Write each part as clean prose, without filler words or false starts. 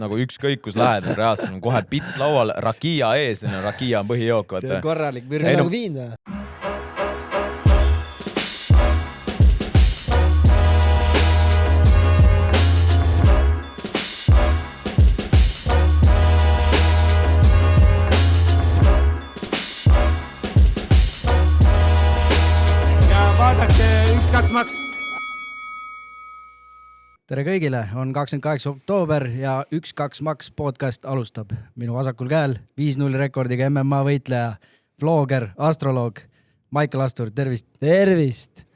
nagu ükskõik kus lähed, reaalselt on kohe pits laual, rakia ees, rakia on põhijook. See on korralik see on nagu viin või? Ja vaadake 1-2 maks. Tere kõigile, on 28. oktoober ja 1-2 maks podcast alustab. Minu vasakul käel 5-0 rekordiga MMA võitleja, vlogger, astroloog Maicel Astur, tervist. Tervist!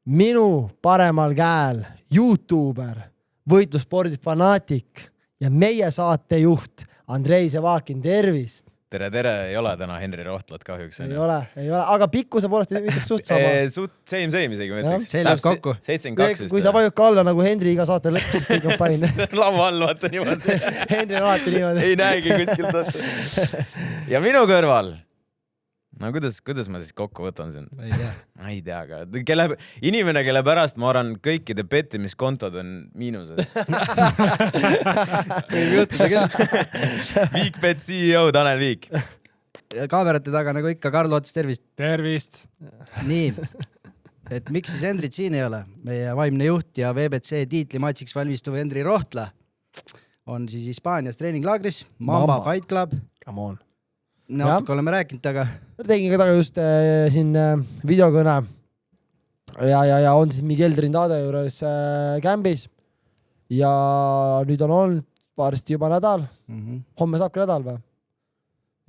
Minu paremal käel YouTuber, võitlusspordi fanaatik ja meie saatejuht Andrei Sevakin, tervist! Tere, ei ole täna Henri Rohtlat kahjuks. Ei ole, aga pikkuse poolest ütleks suht sama. Same isegi, ma ütleks. See läheb kokku. 72. Kui sa vajud ka alla nagu Henri iga saate lõpp, siis kõik on pain. Laua all vaata niimoodi. Henri on alati niimoodi. Ei näegi kuskilt vaata. Ja minu kõrval. No kuidas ma siis kokku võtan siin? Ma ei tea, aga inimene, kelle pärast ma arvan kõikide pettimiskontod on miinuses. Võib juhtuda küll. Viikbet CEO Tanel Viik. Kaamerate taga nagu ikka, Karl Ots, tervist. Tervist. Nii, et miks siis Hendrit siin ei ole? Meie vaimne juht ja VBC tiitlimatsiks valmistuv Henri Rohtla on siis Hispaanias treeninglaagris, Mamba Fight Club. Come on. Natuke oleme rääkinud taga. Tegin ka taga just siin videokõne ja on siis Miguel Trindade juures kämbis ja nüüd on olnud varsti juba nädal. Homme saabki nädal või?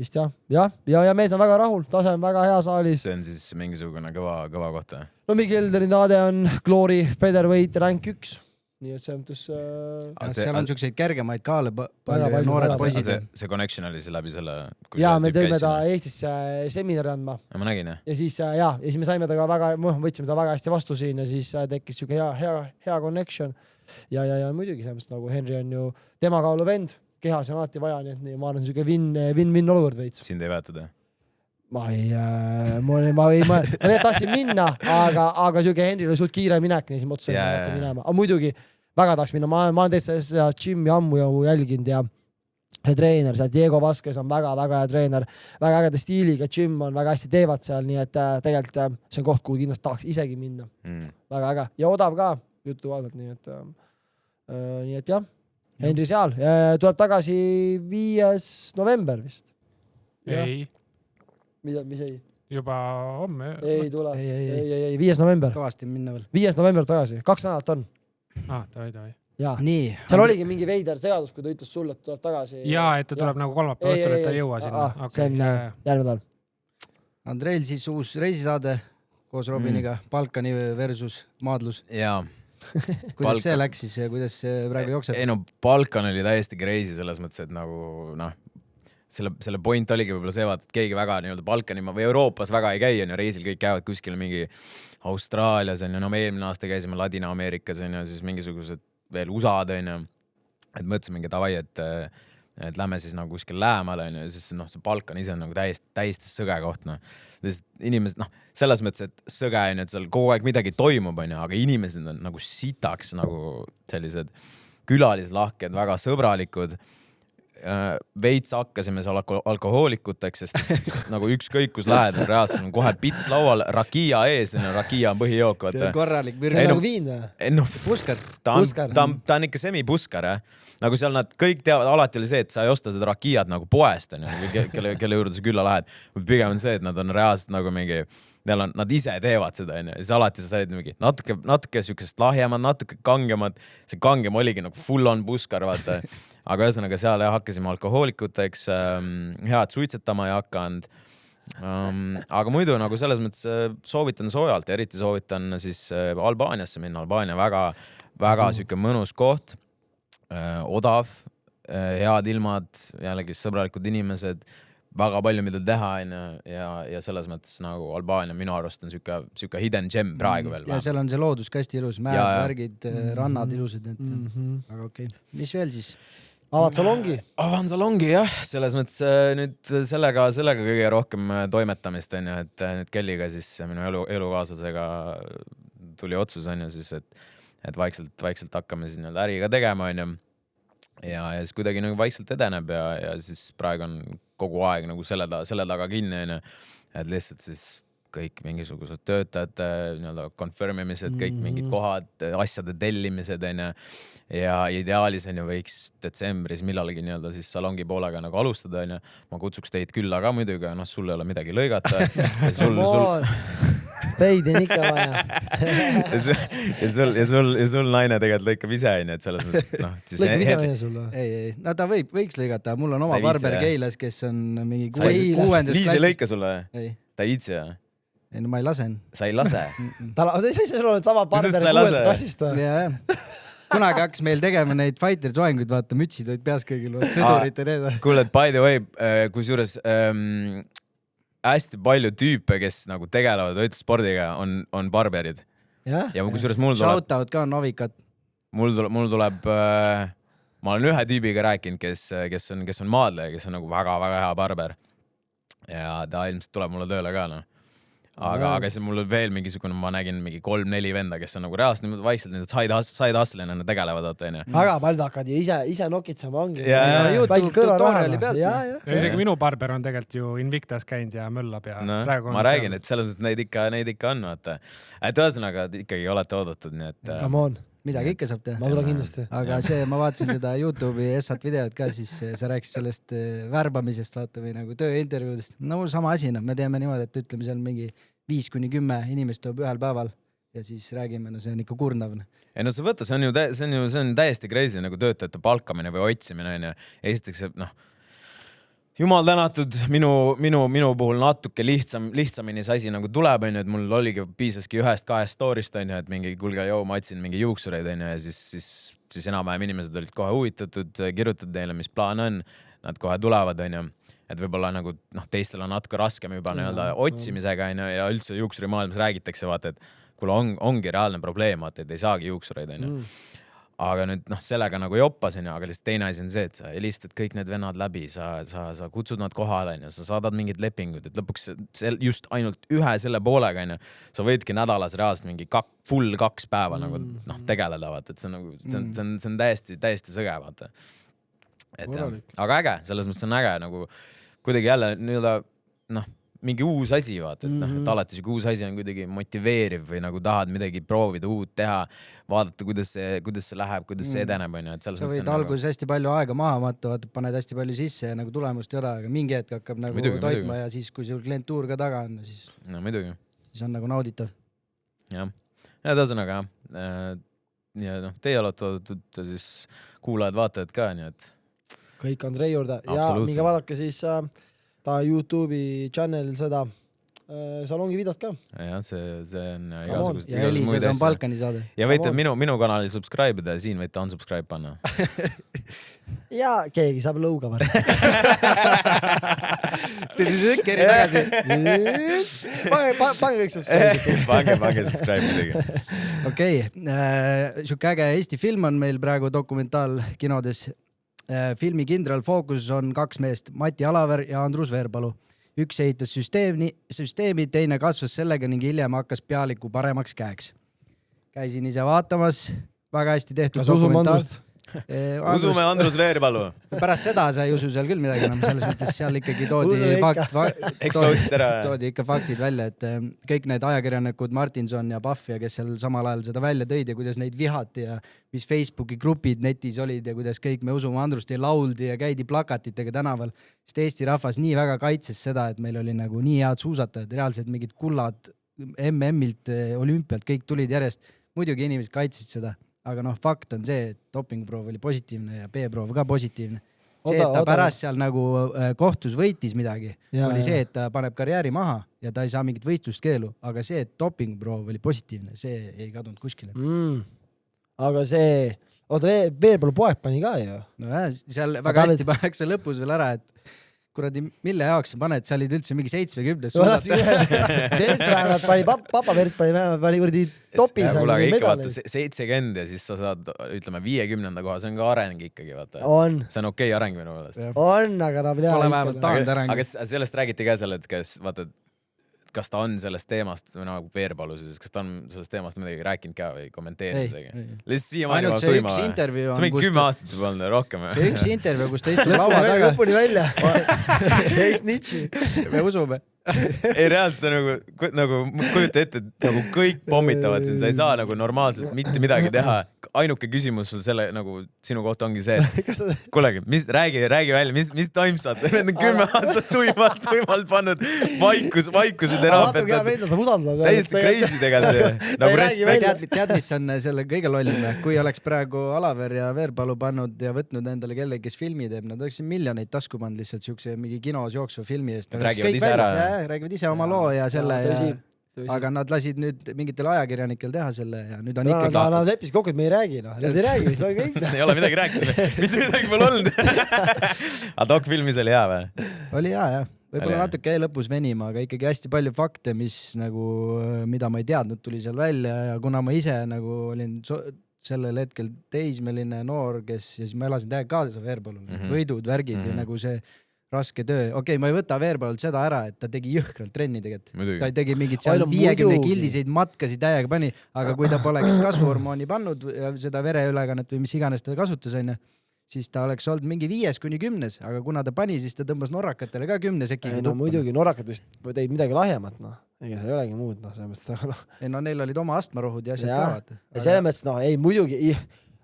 Vist jah. Ja mees on väga rahul, tase on väga hea saalis. See on siis mingisugune kõva kohta. No Miguel Trindade on Glory Featherweight rank 1. Nii et see mõttes... seal on niisuguseid kergemaid kaale Väga palju noored poisid. See connection oli siis läbi selle... Ja me tõime ta Eestisse seminari andma. Ma nägin, jah. Ja siis me saime ta ka väga, võtsime ta väga hästi vastu siin ja siis tekkis siuke hea connection. Ja muidugi selles nagu Henri on ju tema kaalu vend, kehas on alati vaja, nii et ma arvan siuke win-win olukord veits. Sind ei väetud, jah? Ma tahtsin minna, aga siuke Henril oli suht kiire minek, nii siis ma otsusin minema. Aga muidugi väga tahaks minna, ma olen teist seda Jimmy ammu jälginud ja see treener, see Diego Vasquez on väga hea treener, väga ägeda stiiliga, Jim on väga hästi teevad seal, nii et tegelikult see on koht, kuhu kindlasti tahaks isegi minna. Väga äge. Ja odav ka, jutu vaadalt, nii et jah, Henri seal. Tuleb tagasi 5. november vist. Ei. Mis ei? Juba homme. Ei tule. Ei. 5. november. Kõvasti minna veel. 5. november tagasi. 2 nädalat on. Tavai. Jaa. Nii. Seal oligi mingi veider segadus, kui ta ütles sulle, et tuleb tagasi. Jaa, et ta tuleb nagu kolmapäeva õhtul, et ta ei jõua sinna. See on järgmine nädal. Andreil siis uus reisisaade koos Robiniga, Balkani versus Maadlus. Jaa. Kuidas see läks siis ja kuidas see praegu jookseb? Ei no, Balkan oli täiesti crazy selles mõttes, et nagu selle point oligi võib-olla see, et keegi väga nii-öelda Balkani või Euroopas väga ei käi, on ju reisil, kõik käivad kuskil mingi Austraalias, on ju, no me eelmine aasta käisime Ladina-Ameerikas, on ju, siis mingisugused veel USA-d, on ju, et mõtlesimegi davai, et lähme siis nagu kuskil lähemale, on ju, siis see Balkan ise on nagu täiesti sõge koht, inimesed, selles mõttes, et sõge on, et seal kogu aeg midagi toimub, on ju, aga inimesed on nagu sitaks nagu sellised külalislahked, väga sõbralikud. Veits hakkasime seal alkohoolikuteks, sest nagu ükskõik kus lähed, reaalselt on kohe pits laual, rakia ees, rakia on põhijook. See on korralik. See on nagu viin või? Puskar. Ta on ikka semi-puskar, jah. Nagu seal nad kõik teavad, alati oli see, et sa ei osta seda rakiat nagu poest, kelle juurde sa külla lähed. Pigem on see, et nad on reaalselt nagu mingi, nad ise teevad seda, ja siis alati sa said mingi natuke siuksest lahjemad, natuke kangemad. See kangem oligi nagu full on puskar, vaata. Aga ühesõnaga seal hakkasime alkohoolikuteks, head suitsetama ei hakanud. Aga muidu nagu selles mõttes soovitan soojalt, eriti soovitan siis Albaaniasse minna. Albaania väga siuke mõnus koht, odav, head ilmad, jällegi sõbralikud inimesed, väga palju mida teha ja selles mõttes nagu Albaania minu arust on siuke hidden gem praegu veel. Ja seal on see loodus ka hästi ilus, mäed, värgid, rannad ilusad. Aga okei. Mis veel siis? Avansalongi, jah. Selles mõttes nüüd sellega kõige rohkem toimetamist on ju, et nüüd Kelliga siis minu elukaaslasega tuli otsus on ju siis, et vaikselt hakkame siis äriga tegema on ju. ja siis kuidagi nagu vaikselt edeneb ja siis praegu on kogu aeg nagu selle taga kinni, onju. Et lihtsalt siis kõik mingisugused töötajate nii-öelda confirm imised, kõik mingid kohad, asjade tellimised, onju. Ja ideaalis onju võiks detsembris millalgi nii-öelda siis salongi poolega nagu alustada, onju. Ma kutsuks teid külla ka muidugi, noh, sul ei ole midagi lõigata. Peid on ikka vaja. ja sul naine tegelikult lõikab ise, onju, et selles mõttes, noh. Lõikab ise naine sulle? Ei, no ta võiks lõigata, mul on oma barber Keilas, kes on mingi 6. Liis ei klassist. lõika sulle? Ta ei itse, jah? Ei, no ma ei lase. Sa ei lase? Sul on sama barber 6. klassist. Kunagi hakkas meil tegema neid fighter soenguid, vaata, mütsid olid peas kõigil, sõdurid ja need. Kuule, et by the way, kusjuures hästi palju tüüpe, kes nagu tegelevad võitlusspordiga, on barberid. Ja kusjuures mul tuleb... Shoutout ka on Novikat. Mul tuleb... Ma olen ühe tüübiga rääkinud, kes on maadleja, kes on nagu väga-väga hea barber. Ja ta ilmselt tuleb mulle tööle ka, noh. Aga see mul veel mingisugune, ma nägin mingi 3-4 venda, kes on nagu reaalselt niimoodi vaikselt need side hustle'ina tegelevad, vaata. Väga palju hakkad ja ise nokitsema ongi. YouTube tutoriali pealt. Ja isegi minu barber on tegelikult ju Invictas käinud ja möllab ja praegu on... Ma räägin, et selles mõttes neid ikka on, vaata. Et ühesõnaga ikkagi olete oodatud, nii et... Come on. Midagi ikka saab teha. Ma tulen kindlasti. Aga ma vaatasin seda YouTube'i Essat videot ka, siis sa rääkisid sellest värbamisest, vaata, või nagu tööintervjuudest. No sama asi, me teeme niimoodi, et ütleme seal mingi 5-10 inimest toob ühel päeval ja siis räägime, no see on ikka kurnav. Ei no sa võtta, see on täiesti crazy nagu töötajate palkamine või otsimine, on ju. Esiteks, noh, jumal tänatud, minu puhul natuke lihtsamini see asi nagu tuleb, on ju, et mul oligi piisaski 1-2 story'st, on ju, et mingi kulge, ma otsin mingi juuksureid, on ju, ja siis enam-vähem inimesed olid kohe huvitatud, kirjutad neile, mis plaan on, nad kohe tulevad, on ju. Et võib-olla nagu, noh, teistel on natuke raskem juba nii-öelda otsimisega ja üldse juuksurimaailmas räägitakse, vaata, et kuule ongi reaalne probleem, vaata, et ei saagi juuksureid, on ju. Aga nüüd, noh, sellega nagu joppas, on ju, aga lihtsalt teine asi on see, et sa helistad kõik need vennad läbi, sa kutsud nad kohale, on ju, sa saadad mingid lepingud, et lõpuks just ainult ühe selle poolega, on ju, sa võidki nädalas reaalselt mingi full 2 päeva nagu, noh, tegeleda, vaata, et see on nagu, see on täiesti sõge, vaata. Aga äge, selles mõttes on äge nagu kuidagi jälle nii-öelda, noh, mingi uus asi, vaata, et noh, et alati uus asi on kuidagi motiveeriv või nagu tahad midagi proovida, uut teha, vaadata, kuidas see läheb, kuidas see edeneb, on ju, et selles mõttes sa võid alguses hästi palju aega maha matta, vaata, paned hästi palju sisse ja nagu tulemust ei ole, aga mingi hetk hakkab nagu toitma ja siis, kui sul klientuur ka taga on, siis on nagu nauditav. Jah, ja tõusõnaga, ja noh, teie olete oodatud siis kuulajad, vaatajad ka, nii et kõik Andrei juurde ja minge vaadake siis ta YouTube'i channel seda salongi videot ka. Ja see on igasugust. Ja Elises on Balkani saade. Ja võite minu kanalil subscribe ida ja siin võite unsubscribe panna. Ja keegi saab lõuga varsti. Keri tagasi. Pange kõik subscribe. Pange subscribe midagi. Okei, siuke äge Eesti film on meil praegu dokumentaalkinodes. Filmi kindral fookuses on 2 meest, Mati Alaver ja Andrus Veerpalu. Üks ehitas süsteemi, teine kasvas sellega ning hiljem hakkas pealiku paremaks käeks. Käisin ise vaatamas, väga hästi tehtud dokumentaal. Usume Andrus Veerpalu. Pärast seda sa ei usu seal küll midagi enam, selles mõttes seal ikkagi toodi ikka faktid välja, et kõik need ajakirjanikud Martinson ja Pahv, kes seal samal ajal seda välja tõid ja kuidas neid vihati ja mis Facebooki grupid netis olid ja kuidas kõik me usume Andrust ja lauldi ja käidi plakatitega tänaval, sest Eesti rahvas nii väga kaitses seda, et meil oli nagu nii head suusatajad, reaalselt mingid kullad MM-ilt, olümpialt, kõik tulid järjest, muidugi inimesed kaitsid seda. Aga noh, fakt on see, et dopinguproov oli positiivne ja B-proov ka positiivne. See, et ta pärast seal nagu kohtus võitis midagi, oli see, et ta paneb karjääri maha ja ta ei saa mingit võistluskeelu, aga see, et dopinguproov oli positiivne, see ei kadunud kuskile. Aga see, Veerpalu poeg pani ka ju. No jah, seal väga hästi pannakse lõpus veel ära, et kuradi, mille jaoks sa paned, sa olid üldse mingi 70 Vert pani, papa Vert pani kuradi topis. Kuule, aga ikka vaata 70 ja siis sa saad, ütleme, 50. koha, see on ka areng ikkagi, vaata. See on okei areng minu meelest. On, aga pole vähemalt taand areng. Aga sellest räägiti ka seal, et kes, vaata, kas ta on sellest teemast nagu Veerpaluses, kas ta on sellest teemast midagi rääkinud ka või kommenteerinud midagi? Lihtsalt siiamaani ainult see üks intervjuu on, see mingi 10 aastat juba olnud rohkem. See üks intervjuu, kus ta istub laua taga. Lõpuni välja. Ei snitši. Me usume. Ei reaalselt nagu kujuta ette, et nagu kõik pommitavad sind, sa ei saa nagu normaalselt mitte midagi teha. Ainuke küsimus sul selle nagu sinu kohta ongi see, et kuulegi, räägi välja, mis toimub saad? Need on 10 aastat tuimalt pannud vaikuse teraapiat. Täiesti crazy tegelikult. Nagu respekt. Tead, mis on selle kõige lollim? Kui oleks praegu Alaver ja Veerpalu pannud ja võtnud endale kellegi, kes filmi teeb, nad oleksid miljoneid tasku pannud lihtsalt siukse mingi kinos jooksva filmi eest. Räägivad ise ära. Räägivad ise oma loo ja selle aga nad lasid nüüd mingitel ajakirjanikel teha selle ja nüüd on ikkagi... Nad leppis kokku, et me ei räägi, noh. Nad ei räägi, siis me kõik. Ei ole midagi rääkinud. Mitte midagi pole olnud. Aga dokfilmis oli hea või? Oli hea, jah. Võib-olla natuke lõpus venima, aga ikkagi hästi palju fakte, mida ma ei teadnud, tuli seal välja ja kuna ma ise nagu olin sellel hetkel teismeline noor, ja siis ma elasin täiega kaasa Veerpalul, võidud, värgid ja nagu see raske töö. Okei, ma ei võta Veerpalult seda ära, et ta tegi jõhkralt trenni tegelikult. Ta tegi mingid seal 50 kildiseid matkasid täiega pani, aga kui ta poleks kasvuhormooni pannud seda vereülekannet või mis iganes ta kasutas, siis ta oleks olnud mingi 5-10, aga kuna ta pani, siis ta tõmbas norrakatele ka 10 sekkiga. No muidugi norrakatest teid midagi lahjemat, noh. Ega seal ei olegi muud, noh, selles mõttes. Ei, no neil olid oma astmarohud ja asjad ka. Ja selles mõttes, noh, ei muidugi,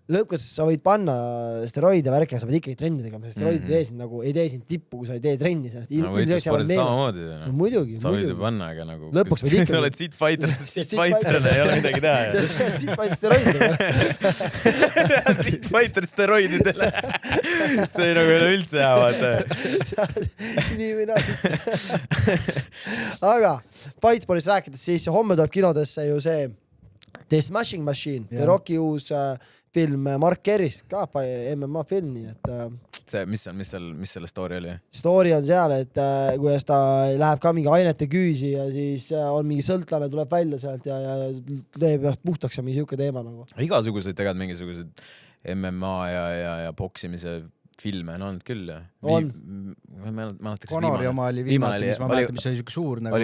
lõpuks sa võid panna steroide värki, sa pead ikkagi trenni tegema, sest steroid ei tee sind tippu, kui sa ei tee trenni. No võitluspordis samamoodi. Muidugi. Sa võid ju panna, aga nagu lõpuks kui sa oled Seedfighter'na, ei ole midagi teha. Seedfighter steroididele. Seedfighter steroididele. See ei nagu üldse hea, vaata. Nii või naa. Aga Fightsportist rääkides, siis homme tuleb kinodesse ju see The Smashing Machine, The Rocki uus film Mark Kerrist, ka MMA film, nii et... See, mis selle story oli? Story on seal, et kuidas ta läheb ka mingi ainete küüsi ja siis on mingi sõltlane, tuleb välja sealt ja teeb puhtaks ja mingi siuke teema nagu. Igasuguseid tegelikult mingisugused MMA ja boksimise filme on olnud küll. On. Conori oma oli viimati, mis ma mäletan, mis oli siuke suur nagu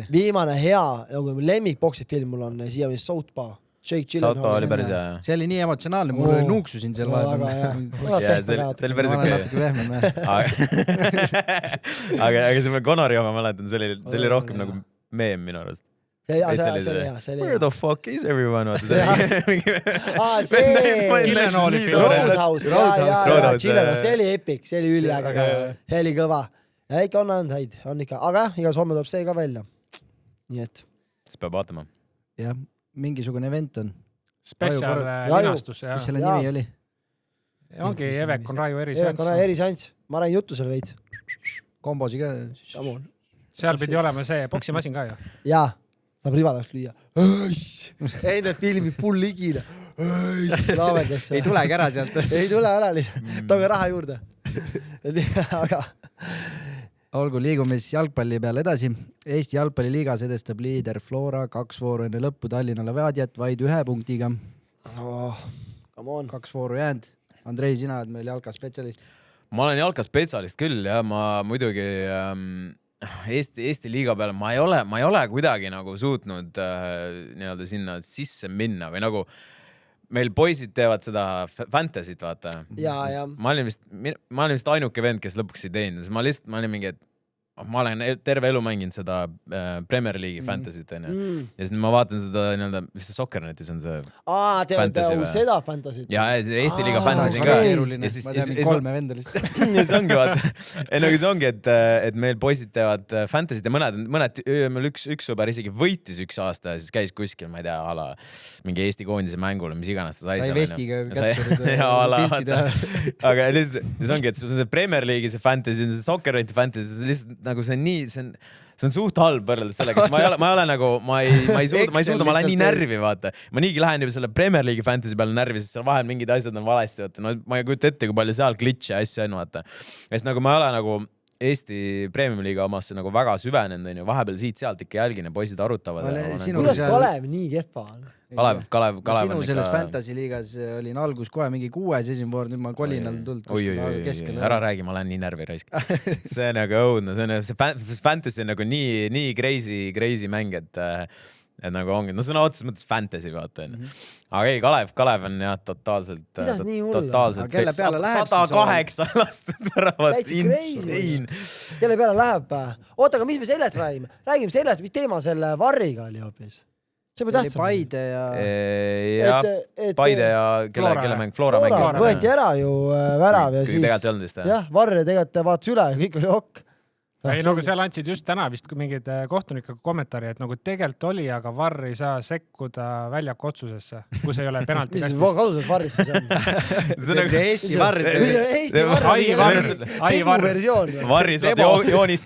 viimane hea, nagu lemmik boksifilm mul on siia mis Southpaw. Southpaw oli päris hea. See oli nii emotsionaalne, mul oli nuuksusin seal vahepeal. See oli päris aga see Conori oma mäletan, see oli rohkem nagu meem minu arust. Where the fuck is everyone? Roadhouse. See oli epic, see oli üliäge. See oli kõva. Ja ikka on häid, on ikka. Aga igas homme tuleb see ka välja. Nii et. Siis peab vaatama. Jah. Mingisugune event on. Spetsial linastus. Mis selle nimi oli? Ongi Evekon Raju eriseants. Evekon Raju eriseants. Ma räägin juttu seal veits. Kombosi ka. Seal pidi olema see boksimasin ka ju. Jaa. Saab ribadaks lüüa. Enne filmi full ligine. Ei tulegi ära sealt. Ei tule ära lihtsalt. Tooge raha juurde. Aga... Olgu, liigume siis jalgpalli peale edasi. Eesti jalgpalliliigas edestab liider Flora 2 vooru enne lõppu Tallinnale Vaadjat vaid 1 punktiga. 2 vooru jäänud. Andrei, sina oled meil jalkaspetsialist. Ma olen jalkaspetsialist küll, ja ma muidugi Eesti liiga peale ma ei ole kuidagi nagu suutnud nii-öelda sinna sisse minna või nagu meil poisid teevad seda fantasy't, vaata. Ma olin vist ainuke vend, kes lõpuks ei teinud. Ma olin mingi, et ma olen terve elu mänginud seda Premier League'i fantasy't. Ja siis ma vaatan seda nii-öelda, mis see Soccernetis on see fantasy või? Seda fantasy't. Ja Eesti liiga fantasy ka. Ma tean 3 vendalist. See ongi, vaata. Nagu see ongi, et meil poisid teevad fantasy't ja mõned üks sõber isegi võitis 1 aasta ja siis käis kuskil, ma ei tea, ala mingi Eesti koondise mängule, mis iganes ta sai. Sai vestiga kätsurid piltida. Aga lihtsalt, see ongi, et see Premier League'i see fantasy, see Soccerneti fantasy, lihtsalt nagu see on suht halb võrreldes sellega, sest ma ei ole nagu, ma ei suuda, ma lähen nii närvi, vaata. Ma niigi lähen juba selle Premier League'i fantasy peale närvi, sest seal vahel mingid asjad on valesti, vaata. No ma ei kujuta ette, kui palju seal glitch ja asja on, vaata. Ja siis nagu ma ei ole nagu, Eesti Premium-liiga omasse nagu väga süvenenud, on ju, vahepeal siit-sealt ikka jälgin ja poisid arutavad. Kuidas Kalev nii kehva on? Kalev sinu selles Fantasy liigas olin algus kohe mingi 6 esimene voor, nüüd ma kolinal tulnud. Ära räägi, ma lähen nii närvi raisk. See on nagu õudne, see Fantasy on nagu nii crazy mäng, et nagu ongi, no sõna otseses mõttes Fantasy vaata. Aga ei, Kalev on jah totaalselt 108 lastud väravat, insane. Kelle peale läheb? Oota, aga mis me sellest räägime? Räägime sellest, mis teema selle Varriga oli hoopis. See on tähtsam. Paide ja... Paide ja kelle mäng? Flora mängis. Võeti ära ju värav ja siis... Tegelikult ei olnud vist. Jah, Varri tegelikult vaatas üle ja kõik oli ok. Ei, nagu seal andsid just täna vist mingid kohtunikega kommentaari, et nagu tegelikult oli, aga Varr ei saa sekkuda väljaku otsusesse, kus ei ole penalti kastis. Mis kaduses Varrisse see on? See on see Eesti Varr. Eesti Varr versioon. Varris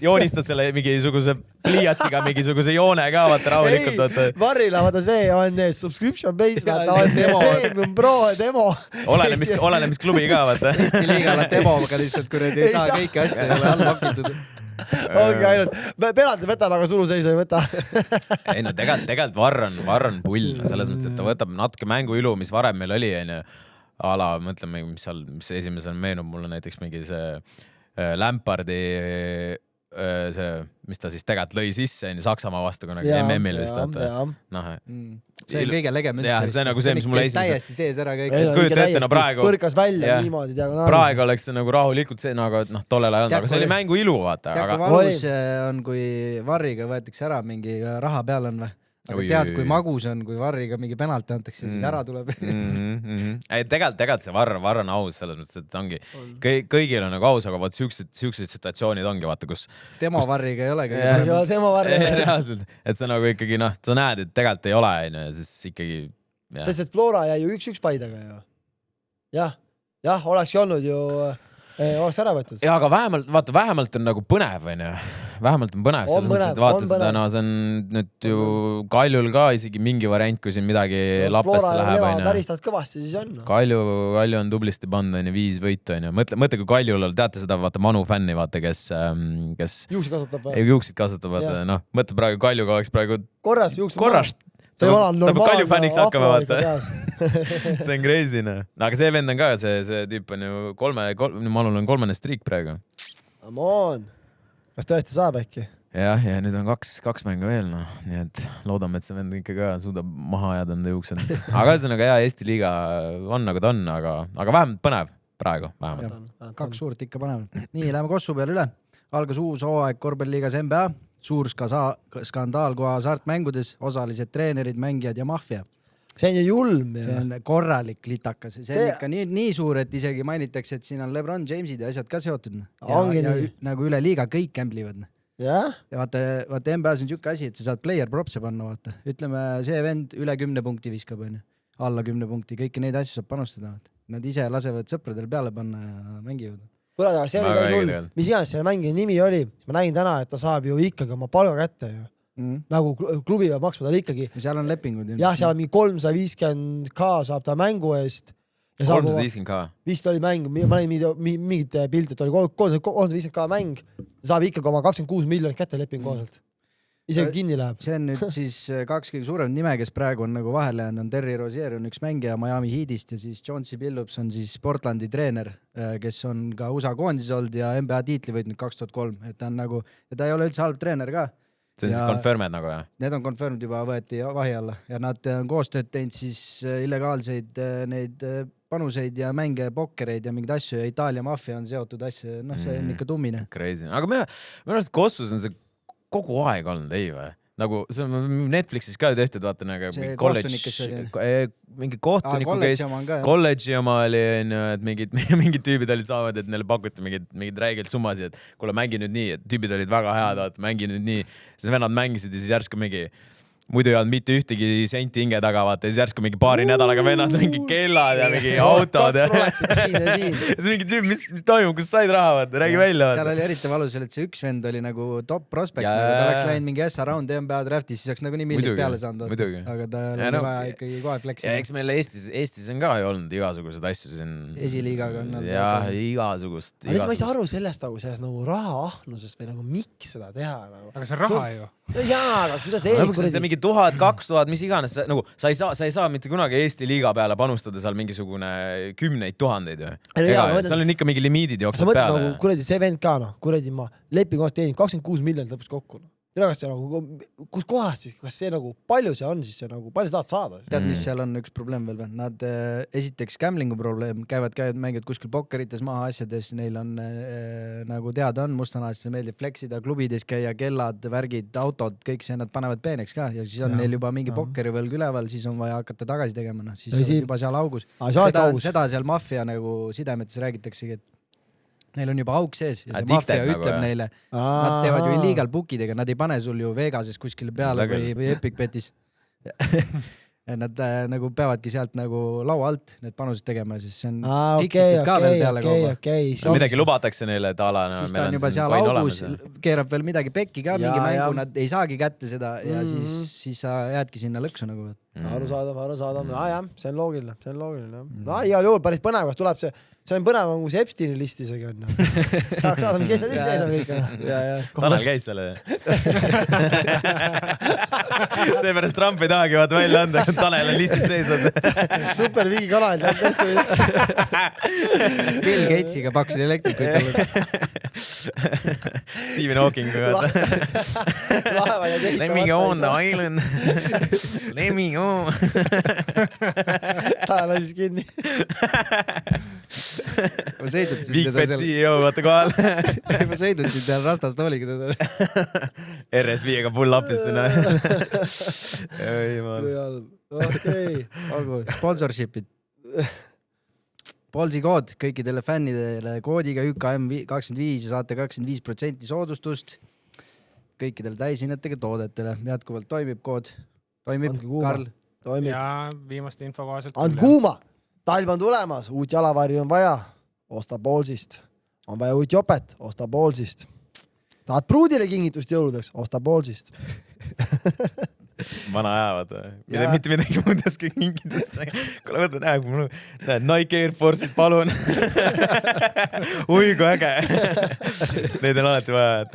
joonistad selle mingisuguse pliiatsiga mingisuguse joone ka, vaata rahulikult. Varrila, vaata see on subscription base, vaata on Premium Pro demo. Olene, mis klubi ka, vaata. Eesti liigala demoga lihtsalt, kui need ei saa kõiki asja ei ole all hakitud. Ongi ainult, penalti võtab, aga suluseisu ei võta. Ei no tegelikult Varr on pull, selles mõttes, et ta võtab natuke mänguilu, mis varem meil oli, ala, mõtleme, mis esimesel meenub mulle näiteks mingi see Lampardi see, mis ta siis tegelikult lõi sisse Saksamaa vastu kunagi MM-il vist. See on kõige legem üldse. See on nagu see, mis mulle täiesti sees ära kõik. Kujuta ette, no praegu põrkas välja niimoodi diagonaalis. Praegu oleks see nagu rahulikult see, aga tollel ajal, aga see oli mängu ilu, vaata. Tead, kui valus on, kui Varriga võetakse ära mingi raha peal on või? Aga tead, kui magus on, kui Varriga mingi penalti antakse, siis ära tuleb. Ei, tegelikult see Varr on aus selles mõttes, et ongi kõigil on nagu aus, aga vaat siuksed situatsioonid ongi, vaata, kus Demo Varriga ei olegi. Demo Varriga. Reaalselt, et sa nagu ikkagi, sa näed, et tegelikult ei ole, siis ikkagi... Sest et Flora jäi ju 1-1 Paidega ju. Jah, oleks olnud ju... oleks ära võetud. Ja, aga vähemalt on nagu põnev, vähemalt on põnev, selles mõttes, et vaata seda, no see on nüüd ju Kaljul ka isegi mingi variant, kui siin midagi lappesse läheb. Flora ja päristavad kõvasti, siis on. Kalju on tublisti pannud 5 võitu. Mõtle, kui Kaljul on, teate seda, vaata Manu fänni, vaata, kes juuksid kasvatab, vaata, mõtle praegu Kaljuga oleks praegu korrast. Ta peab Kalju fänniks hakkama, vaata. See on crazy, aga see vend on ka, see tüüp on ju Manul on 3. striik praegu. Amon. Kas tõesti saab äkki? Ja nüüd on 2 mängu veel, nii et loodame, et see vend ikka ka suudab maha ajada enda juuksed. Aga ühesõnaga Eesti liiga on nagu ta on, aga vähemalt põnev praegu. Vähemalt. 2 suurt ikka panev. Nii, läheme Kossu peale üle. Algas uus hooaeg korvpalliliigas NBA. Suur skandaal koha hasartmängudes, osalised treenerid, mängijad ja maffia. See on ju julm. See on korralik litakas. See on ikka nii suur, et isegi mainitakse, et siin on LeBron Jamesid ja asjad ka seotud. Ja nagu üle liiga kõik kämblivad. Ja vaata NBA-s on siuke asi, et sa saad player propse panna, vaata. Ütleme, see vend üle 10 punkti viskab, alla 10 punkti, kõiki neid asju saab panustada. Nad ise lasevad sõpradel peale panna ja mängivad. Kuule, aga see oli ka sul, mis iganes selle mängija nimi oli, ma nägin täna, et ta saab ju ikkagi oma palga kätte ju. Nagu klubi peab maksma tal ikkagi. Seal on lepingud. Jah, seal on mingi 350k saab ta mängu eest. 350k? Vist oli mäng, ma näin mingit pilti, et oli 350k mäng. Saab ikkagi oma 26 miljonit kätte lepingu kohaselt. Isegi kinni läheb. See on nüüd siis 2 kõige suurem nime, kes praegu on nagu vahele jäänud, on Terry Rozier on üks mängija Miami Heatist ja siis Chauncey Billups on siis Portlandi treener, kes on ka USA koondis olnud ja NBA tiitli võitnud 2003, et ta on nagu, ja ta ei ole üldse halb treener ka. See on siis confirmed nagu, jah? Need on confirmed juba, võeti vahi alla ja nad on koostööd teinud siis illegaalseid neid panuseid ja mänge, pokkereid ja mingid asju ja Itaalia maffia on seotud asju, see on ikka tummine. Crazy. Aga minu arust Kossus on see kogu aeg olnud, ei või? Nagu see on Netflixis ka tehtud, vaata nagu mingi kohtuniku käis, kolledži oma oli, et mingid tüübid olid saavad, et neile pakuti mingid räigelt summasid, et kuule, mängi nüüd nii, et tüübid olid väga head, mängi nüüd nii. Siis vennad mängisid ja siis järsku mingi muidu ei olnud mitte ühtegi senti hinge taga, vaata, ja siis järsku mingi paari nädalaga vennad mingi kellad ja mingi autod ja siis mingi tüüp, mis toimub, kus said raha, vaata, räägi välja. Seal oli eriti valus, et see üks vend oli nagu top prospect, nagu ta oleks läinud mingi S round NBA draftis, siis oleks nagu nii millit peale saanud. Aga ta oli vaja ikkagi kohe fleksi. Ja eks meil Eestis on ka ju olnud igasuguseid asju siin. Esiliigaga on. Jah, igasugust. Ma ei saa aru sellest nagu raha ahnusest või nagu miks seda teha. Aga see raha ju. Jaa, aga kuidas see mingi 1000, 2000, mis iganes, nagu sa ei saa mitte kunagi Eesti liiga peale panustada seal mingisugune 10 000 ju. Seal on ikka mingi limiidid jooksvad peale. Sa mõtled nagu, kuradi see vend ka, kuradi ma lepingu aasta teenin 26 miljonit lõpus kokku. Kus kohast siis, kas see nagu palju see on, siis see nagu palju sa tahad saada? Tead, mis seal on üks probleem veel või? Nad esiteks gamblingu probleem, mängivad kuskil pokkerites maha asjades, neil on nagu teada on mustanahast, meeldib fleksida, klubides käia, kellad, värgid, autod, kõik see nad panevad peeneks ka ja siis on neil juba mingi pokkeri võlg üleval, siis on vaja hakata tagasi tegema, siis on juba seal augus. Seda seal maffia nagu sidemetes räägitaksegi, et neil on juba auk sees ja see maffia ütleb neile, nad teevad ju illegal bookidega, nad ei pane sul ju Vegases kuskile peale või Epic Betis. Nad nagu peavadki sealt nagu laua alt need panused tegema, siis see on fiksitud ka veel peale kauba. Midagi lubatakse neile, et ala siis ta on juba seal augus, keerab veel midagi pekki ka, mingi mängu, nad ei saagi kätte seda ja siis sa jäädki sinna lõksu nagu. Arusaadav. Jah, see on loogiline. No igal juhul päris põnev, kas tuleb see on põnev, kui see Epsteini list isegi on. Tahaks saada, kes nad ise on kõik. Tanel käis selle. Seepärast Trump ei tahagi vaata välja anda, kui Tanel on listis seisnud. Super vigi kanal. Bill Gatesiga pakkusid elektrikuid. Stephen Hawking. Let me go on the island. Let me go. Ta lasis kinni. Ma sõidutasin Big Fat CEO, vaata kohal. Ma sõidutasin teal rastastooliga teda. RS5-ga pull up'is sinna. Okei. Olgu, sponsorshipid. Polsi kood kõikidele fännidele koodiga UKM25 ja saate 25% soodustust kõikidele täishinnetega toodetele. Jätkuvalt toimib kood. Toimib, Karl? Toimib. Ja viimaste info kohaselt. And kuuma! Talv on tulemas, uut jalavari on vaja, osta Polsist. On vaja uut jopet, osta Polsist. Tahad pruudile kingitust jõuludeks, osta Polsist. Vana ajavad. Mitte midagi muudeski kingitust. Kuule, võtta näed, Nike Air Force'id, palun. Ui, kui äge. Neid on alati vaja.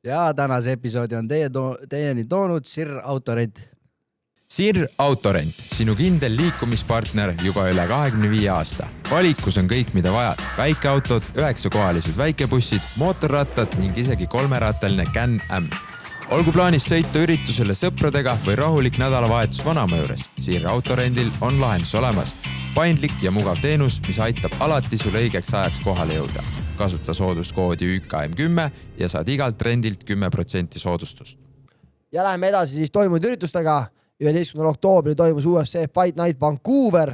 Ja tänase episoodi on teieni toonud Sir Autorent. Sir Autorent, sinu kindel liikumispartner juba üle 25 aasta. Valikus on kõik, mida vajad. Väikeautod, 9-kohalised väikebussid, mootorrattad ning isegi 3-rattaline Can-Am. Olgu plaanis sõita üritusele sõpradega või rahulik nädalavahetus vanaema juures. Sir Autorendil on lahendus olemas. Paindlik ja mugav teenus, mis aitab alati sul õigeks ajaks kohale jõuda. Kasuta sooduskoodi UKM10 ja saad igalt rendilt 10% soodustust. Ja läheme edasi siis toimunud üritustega. 11. oktoobri toimus UFC Fight Night Vancouver,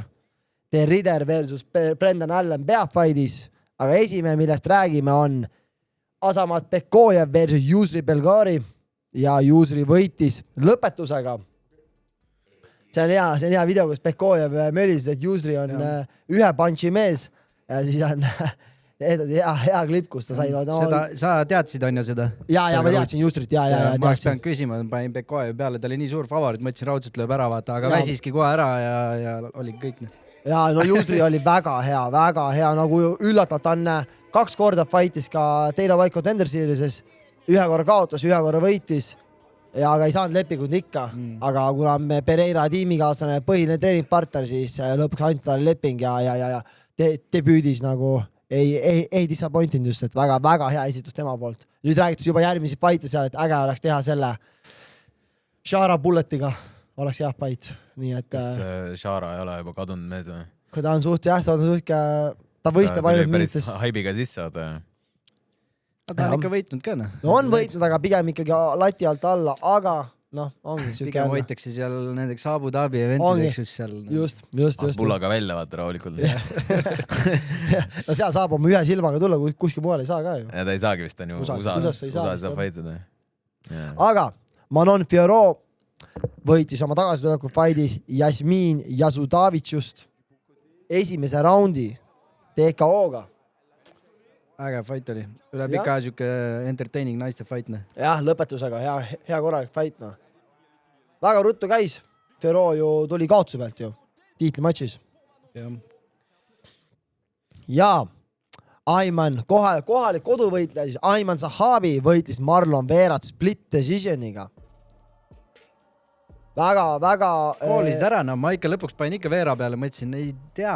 The Ridder versus Brendan Allen peafightis, aga esimene, millest räägime, on Asamat Bekojev versus Yusri Belgari ja Yusri võitis lõpetusega. See on hea video, kus Bekojev mölis, et Yusri on ühe punchi mees ja siis on hea klipp, kus ta sai. Sa teadsid on ju seda? Ja ma teadsin Justrit. Ma oleks peanud küsima, panin Bekojev peale, ta oli nii suur favoriit, mõtlesin raudselt lööb ära, vaata, aga väsiski kohe ära ja oli kõik. Ja no Justri oli väga hea, nagu üllatavalt on 2 korda fightis ka Dana White Contender Serieses, 1 korra kaotas, 1 korra võitis ja aga ei saanud lepingut ikka, aga kuna me Pereira tiimikaaslane põhiline treeningpartner, siis lõpuks anti talle leping ja debüüdis nagu ei disappointinud just, et väga hea esitus tema poolt. Nüüd räägitus juba järgmisi fight'e seal, et äge oleks teha selle Shara Bulletiga, oleks hea fight. Nii et kas Shara ei ole juba kadunud mees või? Kui ta on ta võistab ainult mingites. Haibiga sisse oota. Ta on ikka võitnud ka, noh. No on võitnud, aga pigem ikkagi lati alt alla, aga ongi süke. Pigem hoitakse seal nendeks Abu Dhabi eventideks just seal. Just. Asbullaga välja vaata rahulikult. No seal saab oma ühe silmaga tulla, kuskil mujal ei saa ka ju. Ja ta ei saagi vist on ju USA-s faitida. Aga Manon Fiorot võitis oma tagasituleku fight'is Jasmin Jasudavitšust esimese raundi TKO-ga. äge fight oli. Üle pika aja siuke entertaining naiste fight. Jah, lõpetusega hea korralik fight. Väga ruttu käis. Fiorot ju tuli kaotuse pealt ju tiitlimatšis. Ja Ayman, kohalik koduvõitleja, siis Ayman Zahabi võitis Marlon Veerat split decisioniga. Väga... Koolisid ära, ma ikka lõpuks panin ikka Veera peale, mõtlesin, ei tea,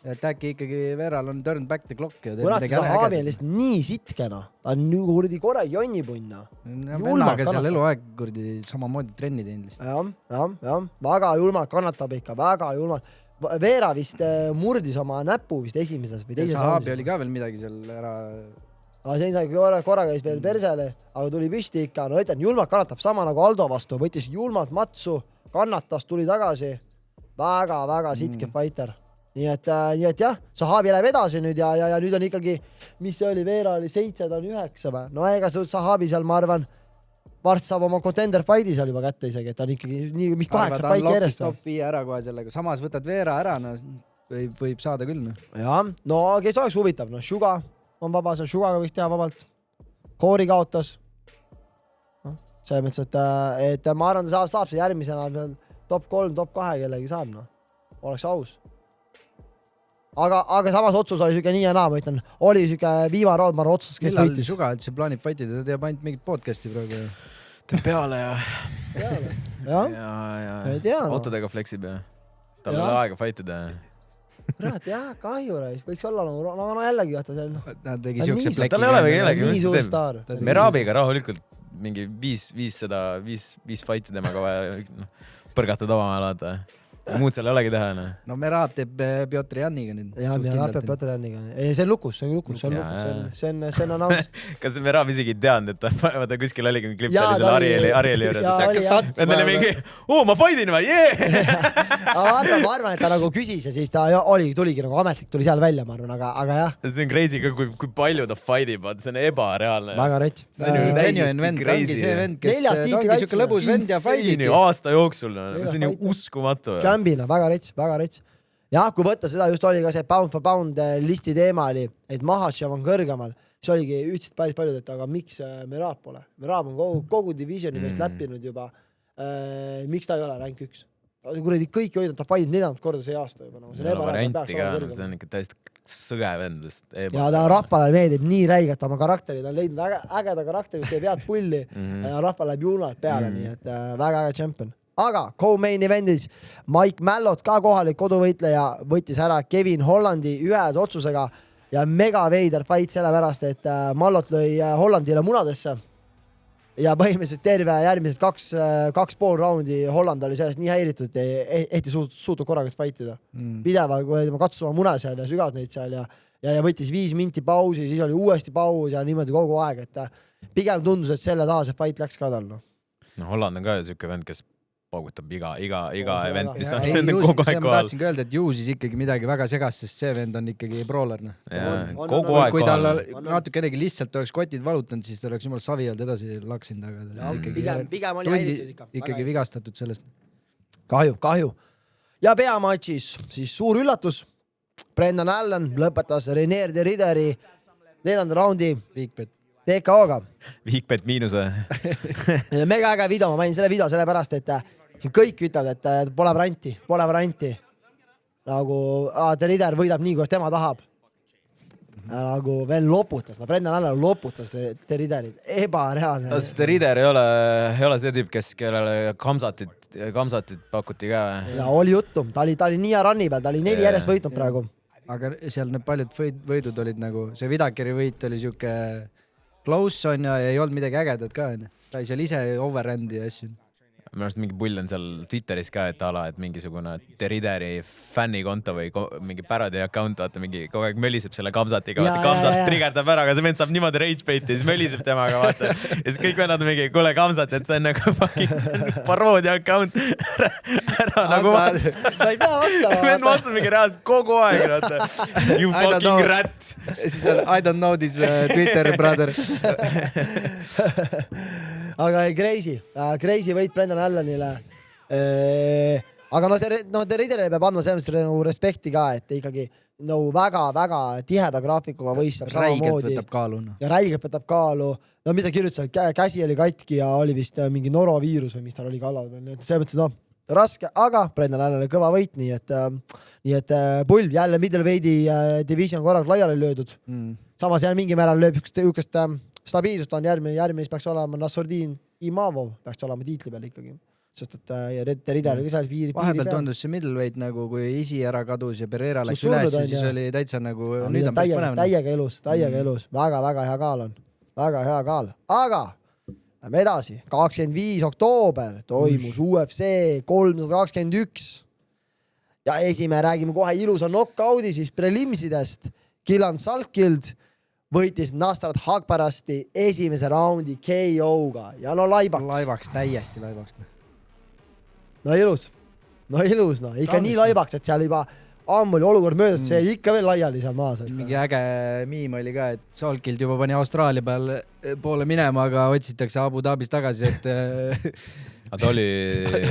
et äkki ikkagi Veeral on turn back the clock. Kuna Zahabi on lihtsalt nii sitkena, ta on nii kurdi korra jonnipunna. Vennaga seal eluaeg kurdi samamoodi trenni teinud lihtsalt. Jah. Väga julmalt kannatab ikka, väga julmalt. Veera vist murdis oma näpu vist esimeses või teises Zahabi oli ka veel midagi seal ära. See sai korra käis veel persele, aga tuli püsti ikka. No ütlen, julmalt kannatab sama nagu Aldo vastu. Võttis julmalt matsu, kannatas, tuli tagasi. Väga sitke fighter. Nii et jah, Zahabi läheb edasi nüüd ja nüüd on ikkagi, mis see oli, Veera oli 7, ta on 9 või? No ega Zahabi seal, ma arvan, varst saab oma contender fighti seal juba kätte isegi, et ta on ikkagi nii, mis 8 fighti järjest. Top 5 ära kohe sellega. Samas võtad Veera ära, võib saada küll. Ja, no kes oleks huvitav, Suga on vaba, seal Sugaga võiks teha vabalt. Koori kaotas. Selles mõttes, et ma arvan, ta saab see järgmisena top 3, top 2 kellegi saab. Oleks aus. Aga samas otsus oli süke nii ja naa, ma ütlen, oli süke viimane raud, ma arvan otsus, kes millal võitis. Suga üldse plaanib fightida, ta teeb ainult mingit podcasti praegu. Teeb peale ja... Ei tea. Autodega flexib ja tal on aega fightida. Kurat, kahju reis, võiks olla no jällegi vaata seal. Ta tegi siukse pleki. Tal ei ole või kellegi. Nii suur staar. Merabiga rahulikult mingi 5 fighti temaga vaja põrgatud omavahel vaata. Muud seal ei olegi teha. No Merab teeb Piotr Janniga nüüd. Jaa, Merab teeb Piotr Janniga. Ei, see on lukus. See on announced. Kas Merab isegi ei teadnud, et ta kuskil oligi klipp oli selle Arieli juures. Endale mingi, ma fightin või, Vaata, ma arvan, et ta nagu küsis ja siis ta tuligi nagu ametlik, tuli seal välja, ma arvan, aga jah. See on crazy, kui palju ta fightib, see on ebareaalne. Väga rets. Genuine vend, ongi see vend, kes ongi siuke lõbus vend ja fightib. Aasta jooksul, see on ju uskumatu. Kämbina, väga rets. Ja kui võtta seda, just oli ka see pound for pound listi teema oli, et Mahachev on kõrgemal. See oligi ütlesid päris paljud, et aga miks Merab pole? Merab on kogu divisioni meist läppinud juba. Miks ta ei ole rank 1? Kuradi kõik hoidnud, ta fighted 4. korda see aasta juba. See on varianti ka, see on ikka täiesti sõge vendest. Ja ta rahvale meeldib nii räigelt oma karakteri, ta on leidnud ägeda karakteri, teeb head pulli ja rahval läheb julmalt peale, nii et väga äge champion. Aga co-main evendis Mike Mallot, ka kohalik koduvõitleja, võttis ära Kevin Hollandi ühes otsusega ja mega veider fight sellepärast, et Mallot lõi Hollandile munadesse ja põhimõtteliselt terve järgmised 2,5 raundi Holland oli sellest nii häiritud, et ei suutnud korraks fightida. Pideva, kui ma katsus oma mune seal ja sügas neid seal ja võttis 5 minti pausi, siis oli uuesti paus ja niimoodi kogu aeg, et pigem tundus, et selle taha see fight läks ka tal. No Holland on ka süke vend, kes paugutab iga event, mis on kogu aeg kohal. Ma tahtsin ka öelda, et ju siis ikkagi midagi väga segast, sest see vend on ikkagi brawler. Kogu aeg kui tal natukenegi lihtsalt oleks kotid valutanud, siis ta oleks jumal savi olnud edasi laksinud, aga pigem oli häiritud ikka. Ikkagi vigastatud sellest. Kahju. Ja peamatšis siis suur üllatus. Brendan Allen lõpetas Reinier de Ridderi 4. raundi TKO-ga. Viikpet miinuse. Mega äge video, ma mainin selle video sellepärast, et kõik ütlevad, et pole varianti. Nagu de Ridder võidab nii, kuidas tema tahab. Nagu veel loputas, Brendan Allen loputas de Ridderit. Ebareaalne. De Ridder ei ole see tüüp, kellele kamsatit pakuti ka. Ja oli juttu, ta oli nii ranni peal, ta oli 4 järjest võitnud praegu. Aga seal need paljud võidud olid nagu, see Vidakeri võit oli siuke close on ja ei olnud midagi ägedat ka. Ta oli seal ise overrandi ja asju. Minu arust mingi pull on seal Twitteris ka, et mingisugune de Ridderi fännikonto või mingi parody account, vaata mingi kogu aeg möliseb selle kamsatiga, kamsat triggerdab ära, aga see vend saab niimoodi rage baiti ja siis möliseb temaga, vaata. Ja siis kõik vennad on mingi, kuule kamsat, et see on nagu fucking paroodia account. Ära nagu vasta. Sa ei pea vastama. Vend vastab mingi reaalselt kogu aeg, vaata. You fucking rat. Siis on I don't know this Twitter brother. aga crazy võit Brendan Allanile. Aga The Riddlerile peab andma selles nagu respekti ka, et ikkagi väga-väga tiheda graafikuga võistleb samamoodi. Võtab kaalu. Ja räigelt võtab kaalu. No mis ta kirjutas, käsi oli katki ja oli vist mingi noroviirus või mis tal oli kallal. See mõttes, raske, aga Brendan Allanile kõva võit, nii et pulv jälle middleweight'i division korraks laiali löödud. Samas jälle mingi määral lööb ükest stabiilsust on järgmine, mis peaks olema Nassourdin Imavov, peaks olema tiitli peal ikkagi. Sest et Riddle oli seal piiri vahepeal peal. tundus see middleweight nagu, kui Isi ära kadus ja Pereira läks üles, siis oli täitsa nagu, nüüd on päris põnev. Täiega elus, väga-väga hea kaal on. Väga hea kaal. Aga lähme edasi. 25. oktoober toimus UFC 321. Ja esimene räägime kohe ilusa knockout'i siis prelimsidest. Killan Salkild võitis Nasrat Haqparasti esimese raundi KO-ga ja laibaks. Täiesti laibaks. Ilus. Ikka nii laibaks, et seal juba ammu oli olukord möödas, see ikka veel laiali seal maas. Mingi äge miim oli ka, et Salkild juba pani Austraalia peal poole minema, aga otsitakse Abu Dhabis tagasi, et aga ta oli...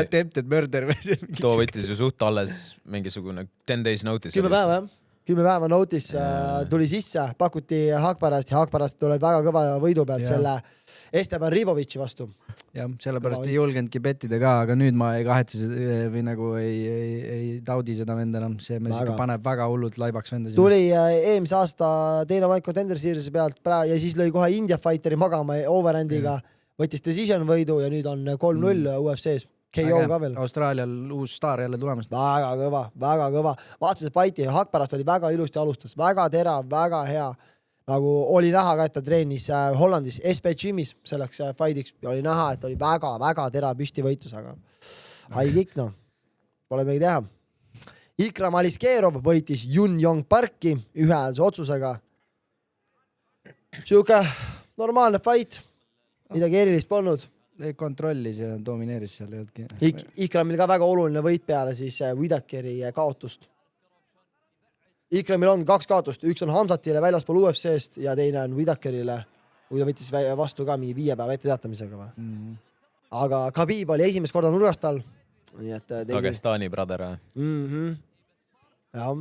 attempted murder. Too võttis ju suht alles mingisugune 10 days notice. 10 päeva, jah. 10 päeva notice tuli sisse, pakuti Haqparasti tuleb väga kõva võidu pealt selle Esteban Ribovitši vastu. Jah, sellepärast ei julgenudki bettida ka, aga nüüd ma ei kahetse või nagu ei taudi seda vend enam. See mees ikka paneb väga hullult laibaks venda. Tuli eelmise aasta Dana White Contender Series pealt ja siis lõi kohe India Fighteri magama overhandiga, võttis decision võidu ja nüüd on 3-0 UFC-s. KO ka veel. Austraalial uus staar jälle tulemas. Väga kõva. Vaatasin, et fighti Haqparast oli väga ilusti alustas. Väga terav, väga hea. Nagu oli näha ka, et ta treenis Hollandis SB Gymis selleks fightiks. Oli näha, et oli väga terav püstivõitlus, aga haigik, pole midagi teha. Ikram Aliskerov võitis Yun Yong Parki ühehäälse otsusega. Siuke normaalne fight. Midagi erilist polnud. Kontrollis ja domineeris seal ei olnudki. Ikramil ka väga oluline võit peale siis Whitakeri kaotust. Ikramil on 2 kaotust, üks on Hamzatile väljaspool UFC-st ja teine on Whitakerile, kui ta võttis vastu ka mingi 5 päeva ette teatamisega või. Aga Khabib oli esimest korda nurgast tal. Dagestani brother. Jah.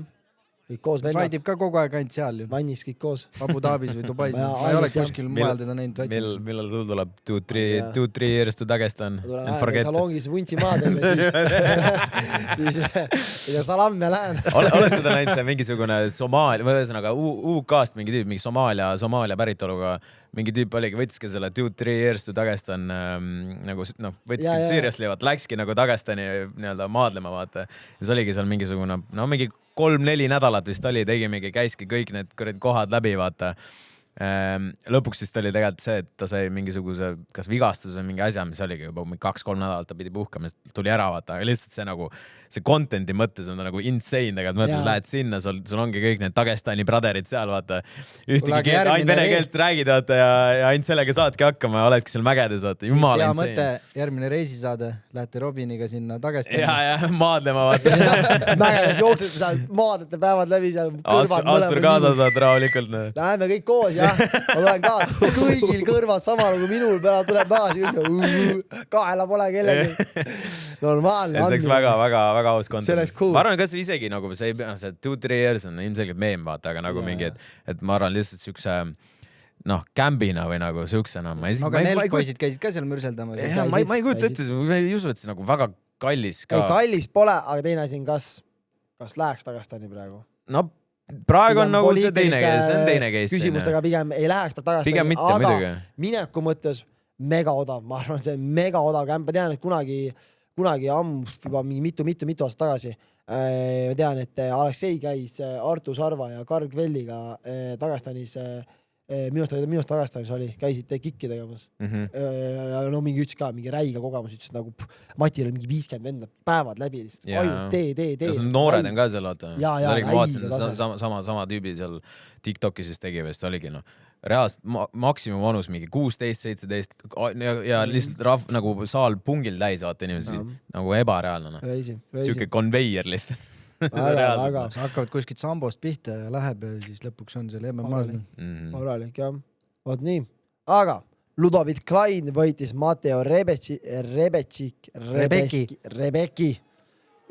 Kõik koos vennad. Fightib ka kogu aeg ainult seal ju. Vannis kõik koos. Abu Dhabis või Dubais. Ma ei ole kuskil mujal teda näinud. Millal sul tuleb 2-3 years to Dagestan? Salongis vuntsi maadele siis ja salam ja lähen. Oled seda näinud, see mingisugune Somaalia, või ühesõnaga UK-st mingi tüüp, mingi Somaalia päritoluga mingi tüüp oligi, võttiski selle 2-3 years to Dagestan nagu võttiski seriously, läkski nagu Dagestani maadlema, vaata. Ja see oligi seal mingisugune, mingi 3-4 nädalat vist oli, tegimegi, käiski kõik need kohad läbi, vaata. Lõpuks vist oli tegelikult see, et ta sai mingisuguse kas vigastuse või mingi asja, mis oligi juba 2-3 nädalat ta pidi puhkama, tuli ära, vaata. Aga lihtsalt see nagu, see contenti mõttes on nagu insane, tegelikult mõttes lähed sinna, sul ongi kõik need Dagestani braderid seal, vaata. Ühtegi keelt, ainult vene keelt räägid, vaata, ja ainult sellega saadki hakkama ja oledki seal mägedes, vaata. Jumala insane. Järgmine reisisaade, lähete Robiniga sinna Dagestani. Ja, maadlema, vaata. Mägedes jooksed seal, maadete päevad läbi seal. Astur kaasa saad rahulikult. Läheme kõik koos, jah. Ma tulen ka, kõigil kõrvad sama nagu minul peale tuleb tagasi. Kaela pole kellegi. Normaalne. See oleks väga aus kontent. Cool. Ma arvan, kas isegi nagu see 2-3 years on ilmselgelt meem, vaata, aga nagu mingi, et ma arvan lihtsalt siukse kämbina või nagu siuksena. Aga nelpoisid käisid ka seal mürseldamas. Ma ei kujuta ette, ma ei usu, et see nagu väga kallis ka. Ei, kallis pole, aga teine asi on, kas läheks Dagestani praegu? No praegu on nagu see teine case. Küsimustega pigem ei läheks Dagestani. Pigem mitte, muidugi. Mineku mõttes mega odav. Ma arvan, see on mega odav kämp. Ma tean, et kunagi ammu juba mitu aastat tagasi. Ma tean, et Aleksei käis Artur Sarva ja Karl Kvelliga Dagestanis, minust Dagestanis oli, käisid kikki tegemas. Mingi ütles ka, mingi räiga kogemus, ütles, et nagu Matil oli mingi 50 venda päevad läbi lihtsalt. Ainult tee. Noored on ka seal, vaata. Ja, sama tüübi seal TikTokis siis tegi vist oligi, reaalselt maksimum vanus mingi 16, 17 ja lihtsalt nagu saal pungil täis, vaata inimesi, nagu ebareaalne. Siuke konveier lihtsalt. Väga. Hakkavad kuskilt sambost pihta ja läheb ja siis lõpuks on seal MMA-s. Moralik, jah. Vaat nii. Aga Ludovic Klein võitis Matteo Rebecki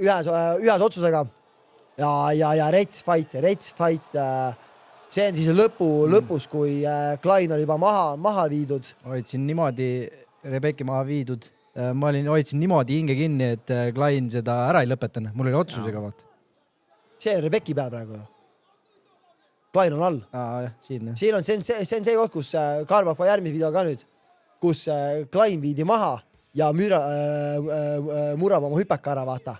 ühes otsusega ja Rets fight, see on siis lõpus, kui Klein oli juba maha viidud. Hoidsin niimoodi Rebecki maha viidud. Ma hoidsin niimoodi hinge kinni, et Klein seda ära ei lõpetanud. Mul oli otsusega vaata. See on Rebecki peal praegu. Klein on all. Siin on see koht, kus Karl pakka järgmise video ka nüüd, kus Klein viidi maha ja murab oma hüpeka ära, vaata.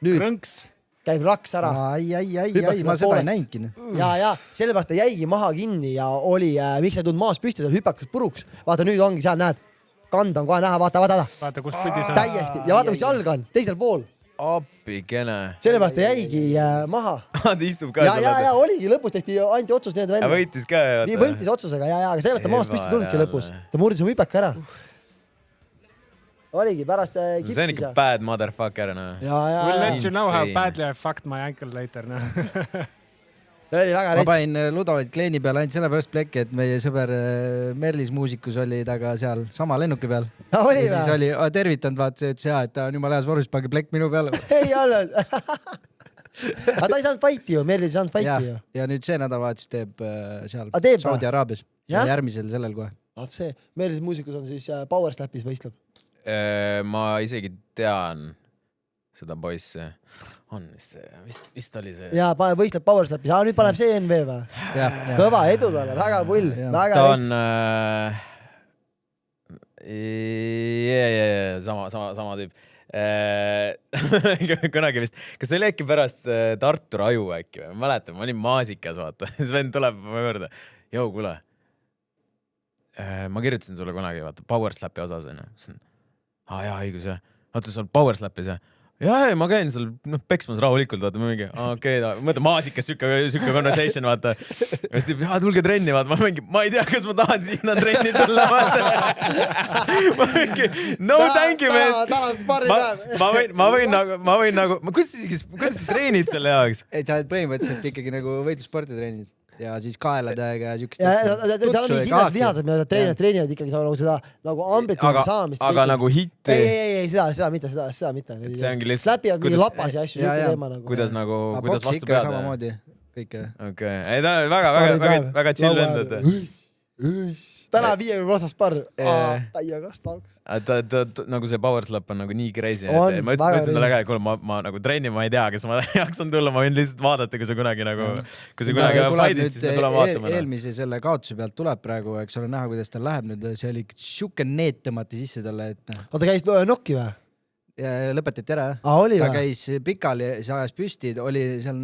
Nüüd Krõnks. käib raks ära. Ma seda ei näinudki. Ja sellepärast ta jäigi maha kinni ja oli, miks ei tulnud maas püsti, tal hüpekas puruks. Vaata, nüüd ongi seal, näed, kand on kohe näha, vaata. Vaata, kus pidi sa. Täiesti. Ja vaata, kus jalg on, teisel pool. Appikene. Sellepärast ta jäigi maha. Ta istub ka. Ja oligi, lõpus tehti anti otsus need välja. Võitis ka. Nii võitis otsusega, aga sellepärast ta maas püsti tulnudki lõpus. Ta murdis oma hüpeka ära. Oligi, pärast kipsis. See on ikka bad motherfucker. We'll let you know how badly I fucked my ankle later. Ma panin Ludovic Kleini peale ainult sellepärast plekki, et meie sõber Merlis muusikus oli taga seal sama lennuki peal. Oli ja siis oli tervitanud, vaata, et ta on jumala heas vormis, pange plekk minu peale. Ei olnud. Aga ta ei saanud fighti ju, Merlis ei saanud fighti ju. Ja nüüd see nädalavahetus teeb seal Saudi Araabias. Ja järgmisel sellel kohe. Merlis muusikus on siis Power Slapis võistleb. Ma isegi tean seda poissi. On vist oli see. Ja võistleb Power Slapis. Nüüd paneb see NV või? Kõva edu talle, väga pull. Ta on sama tüüp. Kunagi vist. Kas see oli äkki pärast Tartu Raju äkki või? Ma mäletan, ma olin maasikas, vaata. Siis vend tuleb ma juurde. Jou, kuule. Ma kirjutasin sulle kunagi, vaata, Power Slapi osas. Jaa, õigus, jah. Vaata, sul Power Slapis, jah. Ja, ma käin sul peksmas rahulikult, vaata, ma mingi, mõtle maasikas sükke conversation, vaata. Ja siis tüüp, tulge trenni, vaata, ma ei tea, kas ma tahan sinna trenni tulla, vaata. Ma mingi, no thank you, man. Ma võin nagu, kuidas sa treenid selle jaoks? Ei, sa oled põhimõtteliselt ikkagi nagu võitlussporti treenid. Ja siis kaeladega ja sükest. Tal on nii kindlasti vihased, mida treenivad ikkagi seda nagu ambituuri saamist. Aga nagu hitti. Ei, seda mitte. See ongi lihtsalt. Läpivad nii lapas ja asju. Kuidas vastu ikka pead? samamoodi. Kõike. Okei. Ei, ta on väga chill vendad. Täna 50 protsast par. Taia kastauks. Nagu see Power Slap on nagu nii crazy. Ma ütlesin talle ka, et kuule, ma nagu trenni, ma ei tea, kas ma jaksan tulla, ma võin lihtsalt vaadata, kui see kunagi fight'id, siis me tuleme vaatama. Eelmise selle kaotuse pealt tuleb praegu, eks ole näha, kuidas tal läheb nüüd. See oli siuke neet tõmmati sisse talle. Ta käis nokki või? Lõpetati ära. Ta käis pikali, see ajas püsti, oli seal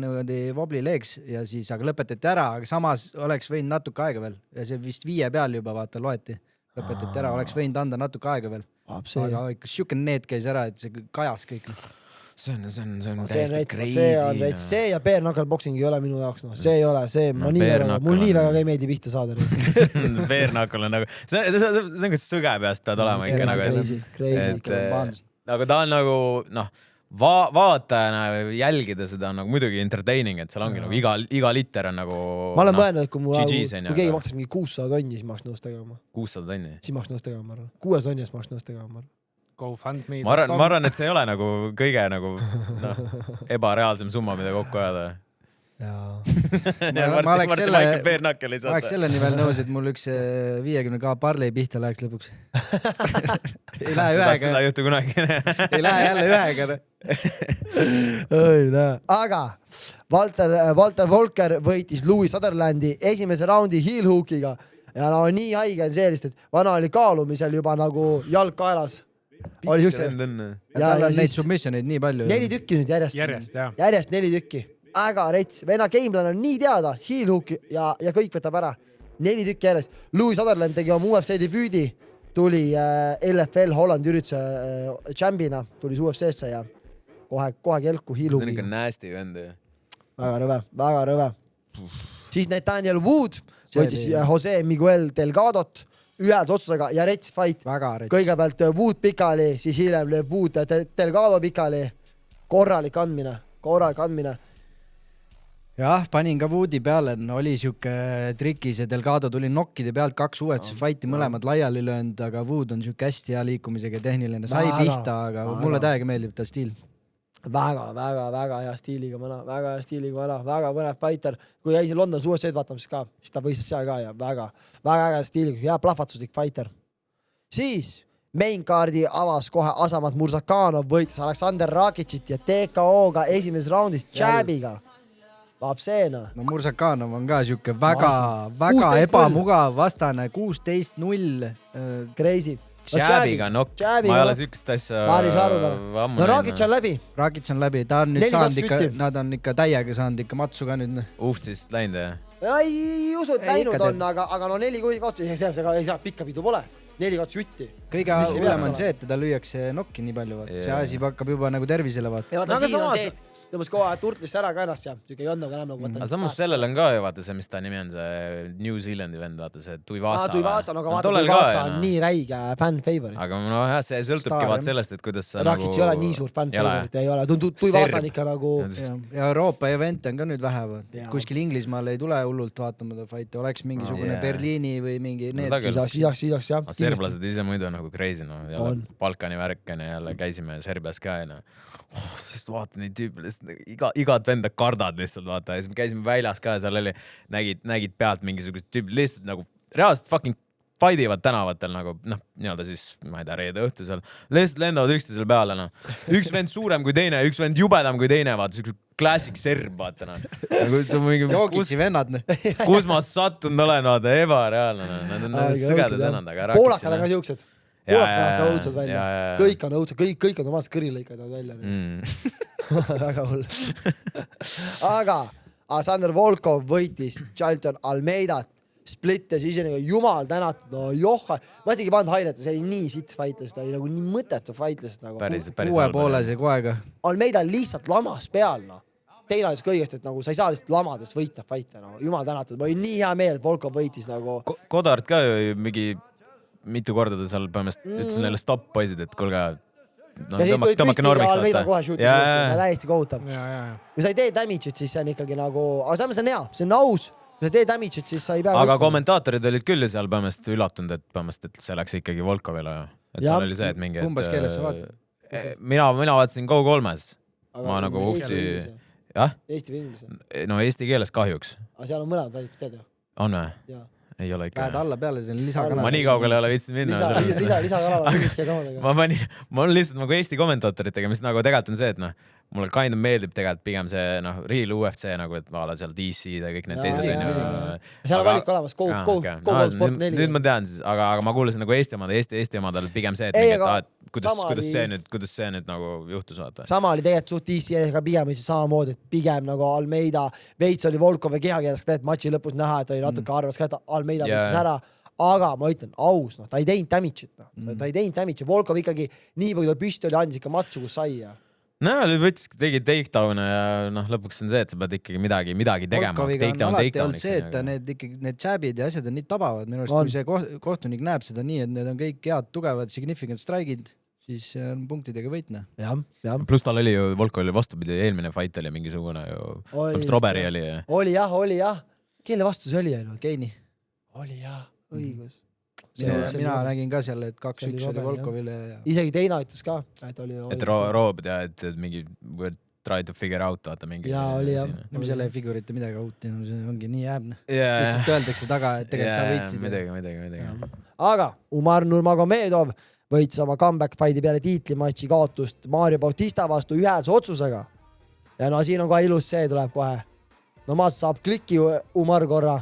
wobbly legs ja siis aga lõpetati ära, aga samas oleks võinud natuke aega veel ja see vist 5 peal juba vaata loeti. Lõpetati ära, oleks võinud anda natuke aega veel. Aga ikka siuke need käis ära, et see kajas kõik. See on täiesti crazy. See ja bare knuckle boxing ei ole minu jaoks. See ei ole, mul nii väga ei meeldi pihta saada. Bare knuckle on nagu, see on kas sõge peast pead olema ikka. Crazy. Aga ta on nagu, vaatajana jälgida seda on nagu muidugi entertaining, et seal ongi nagu iga liter on nagu... Ma olen mõelnud, et kui keegi maksaks mingi 600 tonni, siis ma oleks nõus tegema. 600 tonni? Siis ma oleks nõus tegema, ma arvan. 600 tonni, siis ma oleks nõus tegema. GoFundMe. Ma arvan, et see ei ole nagu kõige nagu ebareaalsem summa, mida kokku ajada. Ma oleks selle nimel nõus, et mul üks 50k parlei pihta läheks lõpuks. Ei lähe ühega. Seda juhtu kunagi. Ei lähe jälle ühega. Aga Walter Volker võitis Louis Sutherlandi esimese raundi heel hookiga ja nii haige on see, et vana oli kaalumisel juba nagu jalg kaelas. Tal on neid submissioneid nii palju. 4 tükki nüüd järjest 4 tükki. Äga rets, venna gameplan on nii teada, heel hook ja kõik võtab ära. 4 tükki järjest. Louis Sutherland tegi oma UFC debüüdi, tuli LFL Hollandi ürituse champina, tuli UFC-sse ja kohe kelku heel hookiga. See on ikka nasty vend. Väga rõve. Siis Nathaniel Wood võitis Jose Miguel Delgadot ühelt otsusega ja rets fight. Kõigepealt Wood pikali, siis hiljem lööb Wood Delgado pikali. Korralik andmine. jah, panin ka Woodi peale, oli siuke trikis ja Delgado tuli nokkide pealt 2 UFC fighti mõlemad laiali löönud, aga Wood on siuke hästi hea liikumisega tehniline, sai pihta, aga mulle täiega meeldib ta stiil. Väga hea stiiliga mõna, väga põnev fighter. Kui käisin Londonis USA-d vaatamas ka, siis ta võistas seal ka ja väga hea stiiliga, hea plahvatuslik fighter. Siis main kaardi avas kohe Asamat Murzakanov, võitis Aleksander Rakicit ja TKO-ga esimeses raundis jabiga. Vapseena. No Murzakanov on ka siuke väga ebamugav vastane, 16-0. Crazy. Jabiga nokk, ma ei ole sükst asja ammu. No Rakic on läbi. Rakic on läbi, ta on nüüd saanud ikka, nad on ikka täiega saanud ikka matsu ka nüüd. Uhtsist läinud ja? Ei usu, et läinud on, aga no 4 kohtu, ei saa pikka pidu pole. 4 kohtu sütti. Kõige hullem on see, et teda lüüakse nokki nii palju. See asi hakkab juba nagu tervisele vaata. Ja vaata, siin on see, tõmbas kohe turtlist ära ka ennast ja siuke ei olnud enam nagu võtta. Aga samas sellel on ka ju vaata see, mis ta nimi on, see New Zealandi vend, vaata see Tuivasa. Tuivasa, no aga vaata Tuivasa on nii räige fan favorite. Aga no jah, see sõltubki vaat sellest, et kuidas sa Rakic ei ole nii suur fan favorite, ei ole. Tuivasa on ikka nagu... Ja Euroopa event on ka nüüd vähe. Kuskil Inglismaal ei tule hullult vaatama ta fight. Oleks mingisugune Berliini või mingi need. Siis jah. Serblased ise muidu nagu crazy, no. Balkani värkene jälle käisime Serbias ka ja sest vaata neid tüüpilist igat venda kardad lihtsalt vaata ja siis me käisime väljas ka ja seal oli, nägid pealt mingisugust tüüpi lihtsalt nagu reaalselt fucking fightivad tänavatel nagu nii-öelda siis, ma ei tea, reede õhtu seal lihtsalt lendavad üksteisele peale üks vend suurem kui teine, üks vend jubedam kui teine vaata, siuksed klassik serb vaata Jookitsi vennad kus ma sattunud olen vaata, ebareaalne nad on sõgedad vennad, aga Poolakad on ka siuksed Poolakad on õudsed välja kõik on õudsed, kõik on omast kõrilõikad välja väga hull. Aga Alexander Volkov võitis Charlton Almeidat, splittes ise nagu jumal tänatud, no johha. Ma isegi pannud highlighta, see oli nii sitt fightless, ta oli nagu nii mõttetu fightless. Nagu. Päris 6,5 koega. Almeida lihtsalt lamas peal, no. Teine oleks kõigest, et nagu sa ei saa lihtsalt lamadest võita fighte, no. Jumal tänatud, ma olin nii hea meel, et Volkov võitis nagu... Kodart ka ju mingi mitu korda ta seal põhimõtteliselt ütles neile stopp poisid, et kulge... No, ja siis tõmbake normiks vaata. Kohe shootis täiesti kohutab. Kui sa ei tee damage'it, siis see on ikkagi nagu... Aga samas on hea, see on aus. Kui sa ei tee damage'it, siis sa ei pea... Aga komentaatorid olid küll seal põhimõtteliselt üllatunud, et see läks ikkagi Volkovile. Et seal oli see, et mingi... Kumbas keeles sa vaatad? Mina vaatasin Go3-s. Ma nagu uhti... Eesti või inglise? No eesti keeles kahjuks. Aga seal on mõlemad välikud, tead ju? On või? Jaa. Ei ole ikka. Päed alla peale, see on lisakanal. Ma nii kaugele ei ole viitsin minna. Lisakanal. Ma olen lihtsalt nagu Eesti kommentaatoritega, mis nagu tegelikult on see, et mulle kind of meeldib tegelikult pigem see real UFC nagu, et vaada seal DC ja kõik need teised. Seal on valik olemas, Go Sport 4. Nüüd ma tean siis, aga ma kuulasin nagu Eesti omadel pigem see, et kuidas see nüüd nagu juhtus vaata. Sama oli tegelikult suht DC-ga pigem samamoodi, et pigem nagu Almeida veits oli Volkov ja kehakeeles ka teed matši lõpus näha, et oli natuke arvas ka, et Almeida võttis ära, aga ma ütlen aus, ta ei teinud damage'it, ta ei teinud damage'it, Volkov ikkagi nii palju püsti oli, andis ikka matsu, kus sai ja no tegi takedown'e ja lõpuks on see, et sa pead ikkagi midagi tegema. Volkoviga on alati olnud see, et need jabid ja asjad on nii tabavad. Minu arust, kui see kohtunik näeb seda nii, et need on kõik head, tugevad, significant strike'id, siis on punktidega võitne. Plus tal oli ju, Volkov oli vastupidi, eelmine fight oli mingisugune ju, Roberi oli. Oli jah. Kelle vastu see oli ainult? Keini. Oli jah, õigus. Mina nägin ka seal, et 2-1 oli Volkovile. Isegi teine aitus ka. Et Roob ja et mingi try to figure out vaata mingi. Jaa, oli jah. Mis jälle figurite midagi auti, see ongi nii jääbne. Lihtsalt öeldakse taga, et tegelikult sa võitsid. Midagi. Aga Umar Nurmagomedov võitis oma comeback fighti peale tiitlimatši kaotust Mario Bautista vastu ühese otsusega. Ja no siin on kohe ilus see tuleb kohe. No maas saab klikki Umar korra.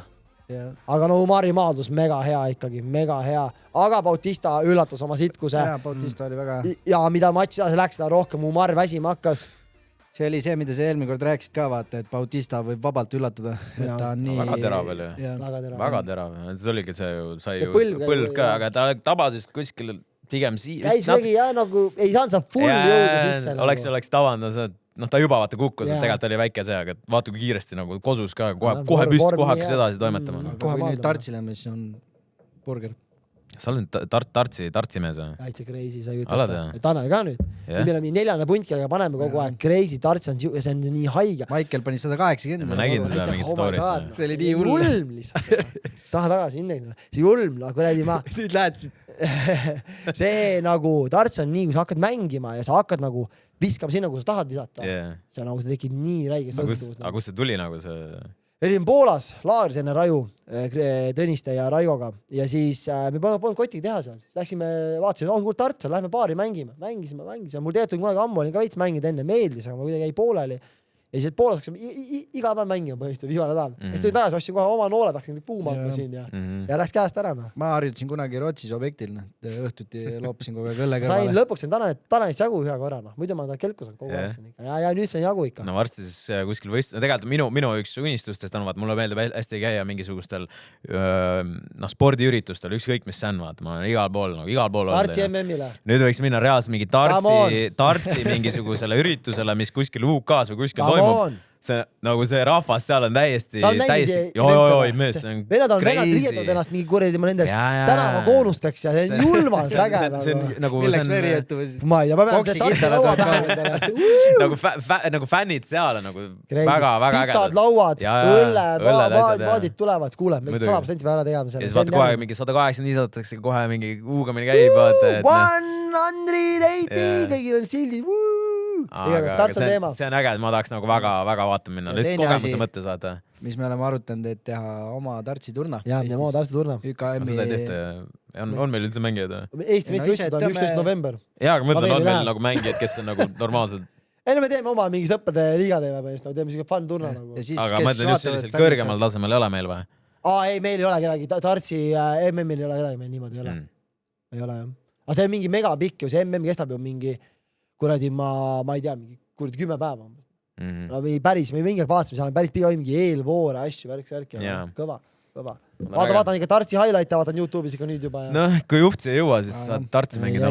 Aga no Umari maadus mega hea ikkagi, mega hea. Aga Bautista üllatas oma sitkuse. Bautista oli väga hea. Ja mida matši läks, seda rohkem Umar väsima hakkas. See oli see, mida sa eelmine kord rääkisid ka vaata, et Bautista võib vabalt üllatada. Ta on nii... Väga terav oli. Väga terav. See oligi see ju, sai ju põlv ka, aga ta tabasis kuskil pigem käis vegi jah, nagu ei saanud sa full jõuda sisse. Oleks tavanud see, ta juba vaata kukkus, et tegelikult oli väike see, aga vaata kui kiiresti nagu kosus ka, kohe püst, kohe hakkas edasi toimetama. Kui nüüd tartsi lämme, siis on burger. sa oled tartsi mees või? Täitsa crazy, sa ei Alad, ütle. Tanel ka nüüd. Jah. Meil on mingi 4. punt, kellega paneme kogu aeg. Crazy, tarts on see on nii haige. Michael pani 180. Ma nägin seda mingit story't. See oli nii hull. Lihtsalt. Taha tagasi innegna. See julm, kuradi ma. Nüüd lähed siit. See nagu tarts on nii, kui sa hakkad mängima ja sa hakkad nagu viskama sinna, kui sa tahad visata. Yeah. See nagu see tekib nii räige sõltuvus. Aga kus see tuli nagu see? Olin Poolas laagris enne Raju, Tõniste ja Raigoga ja siis me polnud kotiga teha seal. Läksime, vaatasime, kuule tarts on, lähme baari mängime. Mängisime. Mul tegelikult kunagi ammu olin ka veits mängida enne meeldis, aga ma kuidagi jäi pooleli. Ja siis Poolas hakkasime iga päev mängima põhjustada viimane nädal. Ja siis tagasi ostsin kohe oma nooled, hakkasin puumanga siin ja läks käest ära. Ma harjutasin kunagi Rootsis objektil, õhtuti loopisin kogu aeg õlle Sain kõrvale. lõpuks Tanelist jagu ühe korra. Muidu ma ta kelku saan kogu aeg. Ja nüüd sain jagu ikka. No varsti siis kuskil tegelikult minu üks unistustest on, mulle meeldib hästi käia mingisugustel spordiüritustel, ükskõik mis see on, vaata, ma olen igal pool Tartsi olnud. MM-ile. Nüüd võiks minna reaalselt mingi tartsi mingisugusele üritusele, mis kuskil UK-s või kuskil toimub. See, nagu see rahvas seal on täiesti mees, see on Venad riietavad ennast mingi kuredi nendeks tänavakoonusteks ja see on julmalt väge. Milleks verijetu või? Ma ei tea, ma pean tartsi laua pähe. Nagu fännid seal on nagu väga ägedad. Pikad lauad, vaadid tulevad, kuule, me 100% peame ära tegema selle. Ja siis vaata kohe mingi 185 saadatakse kohe mingi huugamine käib. 180, kõigil on sildid. See on äge, et ma tahaks nagu väga vaatama minna. Lihtsalt kogemuse mõttes vaata. Mis me oleme arutanud, et teha oma tartsiturna. Jaa, oma tartsiturna. Seda ei tehta. On meil üldse mängijad? Eesti meistrivõistlused on 11. november. Jaa, aga mõtlen, on meil nagu mängijad, kes on nagu normaalsed. Ei, me teeme oma mingi sõppade liiga teeme põhimõtteliselt. Teeme siuke fun turna nagu. Aga ma mõtlen just sellisel kõrgemal tasemel ei ole meil või? Ei, meil ei ole kedagi. Tartsi MM-il ei ole kedagi, meil niimoodi ei ole. Ei ole jah. Aga see on mingi megapikk ju, see MM kestab ju mingi kuradi ma ei tea, mingi kuradi 10 päeva. No päris, me mingi vaatasime, seal on päris pika mingi eelvoore asju, värk. Kõva. Vaatan ikka tartsi highlight'e, vaatan YouTube'is ikka nüüd juba. Noh, kui juhtsi ei jõua, siis saad tartsi mängida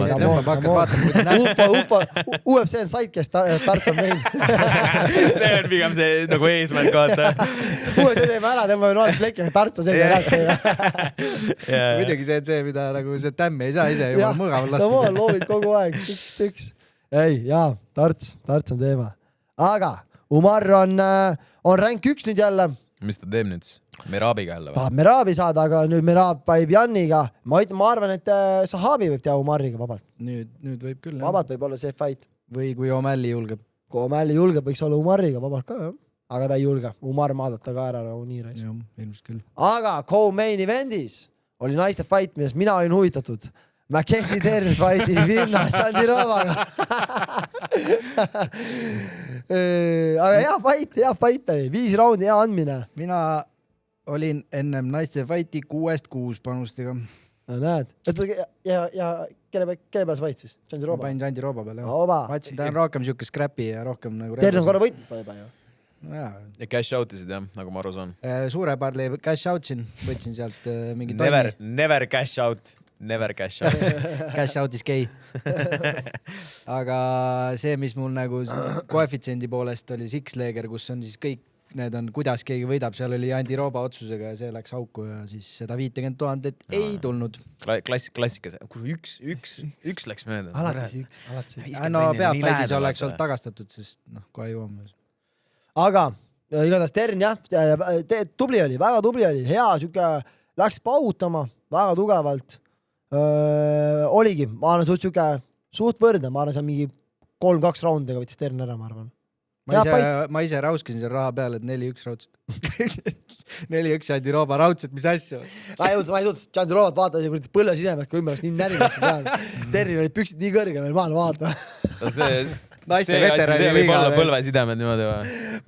UFC on sait, kes tarts on meil. See on pigem see nagu eesmärk vaata. UFC teeme ära, tõmbame noored plekki, aga tarts on selline rääk. Muidugi see, mida nagu see tämmi ei saa ise juba mõgaval lasta. Ma loovid kogu aeg, üks. Ei, jaa, tarts on teema. Aga Umar on rank 1 nüüd jälle. Mis ta teeb nüüd? Merabiga jälle või? Tahab Merabi saada, aga nüüd Merab paib Janniga. Ma arvan, et Sahabi võib teha Umariga vabalt. Nüüd võib küll. Vabalt võib olla see fight. Või kui O'Malley julgeb. Kui O'Malley julgeb, võiks olla Umariga vabalt ka, jah. Aga ta ei julge. Umar maadata ka ära nagu nii reis. Ilmselt küll. Aga co-main event'is oli naiste fight, millest mina olin huvitatud. Mackenzie Dern fightis Virna Chandirovaga. Aga hea fight oli. 5 raundi hea andmine. Mina olin ennem naiste fighti 6-6 panustega. No näed. Ja kelle peal fight siis? Chandirova? Ma panin Chandirova peale. Ma ütlesin, ta on rohkem siuke scrappy ja rohkem nagu... Dern on korra võitnud juba ju. Ja cash out'isid jah, nagu ma aru saan. Suure parli cash out'sin. Võtsin sealt mingi Never cash out. Never cash out. Cash out is gay. Aga see, mis mul nagu koefitsiendi poolest oli Six-Leger, kus on siis kõik need on, kuidas keegi võidab, seal oli Andi Rooba otsusega ja see läks auku ja siis seda 50 000 ei tulnud. Klassikas. Üks läks mööda. Alati üks. No pealfäidis oleks olnud tagastatud, sest kohe jõuame. Aga igatahes Tern jah, tubli oli, väga tubli oli, hea, siuke läks pautama väga tugevalt. Oligi, ma arvan, suht võrdne, ma arvan, see on mingi 3-2 raundiga võttis Tern ära, ma arvan. Ma ise rauskisin seal raha peale, et 4-1 raudselt. 4-1 Andi Rooba raudselt, mis asju? Ma ei jõudnud, Chandirovat vaatasin põllesidemet, kui ümber oleks nii närviks peale. Ternil olid püksid nii kõrgel, veel maal vaata. See võib olla põlvesidemed niimoodi või?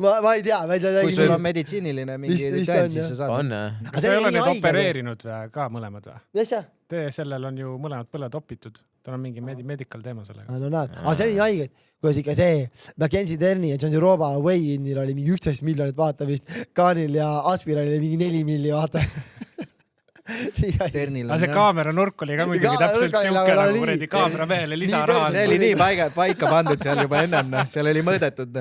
Ma ei tea. Kui sul on meditsiiniline mingi tõend, siis sa saad. On jah. Kas te ei ole need opereerinud ka mõlemad või? Yes, jah. Sellel on ju mõlemad põled opitud. Tal on mingi medical teema sellega. No näed. Aga see oli nii haige, kuidas ikka see Mackenzie Derni ja Chandirova weigh-inil oli mingi 11 miljonit vaatamist. Kaanil ja Aspiral oli mingi 4 milli vaata. Aga see kaamera nurk oli ka muidugi täpselt siuke nagu kuredi kaamera mehele lisaraha. See oli nii paika pandud seal juba ennem, seal oli mõõdetud.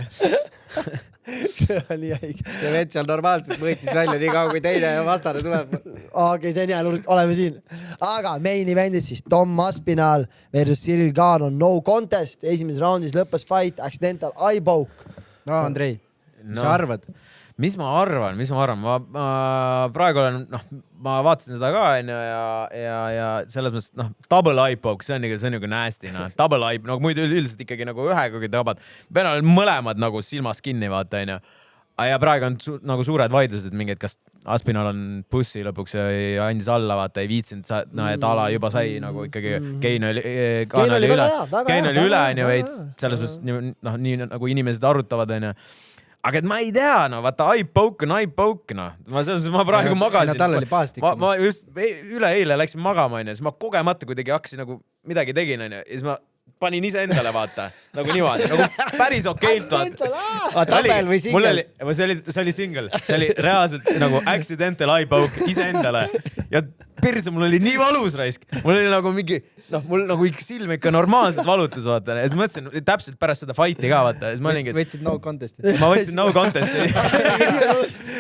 See oli haige. See vend seal normaalselt mõõtis välja nii kaua, kui teine vastane tuleb. okei, see on hea nurk, oleme siin. Aga main event'id siis Tom Aspinall versus Cyril Gane on no contest. Esimeses raundis lõppes fight, accidental eye poke. no Andrei, mis sa arvad? Mis ma arvan? Ma praegu olen, ma vaatasin seda ka ja selles mõttes, double eye poke, see on nagu nasty, double eye, muidu üldiselt ikkagi nagu ühegagi tabad. Pean olen mõlemad nagu silmas kinni, vaata, onju. Ja praegu on nagu suured vaidlused mingid, kas Aspinall on pussi lõpuks ja andis alla, vaata, ei viitsinud, et ala juba sai nagu ikkagi Kane oli üle, onju, veits, selles mõttes nii nagu inimesed arutavad, onju. Aga et ma ei tea, vaata, eye poke. Ma praegu magasin. Tal oli paastik. Ma just üleeile läksin magama, onju, siis ma kogemata kuidagi hakkasin nagu midagi tegin, onju, ja siis ma panin ise endale, vaata, nagu niimoodi, nagu päris okeilt, vaata. Tabel või single? See oli single, see oli reaalselt nagu accidental eye poke ise endale ja perse, mul oli nii valus raisk, mul oli nagu mingi, mul nagu ikka silm ikka normaalselt valutas, vaata, ja siis mõtlesin täpselt pärast seda fighti ka, vaata, ja siis ma olingi, võtsid no contesti? Ma võtsin no contesti.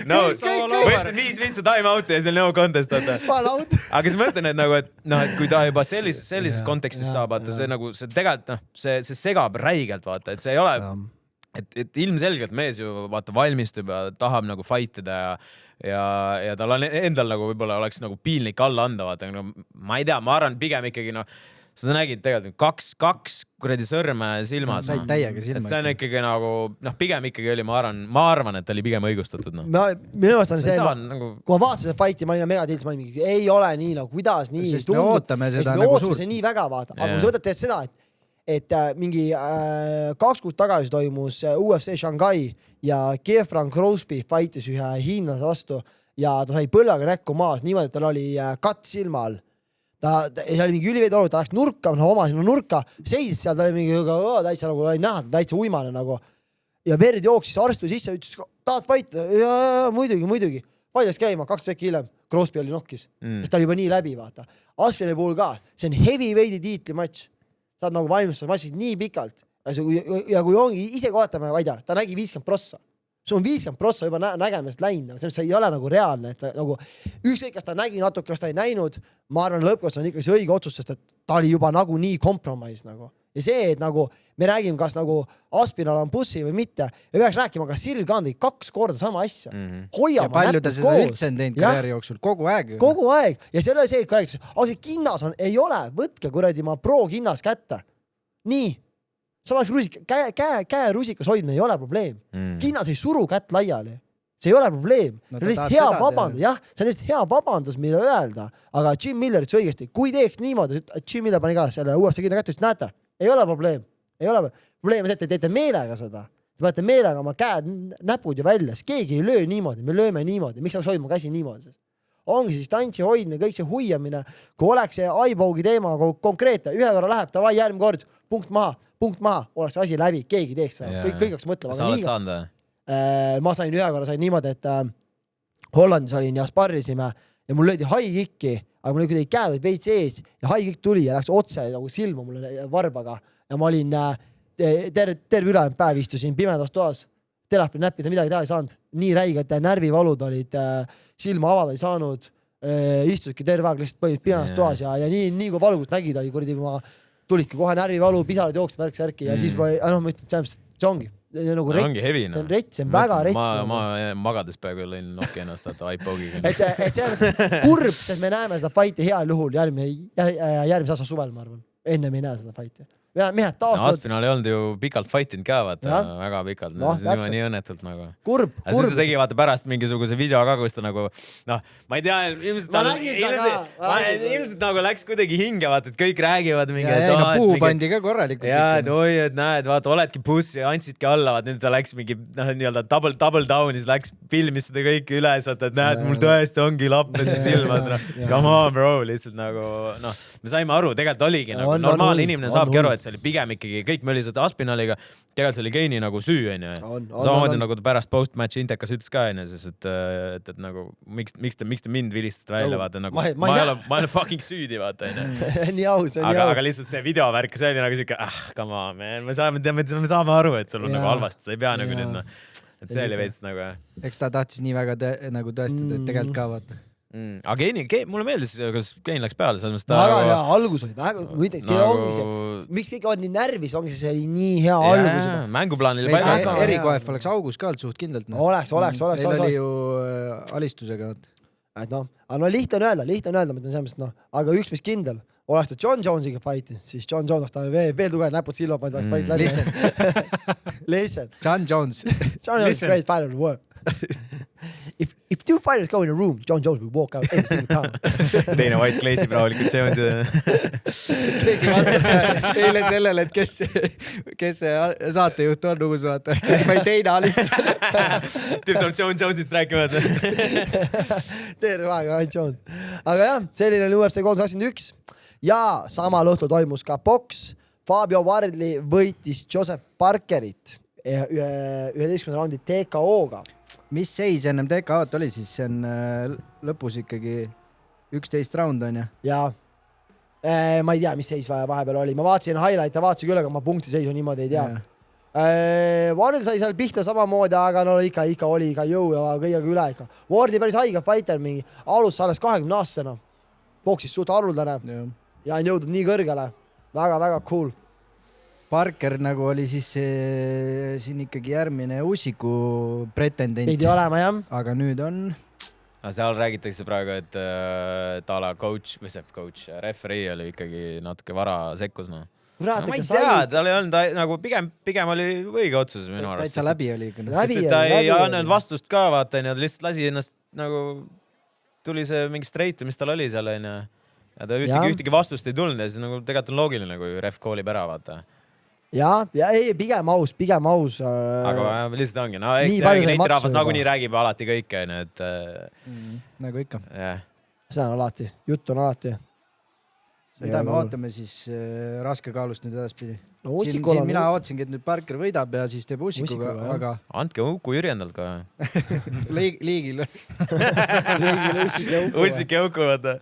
Võtsin 5 vintsa time out'i ja see oli no contest, vaata. Aga siis mõtlen, et kui ta juba sellises kontekstis saab, vaata, see nagu, see tegelikult, see segab räigelt, vaata, et see ei ole, et ilmselgelt mees ju, vaata, valmistub ja tahab nagu fightida ja tal on endal nagu võib-olla oleks nagu piinlik alla anda, vaata, ma ei tea, ma arvan pigem ikkagi, sa nägid tegelikult kaks kuradi sõrme silmas. Said täiega silma. See on ikkagi nagu, pigem ikkagi oli, ma arvan, et oli pigem õigustatud. Minu mõttes on see, nagu... kui ma vaatasin seda fighti, ma olin megatils, ma olin mingi, ei ole nii, kuidas nii sest tundub. Me ootame seda nagu suurt. See nii väga, vaata. Aga kui sa võtad teed seda, et mingi 2 kuud tagasi toimus UFC Shanghai ja Gefran Crosby fightis ühe hiinlase vastu ja ta sai põlvaga näkku maas niimoodi, et tal oli katt silma all. Ta oli mingi üliveid olud, ta läks nurka, oma sinna nurka, seisis seal, ta oli mingi täitsa nagu oli näha, täitsa uimane nagu. Ja verd jooksis arstu sisse, ütles, tahad fight? Ja muidugi. Fight läks käima, 2 sekki hiljem, Crosby oli nokkis. Ta oli juba nii läbi, vaata. Aspinalli puhul ka, see on heavyweighti tiitli matš. Saad nagu valmistada matšid nii pikalt. Ja kui ongi, ise kohetame, ma ei tea, ta nägi 50 prossa. Sul on 50 prossa juba nägemist läinud, see ei ole nagu reaalne, et nagu ükskõik, kas ta nägi natuke, kas ta ei näinud, ma arvan, lõppkoos on ikka see õige otsus, sest et ta oli juba nagu nii kompromiss nagu. Ja see, et nagu me räägime, kas nagu Aspinall on bussi või mitte, me peaks rääkima, kas Cyril Gane tegi 2 korda sama asja. Ja palju ta seda üldse on teinud karjääri jooksul, kogu aeg. Kogu aeg. Ja see oli see, et kui räägitakse, aga see kinnas on, ei ole, võtke kuradi ma pro kinnas kätte. Nii. Samas käe rusikas hoidmine ei ole probleem. Kinnas ei suru kätt laiali. See ei ole probleem. See on lihtsalt hea vabandus. Jah, see on lihtsalt hea vabandus, mille öelda. Aga Jim Miller ütles õigesti. Kui teeks niimoodi, et Jim Miller pani ka selle UFC kinna kätte, ütles, näete, ei ole probleem. Ei ole probleem, et te teete meelega seda. Te panete meelega oma käed, näpud ja välja. Keegi ei löö niimoodi. Me lööme niimoodi. Miks oleks hoidma käsi niimoodi? Ongi siis tantsi hoidmine, kõik see huiamine. Kui oleks see eyebog'i teema konkreetne, ühe korra läheb, tavai järgmine kord, punkt maha, oleks asi läbi, keegi teeks seda, kõik oleks mõtlema. Sa oled saanud või? Ma sain ühe korra niimoodi, et Hollandis olin ja sparrisime ja mul löödi high kick'i, aga mul oli käed olid veits ees ja high kick tuli ja läks otse nagu silma mulle varbaga ja ma olin terve ülejäänud päev istusin pimedas toas, telefoni näppida midagi teha ei saanud, nii räiged närvivalud olid, silma avada ei saanud, istusidki terve aeg lihtsalt põhimõtteliselt pimedas toas ja nii kui valgust nägid, oli kuradi ma tulidki kohe närvivalu, pisarad jooksid värk-särki ja siis ma ütlen, see ongi nagu rets, see on rets, see on väga rets. Ma magades peaaegu lõin nokki ennast, et iPogiga. Et see on kurb, sest me näeme seda fighti heal juhul järgmise aasta suvel, ma arvan. Enne me ei näe seda fighti. Mehed taastavad. Aspinall ei olnud ju pikalt fightinud ka, vaata, väga pikalt. See on nii õnnetult nagu. Kurb. Ta tegi vaata pärast mingisuguse video ka, kus ta nagu, ma ei tea, ilmselt nagu läks kuidagi hinge, vaata, et kõik räägivad mingi. Puu pandi ka korralikult. Ja, et oi, et näed, vaata, oledki bussi ja andsidki alla, vaata, nüüd ta läks mingi nii-öelda double down, siis läks filmis seda kõike üles, et näed, mul tõesti ongi lapnesse silmad. Come on, bro, lihtsalt nagu, me saime aru, tegelikult oligi nagu normaalne inimene saabki aru, et see oli pigem ikkagi kõik mölised Aspinalliga, tegelikult see oli Gane'i nagu süü, samamoodi nagu ta pärast post-match Intekas ütles ka, sest et nagu miks te mind vilistate välja, vaata nagu ma ei ole fucking süüdi, vaata. Nii aus, aga lihtsalt see videovärk, see oli nagu siuke, come on, man, me saame aru, et sul on nagu halvasti, sa ei pea nagu nüüd, et see oli veits nagu. Eks ta tahtis nii väga nagu tõestada, et tegelikult ka vaata. Aga mulle meeldis, kuidas Kein läks peale, selles mõttes väga hea, algus oli väga, võite, see ongi see, miks kõik on nii närvis, ongi see oli nii hea algus juba. Mänguplaan oli palju. Erikoef oleks augus ka suht kindlalt. Oleks. Neil oli ju alistusega. Et noh, aga lihtne on öelda, ma ütlen selles mõttes, aga üks mis kindel, oleks ta John Jonesiga fightinud, siis John Jones ta veel tugev, näpud silma pannud, oleks fight läbi. Listen. John Jones is the greatest fighter in the world. If two fighters go in a room, John Jones will walk out every single time. Teine White Glaze'ib rahulikult Jones. Keegi vastas ka eile sellele, et kes see saatejuht on uus vaata. Ma ei teine alistada. Tüüp tuleb John Jones'ist rääkima. Terve aeg ainult Jones. Aga jah, selline oli UFC 321 ja samal õhtul toimus ka boks. Fabio Wardley võitis Joseph Parkerit 11. raundi TKO-ga. Mis seis ennem TKO-t oli siis? See on lõpus ikkagi 11 raund on ja? Jaa. Ma ei tea, mis seis vahepeal oli. Ma vaatasin highlight'e, vaatasin küll, aga ma punktiseisu niimoodi ei tea. Wardley sai seal pihta samamoodi, aga no ikka oli ikka jõu ja kõigega üle ikka. Wardley päris haige fighter mingi. Alus alles 20-aastasena. Boksis suht haruldane ja on jõudnud nii kõrgele. Väga-väga cool. Parker nagu oli siis siin ikkagi järgmine Usiku pretendent. Pidi olema, jah. Aga nüüd on... Seal räägitakse praegu, et Tala coach, referee oli ikkagi natuke vara sekkus. No. Ma ei tea, tal ei olnud nagu pigem oli õige otsus minu arust. Täitsa läbi oli ikka. Sest ta ei andnud vastust ka, vaata, lihtsalt lasi ennast nagu tuli see mingi straight, mis tal oli seal. Ja ta ühtegi vastust ei tulnud ja siis nagu tegelikult on loogiline, kui ref koolib ära, vaata. Ja ei, pigem aus. Aga lihtsalt ongi, no eks neitirahvas nagunii räägib alati kõike, et... Nagu ikka. See on alati, jutt on alati. Mida me ootame siis raske kaalust nüüd edaspidi? No, siin mina ootasingi, et nüüd Parker võidab ja siis teeb Usikuga, aga... Andke Uku Jürjendalt ka. Liigil. Ussik ja Uku, vaata.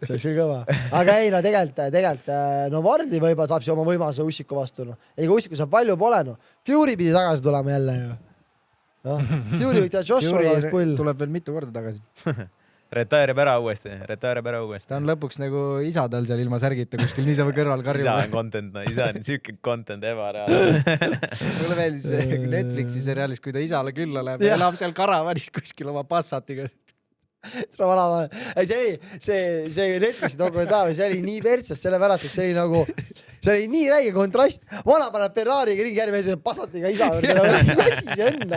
See oleks küll kõva. Aga ei, no tegelikult, no Wardley võib-olla saab oma võimaluse Ussiku vastu. Ega Ussiku saab palju pole, no. Fury pidi tagasi tulema jälle ju. Fury võiks teha Joshua alles pull. Tuleb veel mitu korda tagasi. Retire'ib ära uuesti. Ta on lõpuks nagu isa tal seal ilma särgita kuskil niisama kõrval karjub. Isa on content, isa on süüke content ebareaalne. Mulle meeldis Netflixi seriaalis, kui ta isale külla läheb ja elab seal karavanis kuskil oma Passatiga. See Netflixi dokumentaal, see oli nii vertsast sellepärast, et see oli nagu see oli nii räige kontrast. Vana paneb Ferrari'ga ringi järgmine see Passatiga isa juurde. Lasi see õnn.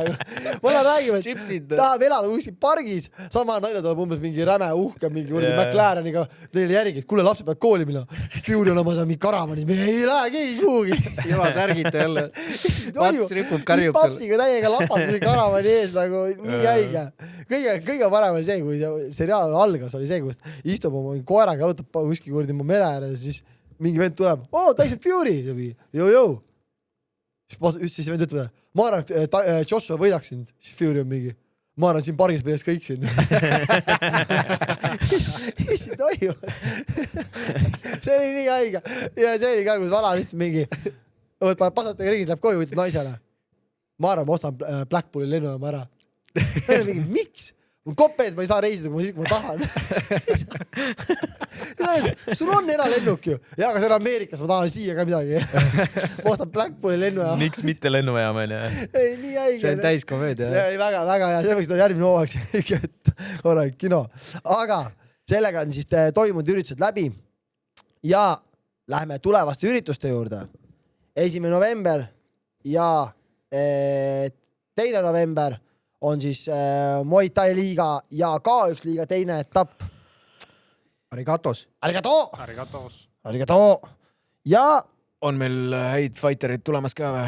Vana räägib, et tahab elada kuskil pargis. Sama naine tuleb umbes mingi räme uhke, mingi kurdi McLareniga neile järgi, et kuule lapsed peavad kooli minna. Fury on oma seal mingi karavanis. Me ei lähe keegi kuhugi. Juba särgita jälle. Pats ripub, karjub seal. Papsiga täiega lapad mingi karavani ees nagu nii haige. Kõige parem oli see, kui seriaal algas, oli see, kus istub oma koeraga, jalutab kuskil kurdi mu mere ääre ja siis mingi vend tuleb, Tyson Fury, jõu. Siis vend ütleb, ma arvan, Joshua võidaks sind, siis Fury on mingi, ma arvan, siin pargis võidaks kõik sind. Issi toimu. See oli nii haige. Ja see oli ka, kus vana lihtsalt mingi, Passatiga ringis läheb koju, ütleb naisele, ma arvan, ma ostan Blackpooli lennujaama ära. Mingi, miks? Mul kopees, ma ei saa reisida, kui ma tahan. Sul on eralennuk ju. Ja, aga see on Ameerikas, ma tahan siia ka midagi. Ma ostan Blackpooli lennujaama. Miks mitte lennujaama? Ei, nii haige. See on täiskomöödia. Väga, väga hea. See võiks ta järgmine hoovaks korralik kino. Aga sellega on siis toimunud üritused läbi ja lähme tulevaste ürituste juurde. 1. november ja 2. november on siis Muay Thai liiga ja K1 liiga teine etapp. Arigatos. Ja on meil häid fighterid tulemas ka või?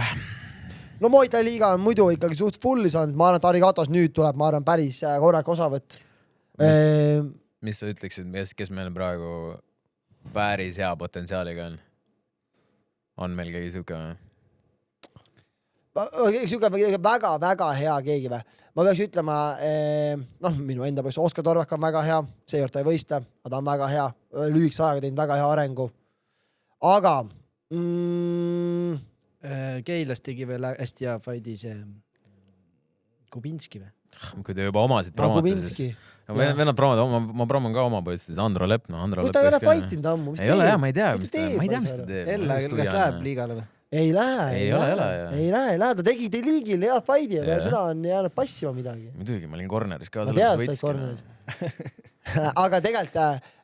No Muay Thai liiga on muidu ikkagi suht fulli saanud. Ma arvan, et Arigatos nüüd tuleb, ma arvan, päris korrak osavõtt. Mis sa ütleksid, kes meil praegu päris hea potentsiaaliga on? On meil keegi suke või? Väga hea keegi või. Ma peaks ütlema, minu enda peaks Oskar Torvak on väga hea, seejord ta ei võista, aga ta on väga hea, lühikse ajaga teinud väga hea arengu. Aga Keilas tegi veel hästi hea fighti see Kubinski või? Kui te juba omasid promote, siis Vennad promovad, ma promon ka oma poiss, siis Andro Lepp, kui ta ei ole fightinud ammu, ei ole jah, ma ei tea, mis ta teeb. Ella, kas läheb liigale või? Ei lähe, ta tegi liigil hea fighti, aga seda on jäänud passima midagi. Muidugi, ma olin corneris ka. Ma tead, sa olid corneris. Aga tegelikult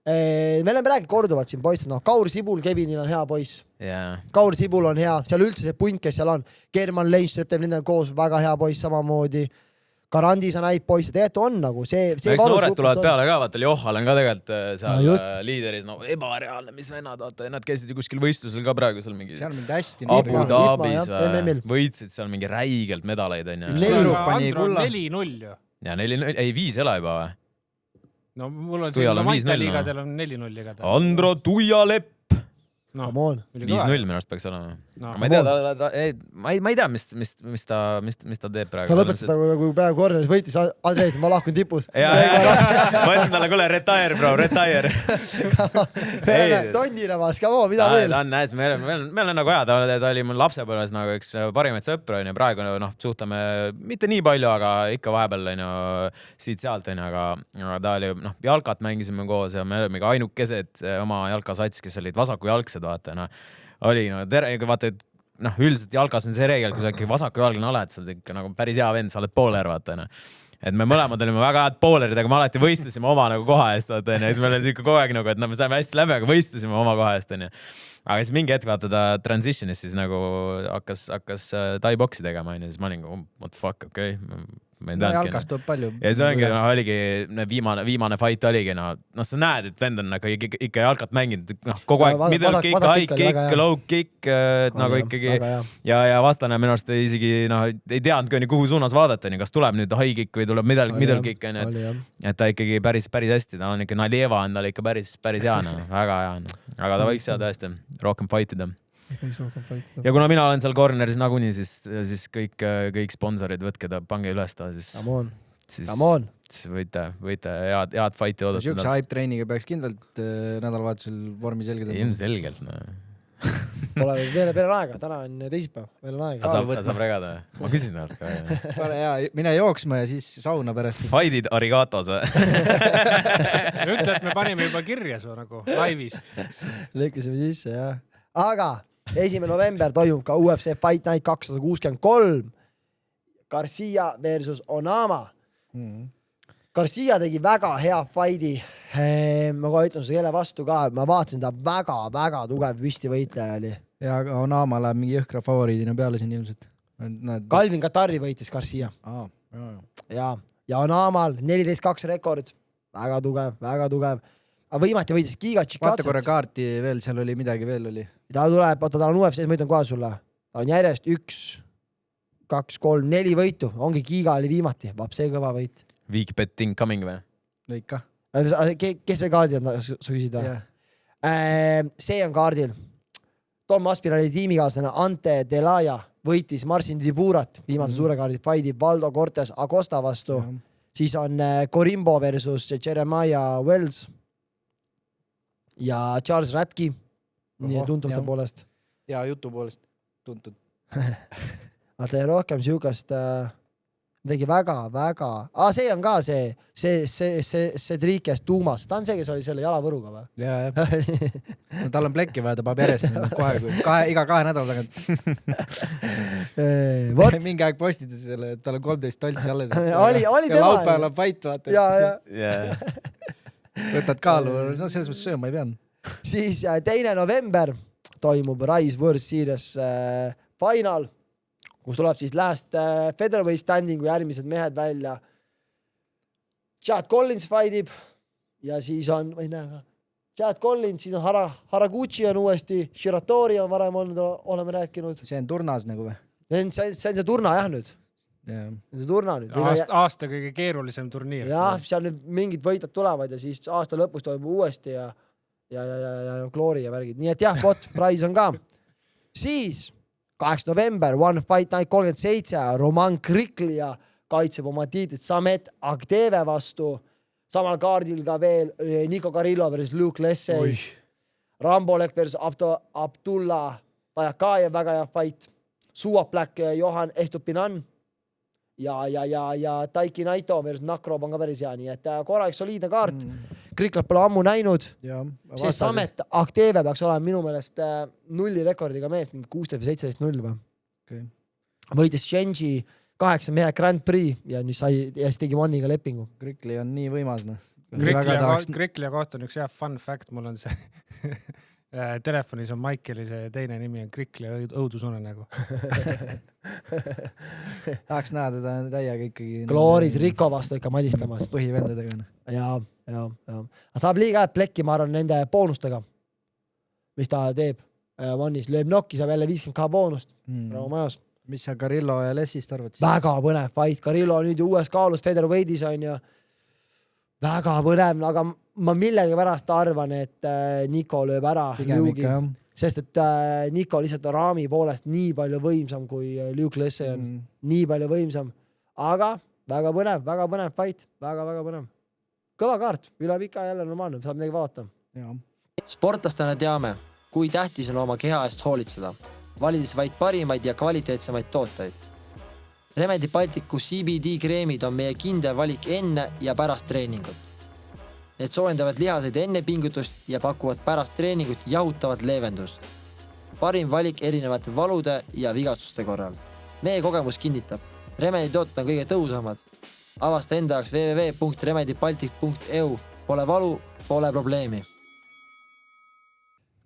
me oleme rääkinud korduvalt siin poistud, Kaur Sibul, Kevinil on hea poiss. Kaur Sibul on hea, seal üldse see punt, kes seal on. German Leinstrep teeb nendega koos väga hea poiss samamoodi. Garandis on häid poisse, tegelikult on nagu see noored tulevad peale ka, vaata Johal on ka tegelikult seal liideris, ebareaalne, mis vennad, vaata, nad käisid ju kuskil võistlusel ka praegu seal mingi Abu Dhabis võitsid seal mingi räigelt medaleid. Andro on 4-0 ju. Ja 4-0, ei 5 ela juba või? No mul on siin Maiste liigadel on 4-0 liigadel. Andro Tuia Lepp. 5-0 minu arust peaks olema. Ma ei tea, mis ta teeb praegu. Sa lõpetasid kui päev korneris võitis Andrees, ma lahkun tipus. Ma ütlesin talle, kuule, retire, bro, retire. Tonniramas, mida veel? Me oleme nagu hea, ta oli mul lapsepõlves nagu üks parimaid sõpra, praegu suhtleme mitte nii palju, aga ikka vahepeal siit-sealt, aga ta oli, jalkat mängisime koos ja me olime ka ainukesed oma jalkasats, kes olid vasakujalgsed, vaata, oli vaata, üldiselt jalkas on see reegel, kui sa ikkagi vasakujalgne oled, sa oled ikka nagu päris hea vend, sa oled pooler, vaata, et me mõlemad olime väga head poolerid, aga me alati võistlesime oma nagu koha eest, vaata, ja siis meil oli siuke kogu aeg nagu, et me saime hästi läbi, aga võistlesime oma koha eest, aga siis mingi hetk vaata ta transitionis siis nagu hakkas tai-boksi tegema, siis ma olin nagu, what the fuck, okei. Jalkast tuleb palju. Ja see ongi, oligi viimane fight oligi, sa näed, et vend on nagu ikka jalkat mänginud, kogu aeg middle kick, high kick, low kick, nagu ikkagi ja vastane minu arust isegi ei teadnud kuhu suunas vaadata, kas tuleb nüüd high kick või tuleb middle kick, et ta ikkagi päris hästi, ta on ikka Nalieva on tal ikka päris hea, väga hea, aga ta võiks seal tõesti rohkem fightida. Ja kuna mina olen seal corneris nagunii, siis kõik sponsorid, võtke ta, pange üles ta, siis võite head fighti oodata. Siukse hype treeniga peaks kindlalt nädalavahetusel vormi selgeda. Ilmselgelt. Pole veel aega, täna on teisipäev, veel on aega. Saab regada, ma küsin talt ka. Pane hea, mine jooksma ja siis sauna pärast. Fightid arigatos või? Ütle, et me panime juba kirja su nagu laivis. Lõkkasime sisse, jah. Aga 1. november toimub ka UFC Fight Night 263. Garcia versus Onama. Garcia tegi väga hea fighti. Ma kohe ütlen selle vastu ka, ma vaatasin ta väga tugev püstivõitleja oli. Ja Onama läheb mingi jõhkra favoriidina peale siin ilmselt. Calvin Katari võitis Garcia. Ja Onamal 14-2 rekord. Väga tugev. Aga võimati võitis Giga Chikatset. Vaata korra kaarti veel, seal oli midagi veel oli. Ta tuleb, ta on UFC-s, ma ütlen kohe sulle. Ta on järjest 1, 2, 3, 4 võitu. Ongi Giga oli viimati, see kõva võit. Week betting coming või? No ikka. Kes või kaardil on, sa küsid? See on kaardil. Tom Aspinali tiimikaaslane Ante Delaja võitis Marcin Diburat viimase suure kaardi fighti Valdo Cortes Acosta vastu. Siis on Corimbo versus Jeremiah Wells ja Charles Ratki. Nii tuntuvate poolest. Ja jutu poolest tuntud. Aga rohkem siukest tegi väga. See on ka see triikest Tuumas. Ta on see, kes oli selle jalavõruga või? Ja. No, tal on plekki vaja, ta peab järjest iga 2 nädala tagant. Mingi aeg postitas selle, et tal on 13 toltsi alles. Oli tema. Laupäeval on fight, vaata. Ja. Võtad kaalu, no selles mõttes sööma ei pean. Siis 2. november toimub Rise vs. Series final, kus tuleb siis last featherweight standingu järgmised mehed välja. Chad Collins fightib ja siis on, ma ei näe ka, Chad Collins, siis on Haraguchi on uuesti, Shiratori on varem olnud, oleme rääkinud. See on turnas nagu või? See on see turna jah nüüd. See turna nüüd. Aasta kõige keerulisem turniir. Jah, seal nüüd mingid võitad tulevad ja siis aasta lõpus toimub uuesti ja Glory ja värgid. Nii et jah, Prize on ka. Siis 8. november, One Fight Night 37, Roman Kriklia kaitseb oma tiitlit Samet Agdeve vastu. Samal kaardil ka veel Niko Carillo versus Luke Lessey. Rambolek versus Abdullah Tajakaev, väga hea fight. Suuaplak Johan Estupinan. ja Taiki Naito versus Nakrob on ka päris hea, nii et korralik soliidne kaart. Kriklad pole ammu näinud. See Samet Akteve peaks olema minu meelest nulli rekordiga mees, 16 või 17-0 või. Okay. Võitis Shenji 8 mehe Grand Prix ja nüüd siis tegi Monniga lepingu. Krikli on nii võimas. Krikli kohta on üks hea fun fact, mul on see telefonis on Michaeli, see teine nimi on Krikli õudusunenägu. Tahaks näha teda täiega ikkagi. Glooris Riko vastu ikka madistamas. Põhivendadega. Ja. Aga saab liiga head plekki, ma arvan, nende boonustega, mis ta teeb. Monnis lööb nokki, saab jälle 50k boonust. Majos. Mis sa Carillo ja Lessist arvad? Väga põnev fight. Carillo nüüd ju uues kaalus featherweight'is on ja väga põnev, aga ma millegi pärast arvan, et Niko lööb ära Luke'i, sest et Niko lihtsalt on raami poolest nii palju võimsam kui Luke Lesse on. Nii palju võimsam. Aga väga põnev fight. Väga põnev. Kõva kaart. Üle pika jälle normaalne. Saab midagi vaata. Sportlastena teame, kui tähtis on oma keha eest hoolitseda. Valides vaid parimaid ja kvaliteetsemaid tooteid. Remedi Balticu CBD kreemid on meie kindel valik enne ja pärast treeningut. Need soojendavad lihaseid enne pingutust ja pakuvad pärast treeningut jahutavat leevendust. Parim valik erinevate valude ja vigatsuste korral. Meie kogemus kinnitab. Remedi tooted on kõige tõusamad. Avasta enda jaoks www.remedibaltic.eu. Pole valu, pole probleemi.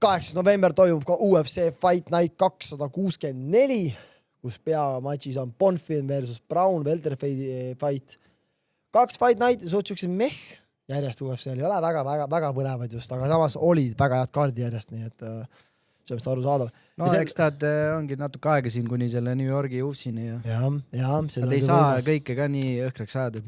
8. november toimub ka UFC Fight Night 264, kus peamatšis on Bonfim versus Brown welterweight fight. 2 Fight Night suht meh järjest UFC oli. Ei ole väga põnevad just, aga samas olid väga head kaardi järjest, nii et sellest aru saadav. No eks nad ongi natuke aega siin kuni selle New Yorgi UFC-ni. Nad ei saa kõike ka nii õhkraks ajada.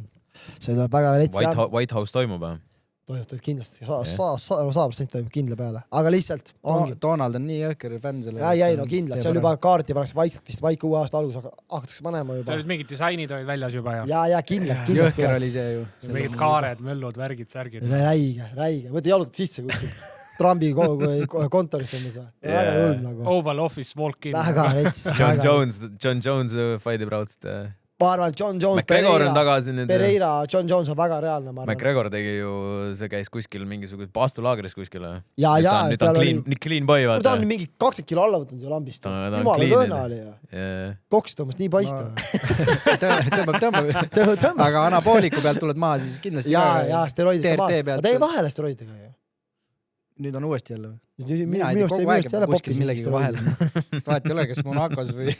See tuleb väga retsi. White House toimub, või? Toimub kindlasti. 100% toimub kindla peale. Aga lihtsalt ongi. Donald on nii õhker fänn selle. No kindlalt. See on juba kaarti pannakse vaikselt vist vaika uue aasta algus hakatakse panema juba. See olid mingid disainid olid väljas juba. Ja kindlalt. Jõhker oli see ju. Mingid kaared, möllud, värgid, särgid. Räige. Mõtle jalutad sisse kuskilt. Trumpi kontorist on see. Väga õlm nagu. Oval Office walk-in. Väga rets. John Jones fighti praudselt. Ma arvan, John Jones, Pereira, John Jones on väga reaalne. McGregor tegi ju, see käis kuskil mingisugune paastulaagris kuskil. Ja, nüüd ta on clean boy. Ta on mingi 20 kilo alla võtnud ju lambist. Jumala tõõna oli ju. Koks tõmbas nii paista. Tõmbab. Aga anabooliku pealt tuled maha, siis kindlasti. Ja, steroidid ka maha. Tee vahele steroididega ju. Nüüd on uuesti jälle. Mina ei tea, kogu aeg kuskil millegi vahel. Vahet ei ole, kas Monacos või...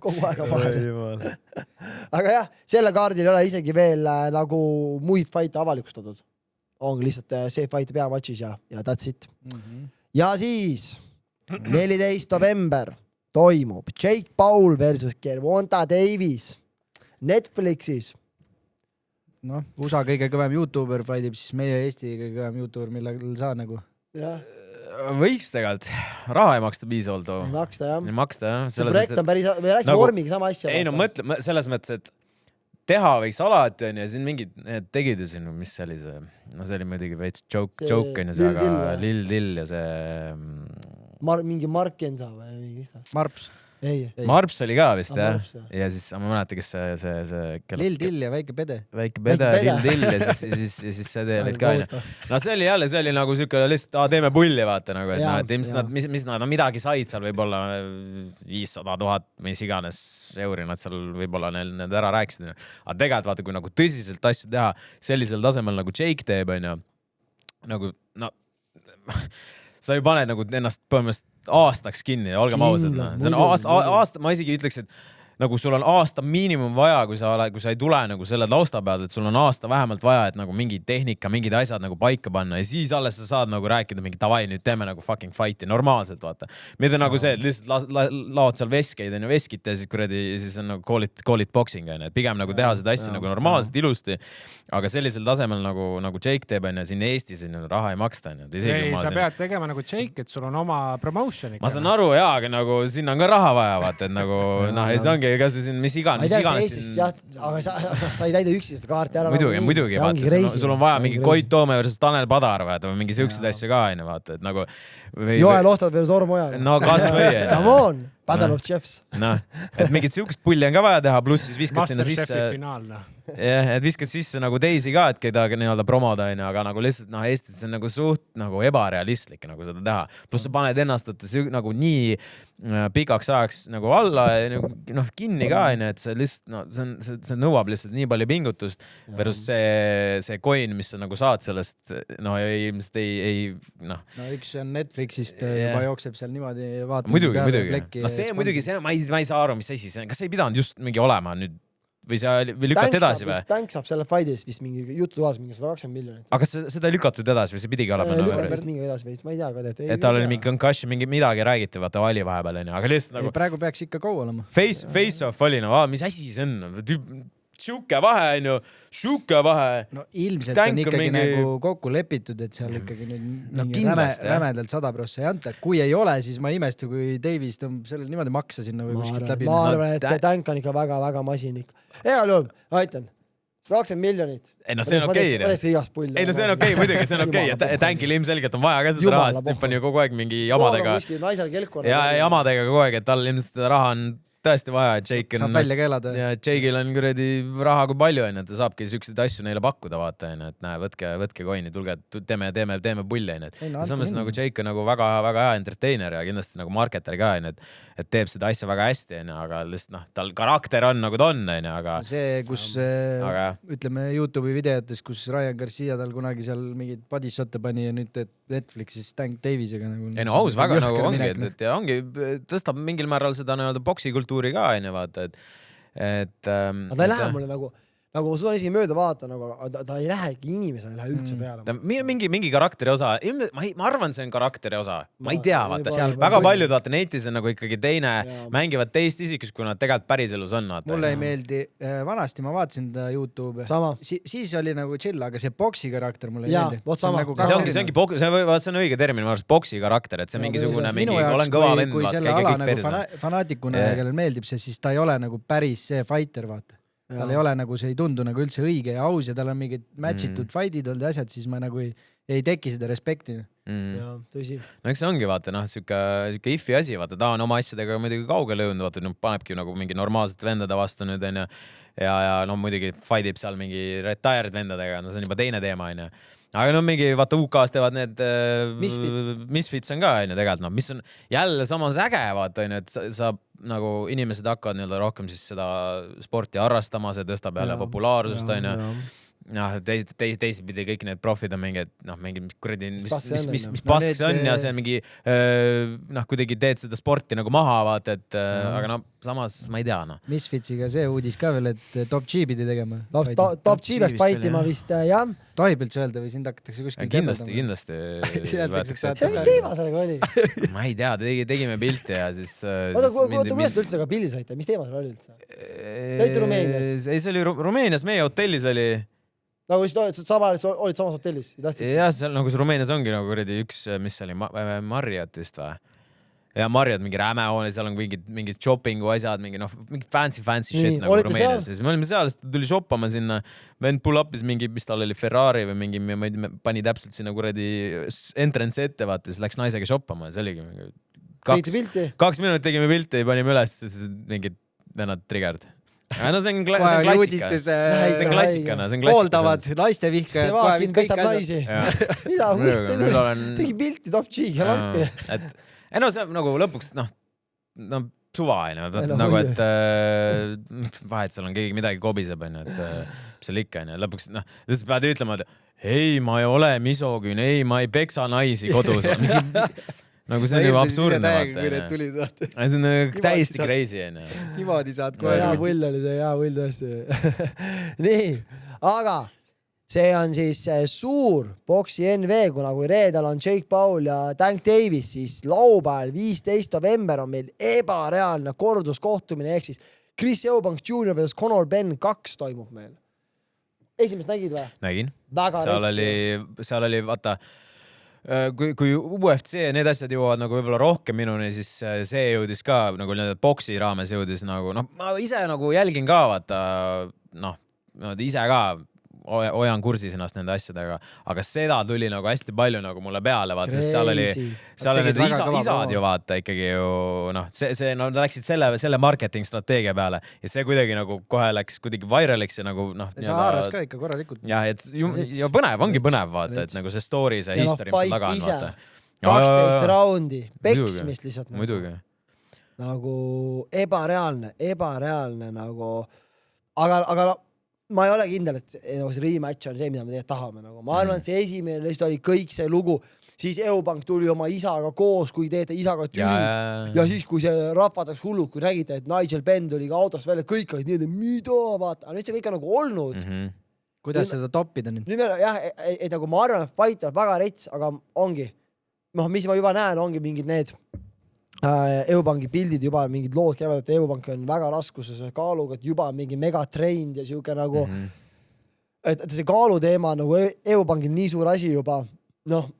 Kogu aeg vahel. Aga jah, selle kaardil ei ole isegi veel nagu muid fight avalikustatud. Ongi lihtsalt see fight peamatšis ja that's it. Ja siis 14. november toimub Jake Paul versus Gervonta Davis Netflixis. Noh, USA kõige kõvem YouTuber fightib, siis meie Eesti kõige kõvem YouTuber, millal saa nagu. Võiks tegelikult. Raha ei maksta piisavalt. Ei maksta, jah. See projekt on päris, me rääksime vormiga sama asja. Ei no mõtle, selles mõttes, et teha võiks alati on ja siin mingid tegid ju siin, mis see oli see, no see oli muidugi veits joke on ja see, aga Lil Dill ja see... Mingi Marken saa või mingi vista? Marps. Marps oli ka vist, jah. Ja siis ma mäleta, kes see... Lil Dill ja Väike Pede. Väike Pede, Lil Dill ja siis see teelid ka. No see oli nagu süke, lihtsalt teeme pulli, vaata nagu, et mis nad midagi said seal võib-olla 500 000, mis iganes euri nad seal võib-olla need ära rääkisid. Aga tegelikult vaata, kui nagu tõsiselt asju teha sellisel tasemel nagu Jake teeb, on ju, nagu, no... sa ju paned nagu ennast põhimõtteliselt aastaks kinni ja olgem ausad. See on aasta, ma isegi ütleks, et nagu sul on aasta miinimum vaja, kui sa ei tule nagu selle tausta pealt, et sul on aasta vähemalt vaja, et nagu mingi tehnika, mingid asjad nagu paika panna ja siis alles sa saad nagu rääkida mingi davai, nüüd teeme nagu fucking fighti normaalselt, vaata. Mida nagu see, et lihtsalt laod seal veskeid ja veskit ja siis kuradi, siis on nagu call it boxing, et pigem nagu teha seda asja nagu normaalselt ilusti, aga sellisel tasemel nagu Jake teeb, ja siin Eestis raha ei maksta. Ei, sa pead tegema nagu Jake, et sul on oma promotion. Ma saan aru, jaa, aga nagu sinna on ka raha vaja, vaata, et nagu, ei see ongi kas siin, mis iganes siin... Aga sa ei täida üksi seda kaarti ära. Muidugi, vaata, sul on vaja mingi Koit Toome versus Tanel Padar, vaata, või mingi siuksed asju ka, vaata, et nagu... Joel Ostad versus Orm Oja. No kas või, come on, Battle of Chefs . noh , et mingit siukest pulli on ka vaja teha , pluss siis viskad sinna Masterchefi sisse , finaal , noh . jah , et viskad sisse nagu teisi ka , et keda nii-öelda promoda onju , aga nagu lihtsalt noh , Eestis see on nagu suht nagu ebarealistlik nagu seda teha . pluss sa paned ennast nagu nii pikaks ajaks nagu alla ja nagu, noh kinni ka onju , et see lihtsalt no see nõuab lihtsalt nii palju pingutust versus see coin , mis sa nagu saad sellest , no ilmselt ei noh . no üks on Netflixist Jah. juba jookseb seal niimoodi vaatama . muidugi , no see muidugi , see ma ei saa aru , mis asi see on , kas see ei pidanud just mingi olema nüüd või see lükati edasi või ? Tank saab selle fight'is vist mingi jutu toas mingi 120 miljonit . aga kas seda ei lükatud edasi või see pidigi olema lükati novembris ? vist mingi edasi veits , ma ei tea ka tead . et tal oli mingi concussion , mingi midagi räägiti , vaata Ali vahepeal onju , aga lihtsalt nagu praegu peaks ikka go olema . face off oli , no mis asi see on ? sihuke vahe onju , sihuke vahe . no ilmselt Tank on on ikkagi mingi- nagu kokku lepitud , et seal ikkagi nüüd No mingi kindlasti, jah. rämedalt 100% ei anta . kui ei ole , siis ma ei imesta , kui Davis tõmbab sellele niimoodi maksa sinna või kuskilt läbi . ma arvan , et Tank on ikka väga-väga masin ikka . heal juhul , ma ütlen , 120 miljonit . ei no see on okei . ei no see on okei , muidugi see on okei , et Tankil ilmselgalt on vaja ka seda Jumala raha , sest tüüp on pohhu. ju kogu aeg mingi jamadega naisel kelku . ja jamadega kogu aeg , et tal ilmselt seda raha on tõesti vaja , et Jake saab on välja keelada . ja Jake'il on kuradi raha kui palju onju , et ta saabki siukseid asju neile pakkuda , vaata onju , et näe , võtke coin'i , tulge , teeme pulli onju , Ei, no et samas andke nagu minna. Jake on nagu väga hea entertainer ja kindlasti nagu marketer ka onju , et teeb seda asja väga hästi onju , aga lihtsalt noh , tal karakter on nagu ta on onju , aga see , kus aga jah. ütleme Youtube'i videotes , kus Ryan Garcia tal kunagi seal mingid bodyshot'e pani ja nüüd teeb Netflixis Tank Davisega nagu . ei no aus väga nagu ongi , et ja ongi , tõstab mingil määral seda nii-öelda poksikultuuri ka onju , vaata , et aga ta ei lähe mulle nagu ma suudan isegi mööda vaata , nagu ta ei lähegi inimesele , ei lähe üldse peale . ta mingi karakteri osa , ma arvan , see on karakteri osa , ma ei tea , vaata , Seal väga paljud vaata netis on nagu ikkagi teine Jaa. , mängivad teist isikust , kui nad tegelikult päriselus on , vaata . mulle ei meeldi , vanasti ma vaatasin ta Youtube'i , sama . siis oli nagu chill , aga see boksi karakter mulle ei Jaa, meeldi . vot sama. see ongi , see on õige termin , ma arvan , boksi karakter , et see on mingisugune mingi , olen kõva vend , kui vaata , selle käige ala kõik nagu perse . fanaatikuna , kellele meeldib see , siis ta ei ole nagu päris see fighter , vaata . tal ei ole nagu , see ei tundu nagu üldse õige ja aus ja tal on mingid match itud fight'id olnud ja asjad , siis ma nagu ei teki seda respekti . jaa , tõsi . no eks see ongi vaata noh , siuke if'i asi , vaata ta on oma asjadega muidugi kaugele jõudnud , vaata no panebki nagu mingi normaalsete vendade vastu nüüd onju . ja no muidugi fight ib seal mingi retired vendadega , no see on juba teine teema onju . aga no mingi vaata UK-s teevad need Misfits on ka onju tegelikult noh , mis on jälle samas äge vaata onju , et sa nagu inimesed hakkavad nii-öelda rohkem siis seda sporti harrastama , see tõstab jälle populaarsust onju . noh , teisipidi kõik need profid on mingid noh , mingi kuradi , mis pask see on ja see on mingi noh , kuidagi teed seda sporti nagu maha vaata , et aga no samas ma ei tea noh . Misfitsiga see uudis ka veel , et Top G pidi tegema . Top G peaks fightima vist , jah . tohib üldse öelda või sind hakatakse kuskil kindlasti . see mis teema sellega oli ? ma ei tea , tegime pilti ja siis . oota , kuidas te üldse ka pildi saite , mis teema seal oli üldse ? Käite Rumeenias? ei , see oli Rumeenias , meie hotellis oli . nagu siis olid samas hotellis ? jah , seal nagu see Rumeenias ongi nagu kuradi üks , mis see oli , Marriott vist või ? ja Marriott mingi räme hoone , seal on mingid shopping'u asjad , mingi noh , mingi fancy shit Nii, nagu olite Rumeenias . siis me olime seal , siis ta tuli shoppama sinna , vend pull up'is mingi , mis tal oli Ferrari või mingi , ma ei tea , pani täpselt sinna kuradi entrance ette , vaata , siis läks naisega shoppama ja see oligi mingi tegite pilti ? 2 minutit tegime pilti , panime üles , siis mingid vennad triggered . no see on klassika . uudistes see on klassika , no see on klassika . pooldavad naiste see vihkajad . vaakin pestab naisi . mida , kus te tegi pilti Top G-ga lampi ? et ei no see on nagu lõpuks noh suva onju , no, nagu et vahet seal on , keegi midagi kobiseb onju , et mis seal ikka onju , lõpuks noh , lihtsalt pead ütlema , et ei , ma ei ole misogüün , ei , ma ei peksa naisi kodus . nagu see on juba absurdne vaata . see on täiesti crazy onju . niimoodi saad hea kohe . pull oli see , hea pull tõesti . nii , aga see on siis suur boksi NV , kuna kui reedel on Jake Paul ja Tank Davis , siis laupäeval 15 november on meil ebareaalne korduskohtumine ehk siis Chris Eubanks Jr versus Conor Ben 2 toimub meil . esimest nägid või ? nägin , väga seal oli vaata kui UFC need asjad jõuavad nagu võib-olla rohkem minuni , siis see jõudis ka nagu nende boksi raames jõudis nagu noh , ma ise nagu jälgin ka vaata noh , ise ka hoian kursis ennast nende asjadega, aga seda tuli nagu hästi palju nagu mulle peale, vaata, sest seal oli need isad ju vaata ikkagi ju nad läksid selle marketing strateegia peale ja see kuidagi nagu kohe läks kuidagi viraliks ja nagu see haaras ka ikka korralikult. Ja, ja põnev, ongi põnev vaata, et nagu see story, see history, mis seal taga on vaata. 12 raundi, peksmist lihtsalt. Muidugi. Nagu ebareaalne nagu, aga ma ei ole kindel, et see rematch on see, mida me tahame. Nagu. Ma arvan, et see esimene lihtsalt oli kõik see lugu, siis Eubank tuli oma isaga koos, kui teete isaga tülis ja siis, kui see rahvad läks hullud, kui nägite, et Nigel Benn tuli ka autost välja, kõik olid nii, mida vaata, aga nüüd see kõik on nagu olnud. Kuidas seda toppida nüüd? Nüüd jah, et nagu ma arvan, et fight on väga rets, aga ongi, mis ma juba näen, ongi mingid need Eubanki pildid juba, mingid lood käivad, et Eubank on väga raskuses kaaluga, et juba mingi megatrend ja siuke nagu, et see kaaluteema nagu Eubankil nii suur asi juba,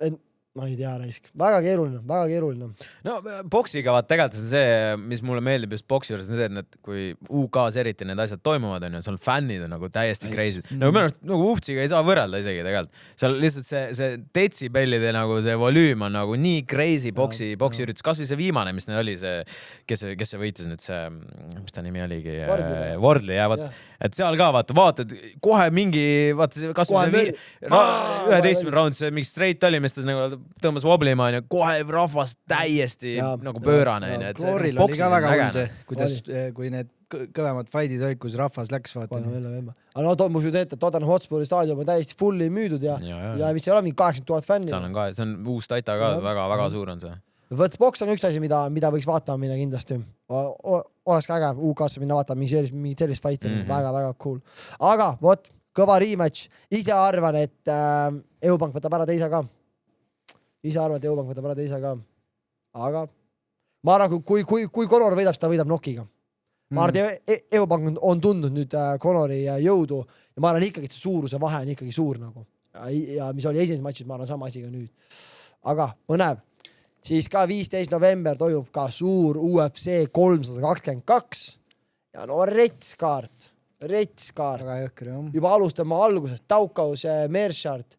et ma ei tea, raisk. Väga keeruline. No boksiga vaat tegelikult on see, mis mulle meeldib just boksi juures on see, et need, kui UK-s eriti need asjad toimuvad, on ju, seal fännid on nagu täiesti crazy. Nagu minu arust nagu UFC-ga ei saa võrrelda isegi tegelikult. Seal lihtsalt see detsibellide nagu see volüüm on nagu nii crazy boksi üritus. Kas või see viimane, mis neil oli see, kes see võitis nüüd see, mis ta nimi oligi? Wardley, jah, vaat. Et seal ka vaatad, kohe mingi, vaata, kas või see 11 raund, see mingi straight oli, mis ta nagu tõmbas woblima ja kohe rahvas täiesti nagu pöörane. Glooril oli ka väga hull see, kuidas, kui need kõvemad fightid olid, kus rahvas läks vaata. Aga no toimus ju teete, Tottenham Hotspuri staadion on täiesti fulli müüdud ja mis ei ole mingi 80 000 fänni. Seal on ka, see on uus taita ka, väga suur on see. Võtsboks on üks asi, mida võiks vaatama minna kindlasti. Oleks ka äge UK-sse minna vaatama mingi sellist fighti. Väga cool. Aga vot, kõva rematch. Ise arvan, et Eubank võtab ära teisa ka. Aga ma arvan, kui Conor võidab, ta võidab nokiga. Ma arvan, et Eubank on tundnud nüüd Conori jõudu ja ma arvan ikkagi, et suuruse vahe on ikkagi suur nagu. Ja mis oli esimeses matšis, ma arvan sama asi ka nüüd. Aga põnev. Siis ka 15. november toimub ka suur UFC 322 ja no retskaart. Väga jõhker, jah. Juba alustame algusest. Taukaus Mershard,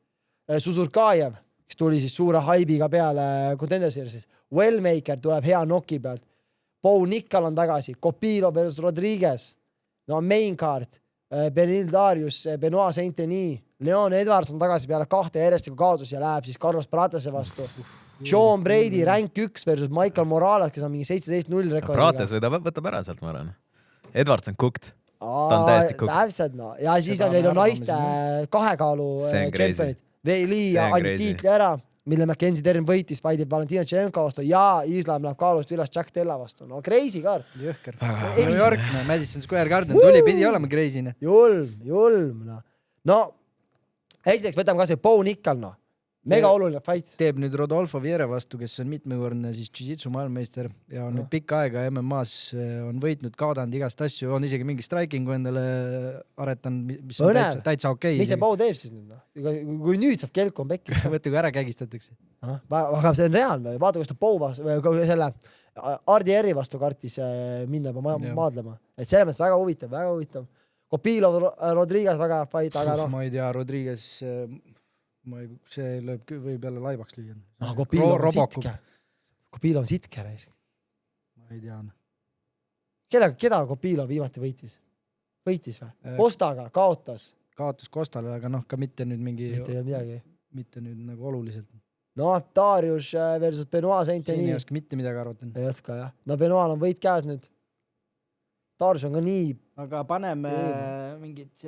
Susurkajev, kes tuli siis suure haibiga peale Contender Seriesis. Wellmaker tuleb hea noki pealt. Bo Nickal on tagasi. Copilo versus Rodriguez. No main card. Benil Darius, Benoit Saint-Denis. Leon Edwards on tagasi peale 2 järjestikku kaotus ja läheb siis Carlos Pratese vastu. Sean Brady, rank 1 versus Michael Morales, kes on mingi 17-0 rekordiga. Prates võtab ära sealt, ma arvan. Edwards on cooked. Ta on täiesti cooked. Täpselt, no. Ja siis on neil naiste kahekaalu championid. Veili andis tiitli ära, mille McKenzie Term võitis, vaidib Valentino Tšenko vastu ja Islam läheb kaalust üles Jack Della vastu. No crazy kaart. Jõhker. New York, Madison Square Garden, pidi olema crazy. Julm. No, esiteks võtame ka see Bo Nickal, no. Mega oluline fight. Teeb nüüd Rodolfo Vieira vastu, kes on mitmekordne siis jiu-jitsu maailmameister ja on nüüd pikka aega MMAs on võitnud, kaadanud igast asju, on isegi mingi strikingu endale aretanud, mis on täitsa okei. Mis see Bo teeb siis nüüd? Kui nüüd saab kelku on pekki. Võtta, kui ära kägistatakse. Aga see on reaalne. Vaata, kus ta Bo vastu, selle Ardi Eri vastu kartis minna juba maadlema. Et selles mõttes väga huvitav. Copilo Rodriguez väga fight, aga noh. Ma ei tea, Rodriguez... see võib jälle laibaks lüüa. Copilo on sitke reis. Ma ei tea. Keda Copilo viimati võitis? Võitis või? Kostaga kaotas. Kaotas Kostale, aga noh, ka mitte nüüd mingi... Mitte nüüd nagu oluliselt. No, Darius versus Benoit Saint-Denis. Siin ei oska mitte midagi arvata. Ei oska, jah. No, Benoit on võit käes nüüd. Darius on ka nii... Aga paneme mingid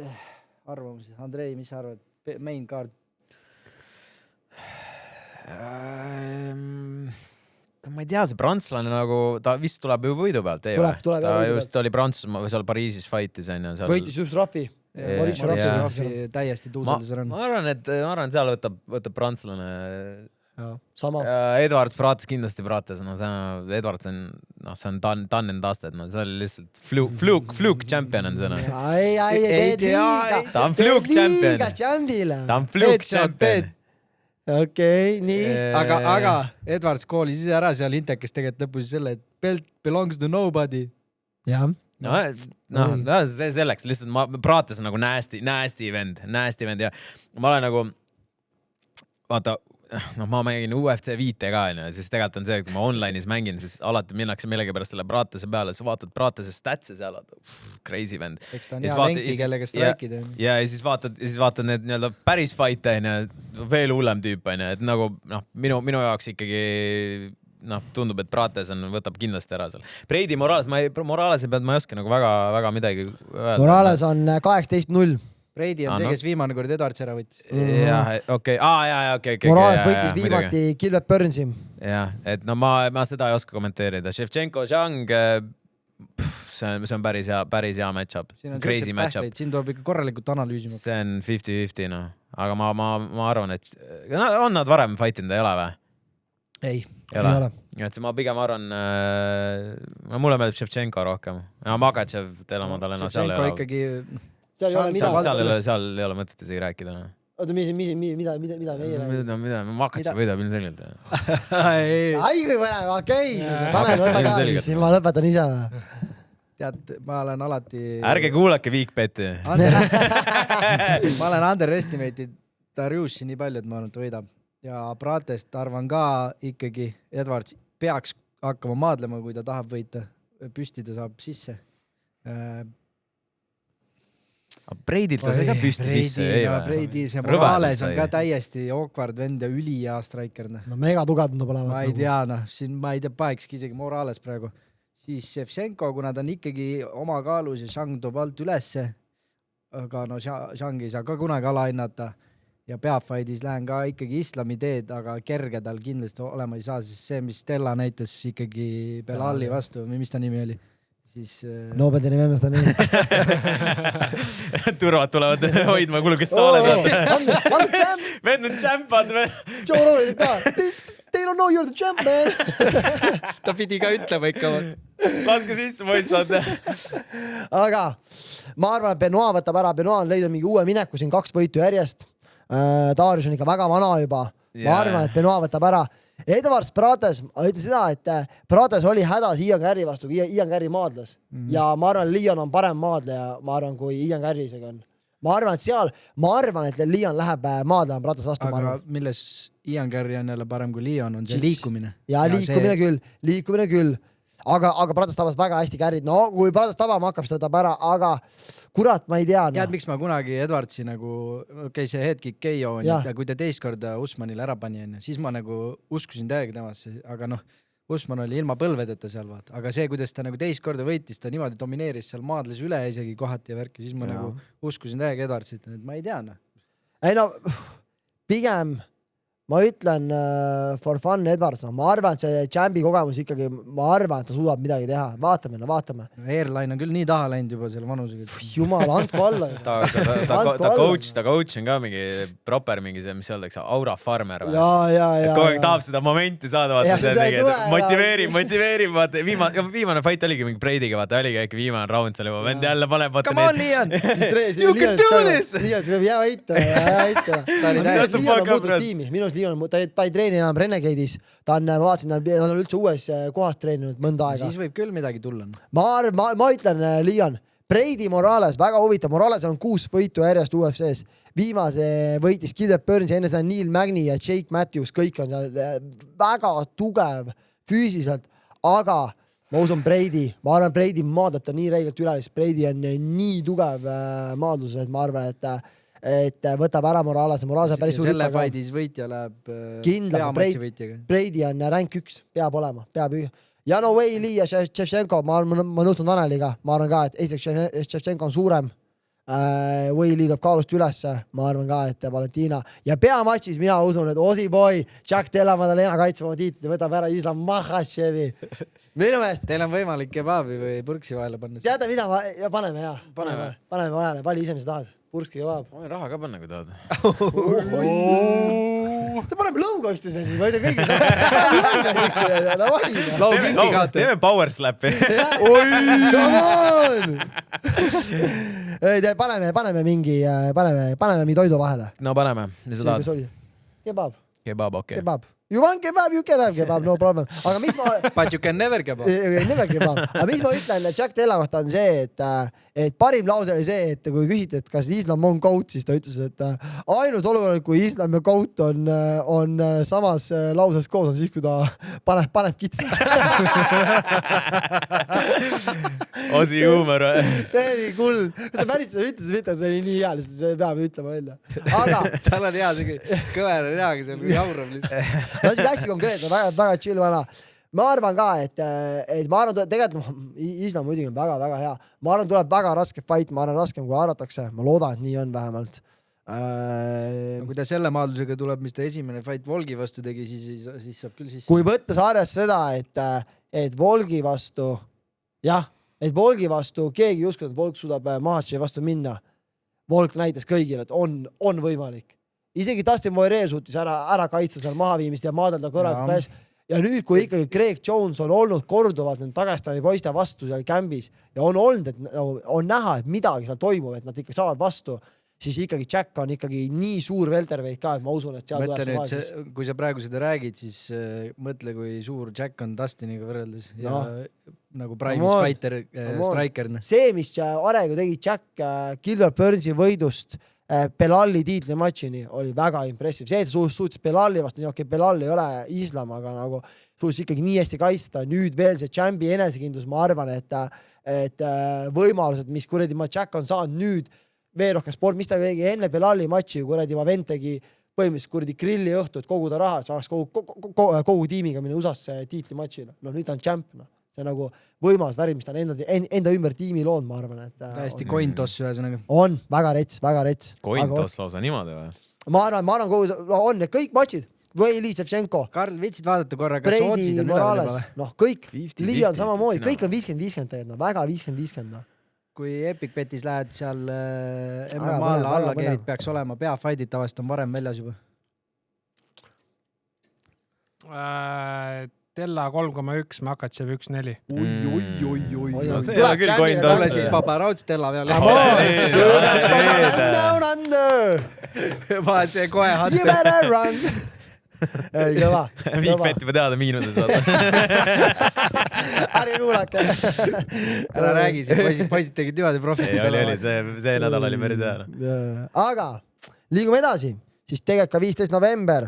arvamusi. Andrei, mis sa arvad? Main card. Ma ei tea, see prantslane nagu, ta vist tuleb ju võidu pealt, ei ole? Ta just oli Prantsusmaa või seal Pariisis fightis. Võitis just Rafi. Täiesti tuuseldes ära. Ma arvan, et seal võtab prantslane. Sama. Edwards Prates kindlasti Prates. Edwards on, see on done and dusted. See oli lihtsalt fluke champion on sõna. Ta on fluke champion. Ta on fluke champion. Okei, nii. Aga Edwards koolis ise ära seal Intekes tegelikult lõpus selle, et belt belongs to nobody. Jah. see selleks, lihtsalt Prates on nagu nasty vend ja ma olen nagu, vaata, ma mängin UFC 5 ka, siis tegelikult on see, kui ma online'is mängin, siis alati minnakse millegipärast selle Pratese peale, sa vaatad Pratese statse seal, kriisi vend. Eks ta on hea venki, kellega strike'id. Ja siis vaatad need nii-öelda päris fight'e, veel hullem tüüp, et nagu minu jaoks ikkagi tundub, et Prates võtab kindlasti ära seal. Brady Moralesi pealt ma ei oska nagu väga midagi öelda. Morales on 18-0. Brady on see, kes viimane kord Edwards ära võttis. Jah, okei. Morales võitis viimati Gilbert Burnsi. Jah, et ma seda ei oska kommenteerida. Shevchenko, Zhang, see on päris hea match-up. Crazy match-up. Siin tuleb ikka korralikult analüüsima. See on 50-50, aga ma arvan, et on nad varem fightinud, ei ole või? Ei ole. Et ma pigem arvan, mulle meeldib Shevchenko rohkem. Magatšev, Telamodalena, seal ei ole. ikkagi... Seal ei ole mõtet isegi rääkida. Oota, mida meie räägime? Mida, Magatšev võidab ilmselgelt. Ai, kui põnev, okei. Ma lõpetan ise. Tead, ma olen alati... Ärge kuulake Viikbeti. Ma olen underestimated Dariusi nii palju, et ma arvan, et võidab. Ja Pratest arvan ka ikkagi Edwards peaks hakkama maadlema, kui ta tahab võita. Püsti ta saab sisse. Breidilt ta sai ka püsti sisse. Breidi, see Morales on ka täiesti awkward vend ja ülihea striker. No mega tugev tundub olevat. Ma ei tea, ma ei tea, paekski isegi Morales praegu. Siis Shevchenko, kuna ta on ikkagi oma kaalus ja Zhang toob alt ülesse, aga Zhang ei saa ka kunagi alahinnata. Ja peafaidis lähen ka ikkagi islami teed, aga kerge tal kindlasti olema ei saa, siis see, mis Stella näitas ikkagi Belali vastu, mis ta nimi oli, siis... Noobedi nime seda nimi. Turvad tulevad hoidma, kuule, kes sa oled? Vend on tšämpad või? Joe Rogan ka. They don't know you're the champ, man. Ta pidi ka ütlema ikka. Laske sisse, ma ei saada. Aga ma arvan, et Benoit võtab ära. Benoit on leidnud mingi uue mineku siin 2 võitu järjest. Darius on ikka väga vana juba. Ma arvan, et Benoit võtab ära. Edwards Prates, ma ütlen seda, et Prates oli hädas Ian Carrey vastu, kui Ian Carrey maadles. Ja ma arvan, et Leon on parem maadleja, ma arvan, kui Ian Carrey isegi on. Ma arvan, et Leon läheb maadlema Prates vastu. Aga milles Ian Carrey on jälle parem kui Leon, on see liikumine. Ja liikumine küll. Aga Prates tabas väga hästi Carrey't. No, kui Prates tabama hakkab, siis ta tab ära, aga kurat, ma ei tea. Tead, miks ma kunagi Edwardsi nagu, see headkick KO on, ja kui ta teist korda Usmanile ära pani, siis ma nagu uskusin täiega temasse, aga Usman oli ilma põlvedeta seal vaata, aga see, kuidas ta nagu teist korda võitis, ta niimoodi domineeris seal, maadles üle isegi kohati ja värki, siis ma nagu uskusin täiega Edwardsit, et ma ei tea. Ei pigem ma ütlen for fun Edwards, ma arvan, et see champi kogemus ikkagi, ma arvan, et ta suudab midagi teha. Vaatame. Airline on küll nii taha läinud juba selle vanusega. Jumal, andku alla. Ta coach on ka mingi proper mingi see, mis öeldakse, aura farmer. Ja. Kogu aeg tahab seda momenti saada, vaata see motiveerib, vaata. Viimane fight oligi mingi Brady'ga, vaata, oligi äkki viimane round seal juba. Vend jälle paneb, vaata. Come on, Lian! You can do this! Lian, see võib hea võita. Ta ei treeni enam Renegade'is, ma vaatasin, nad on üldse uues kohas treeninud mõnda aega. Siis võib küll midagi tulla. Ma ütlen, Lian, Brady Morales, väga huvitav, Morales on 6 võitu järjest UFC's. Viimase võitis Gilbert Burns, enne seda Neil Magny ja Jake Matthews, kõik on väga tugev füüsiliselt, aga ma usun Brady, ma arvan, Brady maadab ta nii reigelt üle, sest Brady on nii tugev maadluses, et ma arvan, et võtab ära Morales päris suur selle faidis võitja läheb peamatsi võitjaga. Brady on rank 1, peab olema, Jano Wei Lee ja Shevchenko, ma nõustun Taneliga, ma arvan ka, et esiteks Shevchenko on suurem, Wei Lee tuleb kaalust ülesse, ma arvan ka, et Valentina ja peamatšis mina usun, et Ozzy Boy, Jack Della Madalena kaitsema tiitli võtab ära Islam Makhachevi. Minu meelest. Teil on võimalik kebabi või purksi vahele panna. Teate mida, paneme vahele, vali ise, mis tahad. Purski kebab. Ma võin raha ka panna, kui tahad. Ta paneme lõuga üksteise, siis ma ei tea kõigil lõuga üksteise. Teeme power slap'i. Paneme mingi toidu vahele. No paneme. Mis sa tahad? Kebab. Kebab, okei. Kebab. You want kebab, you can have kebab, no problem. Aga mis ma... But you can never kebab. Never kebab. Aga mis ma ütlen Jack Della kohta on see, et parim lause oli see, et kui küsiti, et kas Islam on GOAT, siis ta ütles, et ainus olukord, kui Islam ja GOAT on samas lauses koos, on siis, kui ta paneb kitsa. Osi huumor. See oli kuld. Kas ta päris seda ütles, mitte, see oli nii hea, lihtsalt see peab ütlema välja. Aga... Tal on hea see kõver reaga, see on jaurab lihtsalt. No see hästi konkreetne, väga chill vana. Ma arvan ka, et ma arvan, tegelikult Islam muidugi on väga hea. Ma arvan, tuleb väga raske fight, ma arvan raskem kui arvatakse. Ma loodan, et nii on vähemalt. Kui ta selle maadlusega tuleb, mis ta esimene fight Volgi vastu tegi, siis saab küll sisse. Kui võttes arvesse seda, et Volgi vastu, et Volgi vastu keegi ei uskunud, et Volk suudab Mahatši vastu minna. Volk näitas kõigile, et on võimalik. Isegi Dustin Poirier suutis ära kaitsta seal mahaviimist ja maadelda korralikult käes. Ja nüüd, kui ikkagi Greg Jones on olnud korduvalt need Dagestani poiste vastu seal kämbis ja on olnud, et on näha, et midagi seal toimub, et nad ikka saavad vastu, siis ikkagi Jack on ikkagi nii suur welterweight ka, et ma usun, et seal tuleb see. Kui sa praegu seda räägid, siis mõtle, kui suur Jack on Dustiniga võrreldes ja nagu primus fighter, striker. See, mis aregu tegi Jack Gilbert Burnsi võidust Belalli tiitlimatšini oli väga impressiv. See, et suutis Belalli vastu, Belal ei ole Islam, aga nagu suutis ikkagi nii hästi kaitsta. Nüüd veel see champi enesekindlus, ma arvan, et võimalused, mis kuradi ma Jack on saanud nüüd veel rohkem sport, mis ta tegi enne Belalli matši, kuradi ma vend tegi põhimõtteliselt kuradi grilli õhtu, et koguda raha, et saaks kogu tiimiga minna USA-sse tiitlimatšile. No nüüd ta on champ. See on nagu võimalus väri, mis ta on enda ümber tiimi loond, ma arvan. Täiesti cointoss ühesõnaga. On, väga rets. Cointoss lausa niimoodi või? Ma arvan, on need kõik matšid. Või Lee Shevchenko. Karl, viitsid vaadata korra, kas Brady otsid on Morales. üle või? Kõik. Lee on samamoodi. Kõik on 50-50 tegelikult. Väga 50-50. Kui Epic Betis lähed seal MMA-la alla keerid, peaks olema peafaidid tavaliselt on varem väljas juba. Tella 3,1, Makatšev 1,4. Oi. No see ei ole küll cointoss. Tule siis paparauts Tella peale. Down under! Vahet see kohe You better run! Kõva. Viikvetti ma teada miinuses saada. Ärge kuulake. Ära räägi, poisid tegid niimoodi profit. Oli, see nädal oli päris hea. Aga liigume edasi. Siis tegelikult ka 15. november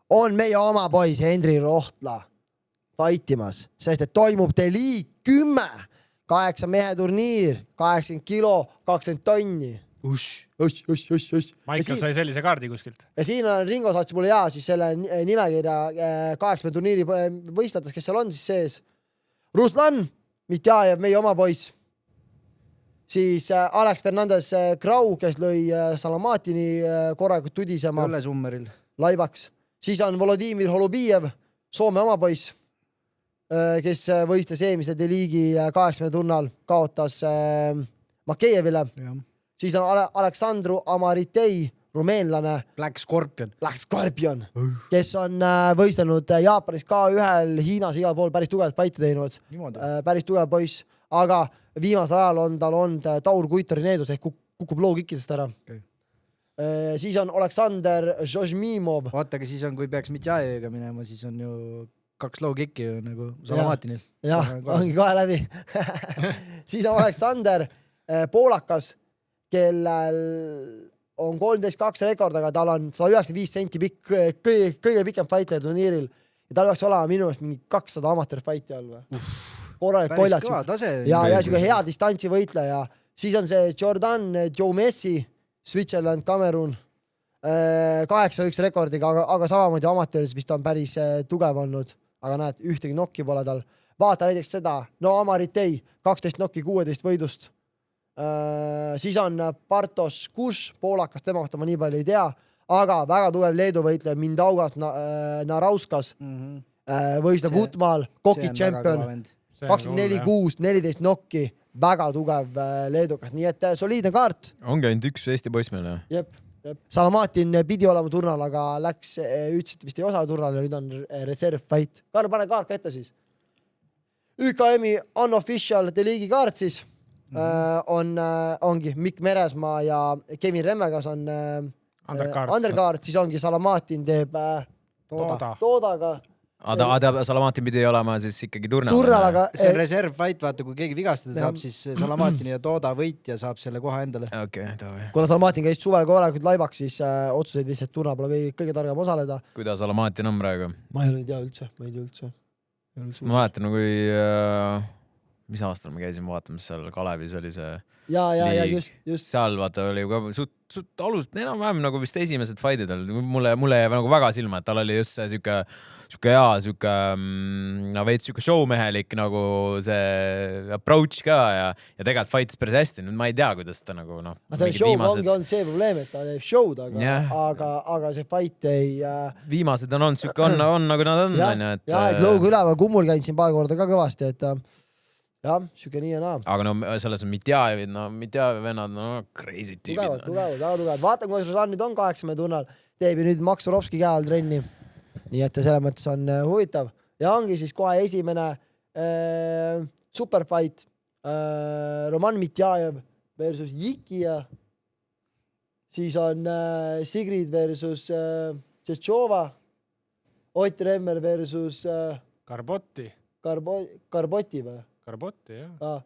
on meie oma pois Henri Rohtla fightimas, sest et toimub Deli 10, 8 mehe turniir, 80 kilo, 20 tonni. Michael sai sellise kaardi kuskilt. Ja siin on Ringo saatis mulle siis selle nimekirja 8 turniiri võistletas, kes seal on siis sees. Ruslan Mitjajev, meie oma pois. Siis Alex Fernandez Grau, kes lõi Salamatini korralikult tudisema. Õlle summeril. Laibaks. Siis on Volodimir Holubijev, Soome oma poiss, kes võistles eelmise D-liigi 8 tunnal, kaotas Makejevile. Siis on Aleksandru Amaritei, rumeenlane. Black Scorpion, kes on võistlenud Jaapanis K1, Hiinas igal pool päris tugevalt fighti teinud. Päris tugev poiss, aga viimasel ajal on tal olnud Taur Kuitorineedus ehk kukub loogikidest ära. Okay. Siis on Aleksander Žožmimov. Vaata, aga siis on, kui peaks Mitjajeviga minema, siis on ju 2 low kicki nagu Salamatinil. Jah, ongi kohe läbi. Siis on Aleksander poolakas, kellel on 13-2 rekord, aga tal on 195 senti pikk, kõige pikem fighter turniiril. Ja tal peaks olema minu eest mingi 200 amateur fighti all või. Korralik koljad. Ja hea distantsi võitleja. Siis on see Jordan Joe Messi, Switzerland, Cameroon, 8-1 rekordiga, aga samamoodi amatööris vist on päris tugev olnud, aga näed, ühtegi nokki pole tal. Vaata näiteks seda, Amaritei, 12 nokki 16 võidust. Siis on Bartosz Kuš, poolakas, tema kohta ma nii palju ei tea, aga väga tugev Leedu võitleja Mindaugas Narauskas, võistleb Utmaal, Koki champion, 24-6, 14 nokki. Väga tugev leedukas, nii et soliidne kaart. Ongi ainult üks Eesti poiss meil, jah? Jep. Salamatin pidi olema turnal, aga läks, ütlesid vist ei osa turnal ja nüüd on reserve fight. Karl, pane kaart ette siis. ÜKM-i unofficial D-liigi kaart siis ongi Mikk Meresmaa ja Kevin Remmegas on underkaart, siis ongi Salamatin teeb Toodaga. Aga Salamatin pidi olema siis ikkagi turnal. Aga see on reserv fight, vaata, kui keegi vigastada saab, siis Salamatini ja Tooda võitja saab selle koha endale. Kuna Salamatin käis suvel korralikult laibaks, siis otsuseid vist, et turna pole kõige targem osaleda. Kuidas Salamatin on praegu? Ma ei tea üldse, Ma mäletan, kui mis aastal me käisime vaatamas seal Kalevis oli see just. Seal vaata oli ju ka suht alused, enam-vähem nagu vist esimesed fightid olid. Mulle jäi nagu väga silma, et tal oli just see siuke veits siuke showmehelik nagu see approach ka ja tegelikult fightis päris hästi. Nüüd ma ei tea, kuidas ta nagu see show'ga ongi olnud see probleem, et ta teeb show'd, aga see fight ei... Viimased on olnud siuke on nagu nad on. Et lõuga üleval Kummul käinud siin paar korda ka kõvasti, et jah, siuke nii ja naa. Aga selles on Mitjajevid, vennad, crazy tüübid. Tugevad. Vaata, kuidas Rosan nüüd on 8 tunnal. Teeb ju nüüd Max Sorovski käe all trenni. Nii et selles mõttes on huvitav. Ja ongi siis kohe esimene superfight. Roman Mitjajev versus Jikija. Siis on Sigrid versus Tšetšova. Ott Remmer versus Karbotti või? Karbotti, jah.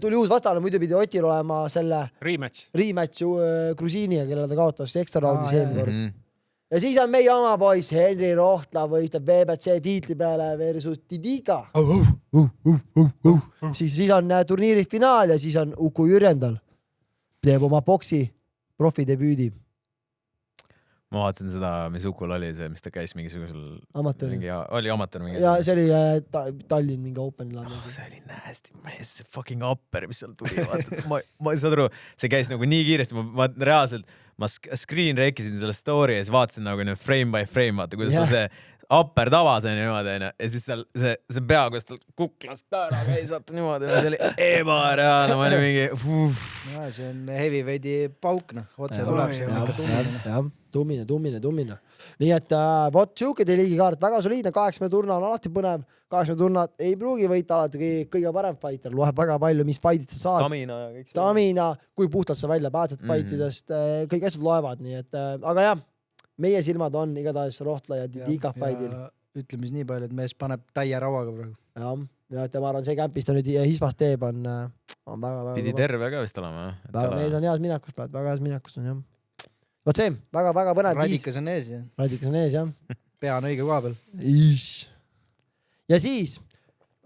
Tuli uus vastane, muidu pidi Otil olema selle rematch Grusiiniga, kellele ta kaotas ekstra raundis eelmine kord. Ja siis on meie oma poiss Henri Rohtla võistab VBC tiitli peale versus Didika. Siis on turniiri finaal ja siis on Uku Jürjendal. Teeb oma boksi profidebüüdi. Ma vaatasin seda, mis Ukul oli see, mis ta käis mingisugusel... Oli amateur mingi... Ja see oli Tallinn mingi open. See oli nasty mees, see fucking upper, mis seal tuli. Ma ei saa aru, see käis nagu nii kiiresti. Ma reaalselt, ma screen rekisin selle story ja siis vaatasin nagu frame by frame, vaata, kuidas ta see upper tavas on niimoodi. Ja siis seal see pea, kuidas tal kuklast ära käis, vaata niimoodi. See oli ebareaalne, ma olin mingi... See on heavyweighti pauk, otse tuleb see. Tummine. Nii et vot siukede liigikaart, väga soliidne, 8 turna on alati põnev, 8 turna ei pruugi võita alati kõige parem fighter, loeb väga palju, mis fightid sa saad. Stamina, kui puhtalt sa välja pääsed fightidest, kõik asjad loevad, nii et, aga jah, meie silmad on igatahes Rohtla ja Didika fightil. Ütleme siis nii palju, et mees paneb täie rauaga praegu. Ja et ma arvan, see kämpis ta nüüd Hispas teeb on väga... Pidi terve ka vist olema. Mees on heas minakus, väga heas minakus on, jah. Vot see, väga põnev. Radikas on ees, jah. Pea on õige koha peal. Ja siis,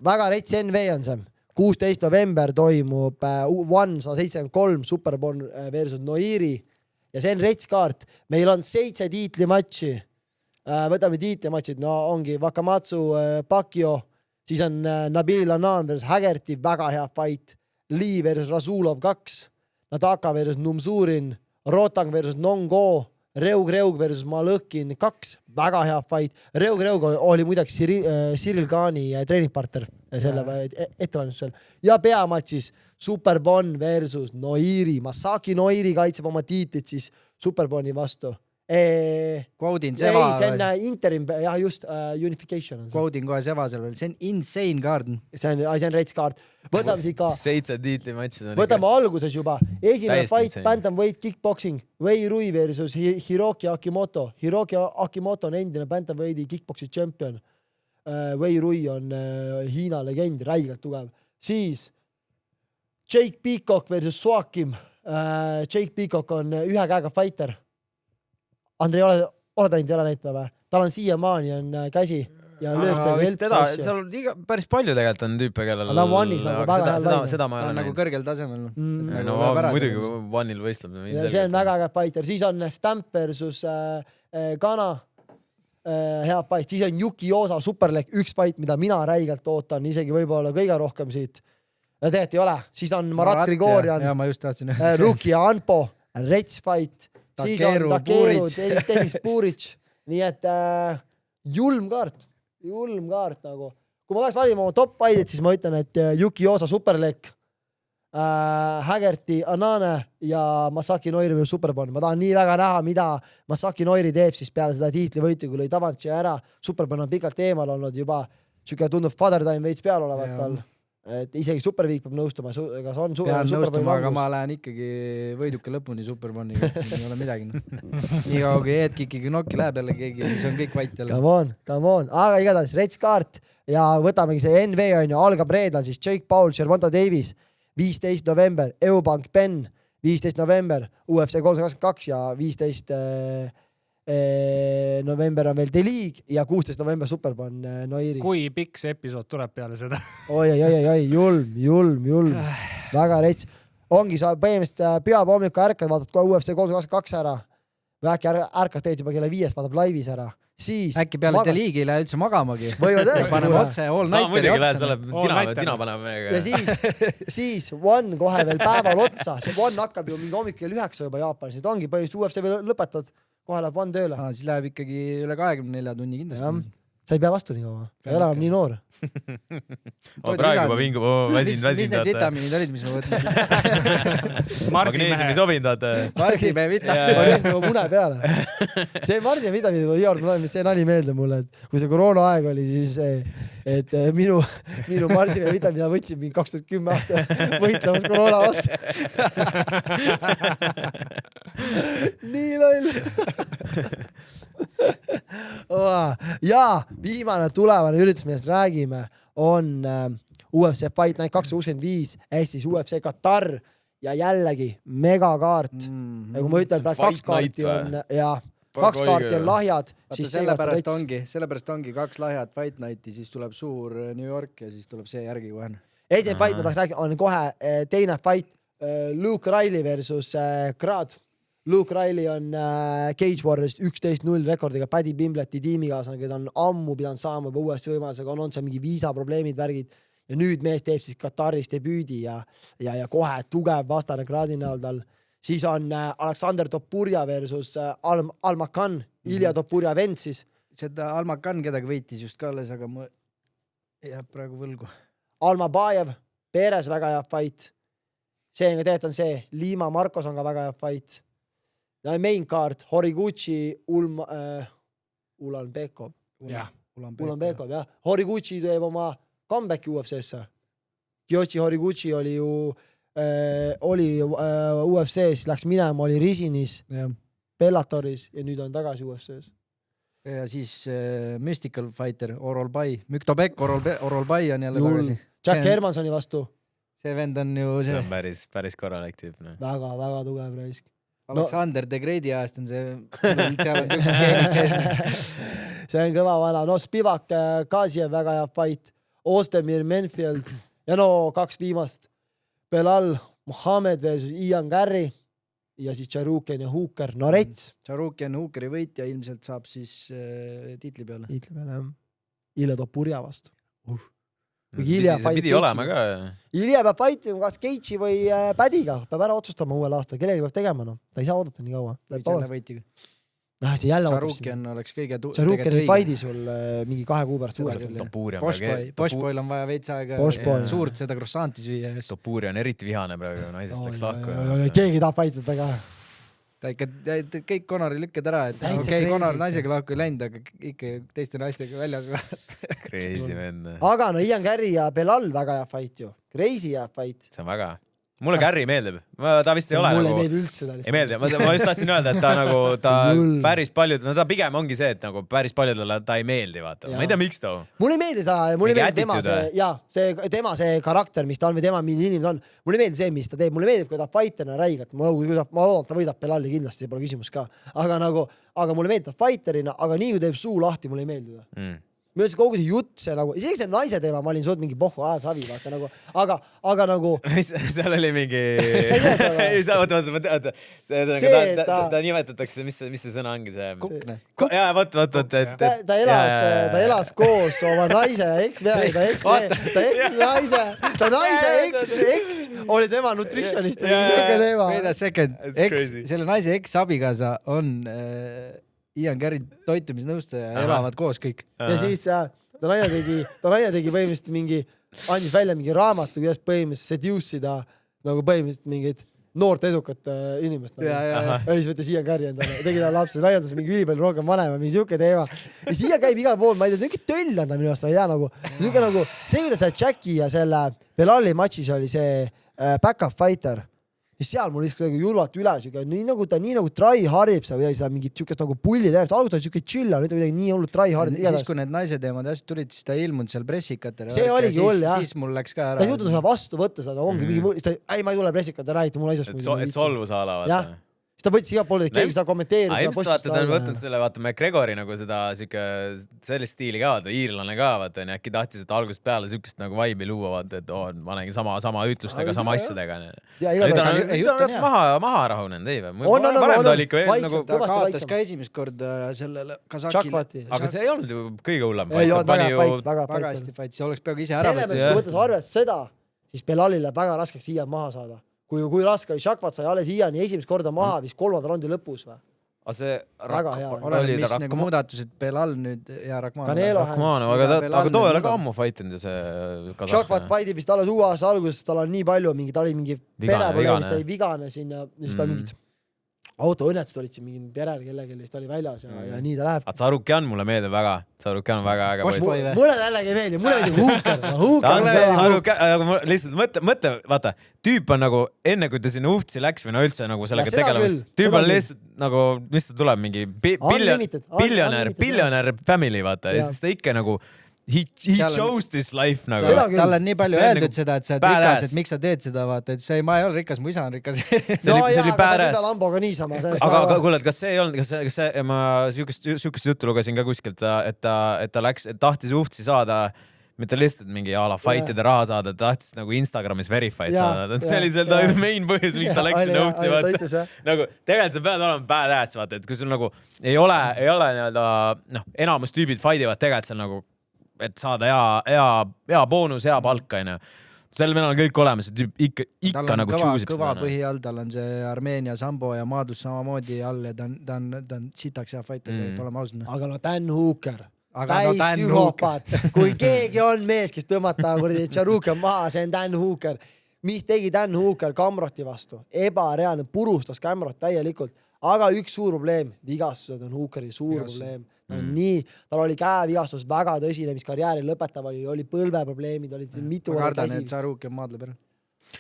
väga rets NV on see. 16. november toimub 173 Superborn versus Noiri. Ja see on rets kaart. Meil on 7 tiitlimatši. Võtame tiitlimatšid, ongi Wakamatsu, Pacquiao, siis on Nabil Anan versus Haggerty, väga hea fight. Lee versus Rasulov 2, Nataka versus Numsurin, Rotang versus Nongo, Reug versus Malõhkin 2, väga hea fight. Reug oli muideks Cyril Kaani treeningpartner selle ettevalmistusel. Ja peamatšis Superbon versus Noiri. Masaki Noiri kaitseb oma tiitlit siis Superboni vastu. Quote'in Seva. Ei, see on interim, jah just, unification. Quote'in kohe Seva seal veel, see on insane kaart. See on rets kaart. Võtame siit ka. 7 tiitlimatšid. Võtame alguses juba. Esimene fight, bantamweight kickboxing. Wei Rui versus Hiroki Akimoto. Hiroki Akimoto on endine bantamweighti kickboxi champion. Wei Rui on Hiina legend, räigelt tugev. Siis Jake Peacock versus Suakim. Jake Peacock on ühe käega fighter. Andrei, ole ta ei ole näitada või? Tal on siiamaani on käsi ja lööb see asju. Seal päris palju tegelikult on tüüpe, kellel... Ta on One'is nagu väga hea laine. Seda ma ei ole näinud. Nagu kõrgel tasemel. Muidugi One'il võistleb. See on väga hea fighter. Siis on Stamp versus Kana. Hea fight. Siis on Yuki Osa Superleg, üks fight, mida mina räigelt ootan, isegi võib-olla kõige rohkem siit. Ja tegelikult ei ole. Siis on Marat Grigorian, Ruki ja Anpo, Rets fight. Siis on Takeru, Dennis Puric. Nii et julm kaart nagu. Kui ma tahaks valima oma top fight'id, siis ma ütlen, et Yuki Osa Superleg, Haggerty, Anane ja Masaki Noiri või Superbon. Ma tahan nii väga näha, mida Masaki Noiri teeb siis peale seda tiitlivõitu, kui lõi Tavantši ära. Superbon on pikalt eemal olnud juba. Siuke tundub father time veits peal olevat tal. et isegi Superweek peab nõustuma, kas on pean nõustuma, aga ma lähen ikkagi võiduka lõpuni Superboniga, siin ei ole midagi. Nii kaua kui headkickiga nokki läheb jälle keegi, siis on kõik vait jälle. Come on, aga igatahes Reds kaart ja võtamegi see NV on ju, algab reedel siis Jake Paul, Gervonta Davis, 15 november, Eubank Ben, 15 november, UFC 322 ja 15 november on veel The League ja 16 november Superbon Noiri. Kui pikk see episood tuleb peale seda? Oi, julm. Väga rets. Ongi sa põhimõtteliselt pühapäeva hommikul ärkad, vaatad kohe UFC 322 ära. Või äkki ärkad teed juba kella 5, vaatab laivis ära. Siis äkki peale The League'i ei lähe üldse magamagi. Võivad tõesti paneme kuule. otse all Sa nighteri muidugi lähed, sa otsa. oled tina panema meiega. Ja siis One kohe veel päeval otsa. See One hakkab ju mingi hommik kell 9 juba Jaapanis. Nüüd ongi põhimõtteliselt UFC veel lõpetad. Kohe läheb One tööle. Siis läheb ikkagi üle 24 tunni kindlasti. Sa ei pea vastu nii kaua. Sa ei ole enam nii noor. Praegu juba vingub, väsin. Mis need vitamiinid olid, mis ma võtsin? Magneesiumi sobinud. Marsimehe Ma vitamiinid. käisin nagu mune peale. See Marsi vitamiinid oli hea, mul on see nali meelde mulle, et kui see koroona aeg oli, siis et minu Marsi vitamiina võtsin mingi 2010 aasta võitlemas koroona vastu. Nii loll. Ja viimane tulevane üritus, millest räägime, on UFC Fight Night 265 ehk siis UFC Katar ja jällegi megakaart. Ja kui ma ütlen, et kaks kaarti on ja kaks kaarti on lahjad, siis sellepärast ongi kaks lahjat Fight Nighti, siis tuleb suur New York ja siis tuleb see järgi kohe. esimene fight, ma tahaks rääkida, on kohe teine fight Luke Riley versus Grad. Luke Riley on Cage Warriors 11-0 rekordiga Paddy Pimbleti tiimikaaslane, keda on ammu pidanud saama juba uuesti võimalusega, on seal mingi viisaprobleemid, värgid ja nüüd mees teeb siis Kataris debüüdi ja kohe tugev vastane Gradi näol tal. Siis on Alexander Topuria versus Almakan, Ilja Topuria vend siis. Seda Almakan kedagi võitis just ka alles, aga ma jääb praegu võlgu. Almabajev, Perez väga hea fight. See on tegelikult on see, Lima Marcos on ka väga hea fight. Main card, Horiguchi, Ulanbekov. Ulanbekov, jah. Horiguchi teeb oma comebacki UFC-sse. Kyochi Horiguchi oli ju UFC-s, läks minema, oli Risinis, Bellatoris ja nüüd on tagasi UFC-s. Ja siis Mystical Fighter, Oral Bay, Müktobek, Oral Bay on jälle tagasi. Jack Hermansoni vastu. See vend on ju see on päris korralik tüüp. Väga, väga tugev raisk. Alexander de Gredi ajast on see, seal on üks geenid sees. See on kõva vana. No Spivak, Kaziev, väga hea fight. Ostemir, Menfield ja no kaks viimast. Belal, Mohamed versus Ian Garry ja siis Charukian ja Hooker. No rets. Charukian Hookeri võitja ilmselt saab siis tiitli peale. Tiitli peale, jah. Ilja Topuria vastu. See pidi olema ka. Ilja peab fightima kas Cage'i või Paddy'ga. Peab ära otsustama uuel aastal. Kellegi peab tegema, no. Ta ei saa oodata nii kaua. See jälle Charukian oleks kõige Charukian ei fighti sul mingi 2 kuu pärast uuesti. Boschboil on vaja veits aega suurt seda croissanti süüa. Topuria on eriti vihane praegu, naisest läks lahku. Keegi tahab fightada ka. Ta ikka kõik Conori lükkad ära, et okei, Conor naisega lahku ei läinud, aga ikka teiste naistega väljaga. Crazy vend. Aga no Ian Garry ja Belal väga hea fight ju. Crazy hea fight. See on väga. Mulle Garry meeldib. Ta vist ei ole mulle nagu... Mulle meeldib üldse ta. Ei meeldi. Ma just tahtsin öelda, et ta nagu ta päris paljud, no ta pigem ongi see, et nagu päris paljudele ta ei meeldi, vaata. Ma ei tea, miks too. Mulle ei meeldi tema see karakter, mis ta on või tema mingi inimene on. Mulle ei meeldi see, mis ta teeb. Mulle meeldib, kui ta fighterina räigat. Ma loodan, ta võidab Belalli kindlasti, see pole küsimus ka. Aga mulle meeldib ta fighterina, aga nii kui teeb suu lahti, mulle ei meeldi ta. Ma ütlesin kogu see jutt, see nagu, isegi see naise teema, ma olin suht mingi pohhu ajasavi, vaata nagu, aga nagu... Seal oli mingi... Ta nimetatakse, mis see sõna ongi see? Kukne. Jaa, võt. Ta elas koos oma naise ja ta naise eks oli tema nutritionist. Wait a second. Selle naise eks-abikaasa on... Ian Garry toitumisnõustaja ja elavad koos kõik. Ja siis ta naine tegi põhimõtteliselt andis välja mingi raamatu, kuidas põhimõtteliselt seduce'ida nagu põhimõtteliselt mingid noort edukat inimest. Ja siis võttis Ian Carrey endale, tegi ta lapse, laiendas mingi ülipalju rohkem vanem, mingi siuke teema. Ja siia käib igal pool, ma ei tea, niisugune töll on ta minu arust, ma ei tea nagu, niisugune nagu see, kuidas see Jacki ja selle Belali matšis oli see back-up fighter, siis seal mul lihtsalt julvalt üle, nii nagu try harib sa või seda mingit siukest nagu pulli teemast, alguses oli siuke chilla, nüüd midagi nii hullult try harib. Siis kui need naise teemad asjad tulid, siis ta ei ilmunud seal pressikatel. See oligi hull, jah. Siis mul läks ka ära. Ta ei suutnud seda vastu võtta, seda ongi mingi, ei ma ei tule pressikatel, räägite mul asjast. Et solvu saala, vaata. Ta võttis iga poole, keegi seda kommenteerib. Ilmselt vaata, ta on võtnud selle, vaata, McGregori nagu seda sellist stiili ka, vaata, iirlane ka, vaata, äkki tahtis, et algusest peale siukest nagu vibe'i luua, vaata, et ma näin sama ütlustega, sama asjadega. Nüüd on maha rahunenud, ei või? Varem ta oli ikka nagu... Ta kaotas ka esimest korda sellele Kasakile. Aga see ei olnud ju kõige hullem. Ei olnud väga hästi fight, see oleks peaaegu ise ära võtnud. Kui võttes arvest seda, siis Belalile väga raskeks Ian maha saada. Kui raske oli, Shakvat sai alles Iani esimest korda maha, vist 3. raundi lõpus või? Aga see mis nagu muudatused Belal nüüd ja Rakhmanov, aga too ei ole ka ammu fightinud ju see Shakvat fighti vist alles uue aasta alguses, tal on nii palju, ta oli mingi pereprobleem, ta oli vigane siin ja siis ta mingid autoõnnetused olid siin mingi perel kellelgi, siis ta oli väljas ja nii ta läheb. Tsarukjan mulle meeldib väga. Tsarukjan on väga äge poiss. Mulle jällegi ei meeldi, mulle meeldib Hooker. Aga lihtsalt mõtle, vaata, tüüp on nagu enne, kui ta sinna uhtsi läks või no üldse nagu sellega tegelemas. Tüüp on lihtsalt nagu, mis ta tuleb, mingi billionaire family, vaata. Ja siis ta ikka nagu he chose this life nagu. Tal on nii palju öeldud seda, et sa oled rikas, et miks sa teed seda, vaata, et ma ei ole rikas, mu isa on rikas. No jaa, aga sa seda Lamboga niisama. Aga kuule, kas see ei olnud, kas see, ma siukest juttu lugesin ka kuskilt, et ta läks, tahtis uhtsi saada, mitte lihtsalt mingi ala fightide raha saada, tahtis nagu Instagramis verified saada. See oli seda main põhjus, miks ta läks sinna uhtsi, vaata. Nagu tegelikult sa pead olema badass, vaata, et kui sul nagu ei ole nii-öelda, enamus tüübid fightivad tegelikult seal nagu et saada hea boonus, hea palka, on ju. Sel venal on kõik olemas, et ikka nagu choosib seda. Kõva põhi all, tal on see Armeenia sambo ja Maadus samamoodi all ja ta on sitaks hea fighter, olema ausne. Aga no Dan Hooker, täis sühopat. Kui keegi on mees, kes tõmmata Tšarukan maha, see on Dan Hooker. Mis tegi Dan Hooker Kamroti vastu? Ebareaalne, purustas Kamrot täielikult. Aga üks suur probleem, vigastused on Hookeri suur probleem. Nii, tal oli käevigastus väga tõsine, mis karjääri lõpetav oli põlveprobleemid, olid mitu ma kardan, et Tšaruk ja maadleb ära.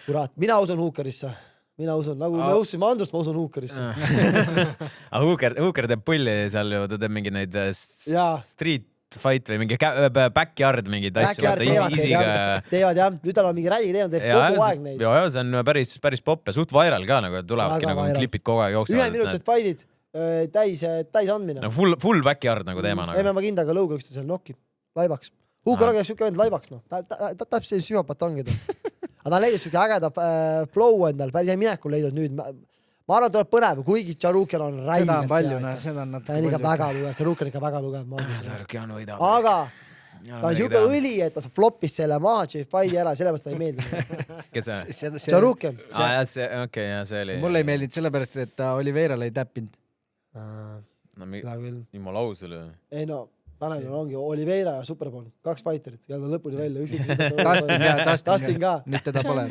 Kurat, mina usun Hookerisse. Mina usun, nagu me usime Andrust, ma usun Hookerisse. Aga Hooker teeb pulli seal ju, ta teeb mingi neid street fight või mingi backyard mingid asju. Teevad jah, nüüd tal on mingi räige teema, teeb kogu aeg neid. Ja see on päris popp ja suht viral ka, nagu tulevadki nagu klipid kogu aeg jooksavad. 1 minutised fightid. Täis andmine. Full backyard nagu teema. MMA kindaga lõuga üksteisel nokki. Laibaks. Hooker aga siuke vend laibaks. Täpselt see sühopat ongi. Aga ta on leidnud siuke ägeda flow endal. Päris hea minekul leidnud nüüd. Ma arvan, tuleb põnev, kuigi Tšaruker on räigelt. Seda on palju, seda on natuke palju. Ta on ikka väga tugev. Tšaruker on ikka väga tugev. Aga ta on siuke õli, et ta floppis selle maha, fighti ära, sellepärast ta ei meeldinud. Kes see? Tšaruker. Okei, see oli. Mulle ei meeldinud sellepärast, et ta Oliveirale ei täppinud. Jumala aus oli. Ei no, Tanelil ongi Oliveira ja Superbon, 2 fighterit, ja ta lõpuni välja. Dustin ka. Nüüd teda pole.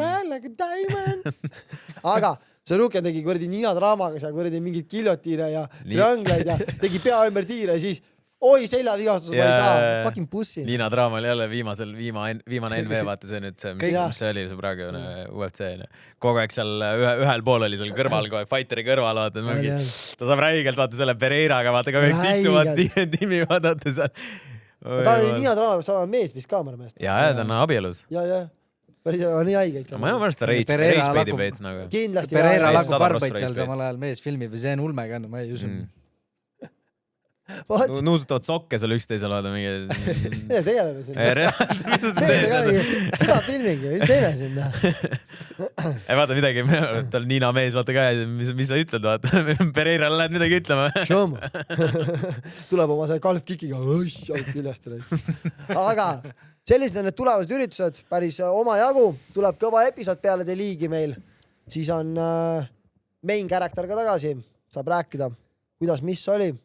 Aga Tšarukan tegi kuradi Nina draamaga seal kuradi mingid kiljotiine ja triangleid ja tegi pea ümber tiire ja siis oi, seljavigastus, ma ei saa. Fucking pussi. Liina draama oli jälle viimane NV, vaata see nüüd see, mis see oli, see praegu UFC. Kogu aeg seal ühel pool oli seal kõrval, kogu aeg fighteri kõrval, vaata. Ta saab räigelt, vaata selle Pereiraga, vaata, kogu aeg tiksuvad tiimi, vaadata seal. Ta oli Liina draama, peab saama mees vist kaamera meest. Ja, ta on abielus. Ja. Päris nii haige ikka. Ma ei mõelnud ta rage veits nagu. Kindlasti. Pereira lagub varbaid seal samal ajal mees filmib ja see on ulme ka, ma ei usu. Nuusutavad sokke seal üksteisel, vaata mingi... Tegeleme sinna. Seda filmingi, mis teeme sinna? Ei vaata midagi, tal Niina mees, vaata ka, mis sa ütled, vaata. Pereirale lähed midagi ütlema. Šoma. Tuleb oma see Kalf Kikiga, küljest. Aga sellised on need tulevased üritused, päris oma jagu. Tuleb kõva episood peale The League'i meil. Siis on main character ka tagasi. Saab rääkida, kuidas mis oli.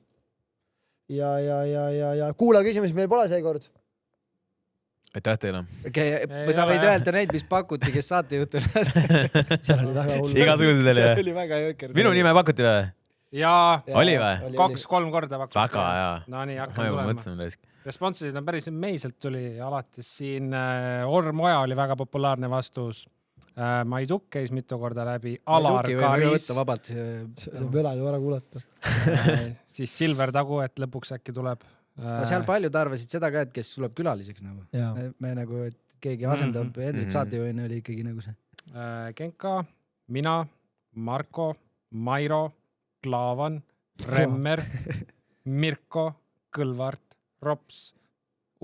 Ja kuula küsimus meil pole seekord. aitäh teile. Või sa võid öelda neid, mis pakuti, kes saatejuhtul. seal oli väga hull. Igasugused oli. See oli väga jõker. Minu nime pakuti või? Jaa, Oli või? 2-3 korda pakkusid. Väga hea. No nii, Ma hakkan juba tulema. mõtlesin raisk. Responsisid on päris meiselt tuli alates siin. Orm Oja oli väga populaarne vastus. Maiduk käis mitu korda läbi. Alar Karis. Vabalt. See võla ju ära kuulata. Siis Silver Tagu, et lõpuks äkki tuleb. Seal paljud arvasid seda ka, et kes tuleb külaliseks nagu. Jaa. Me nagu, et keegi asendab Hendrit saatejuhina oli ikkagi nagu see. Genka, mina, Marko, Mairo, Klaavan, Remmer, Mirko, Kõlvart, Rops,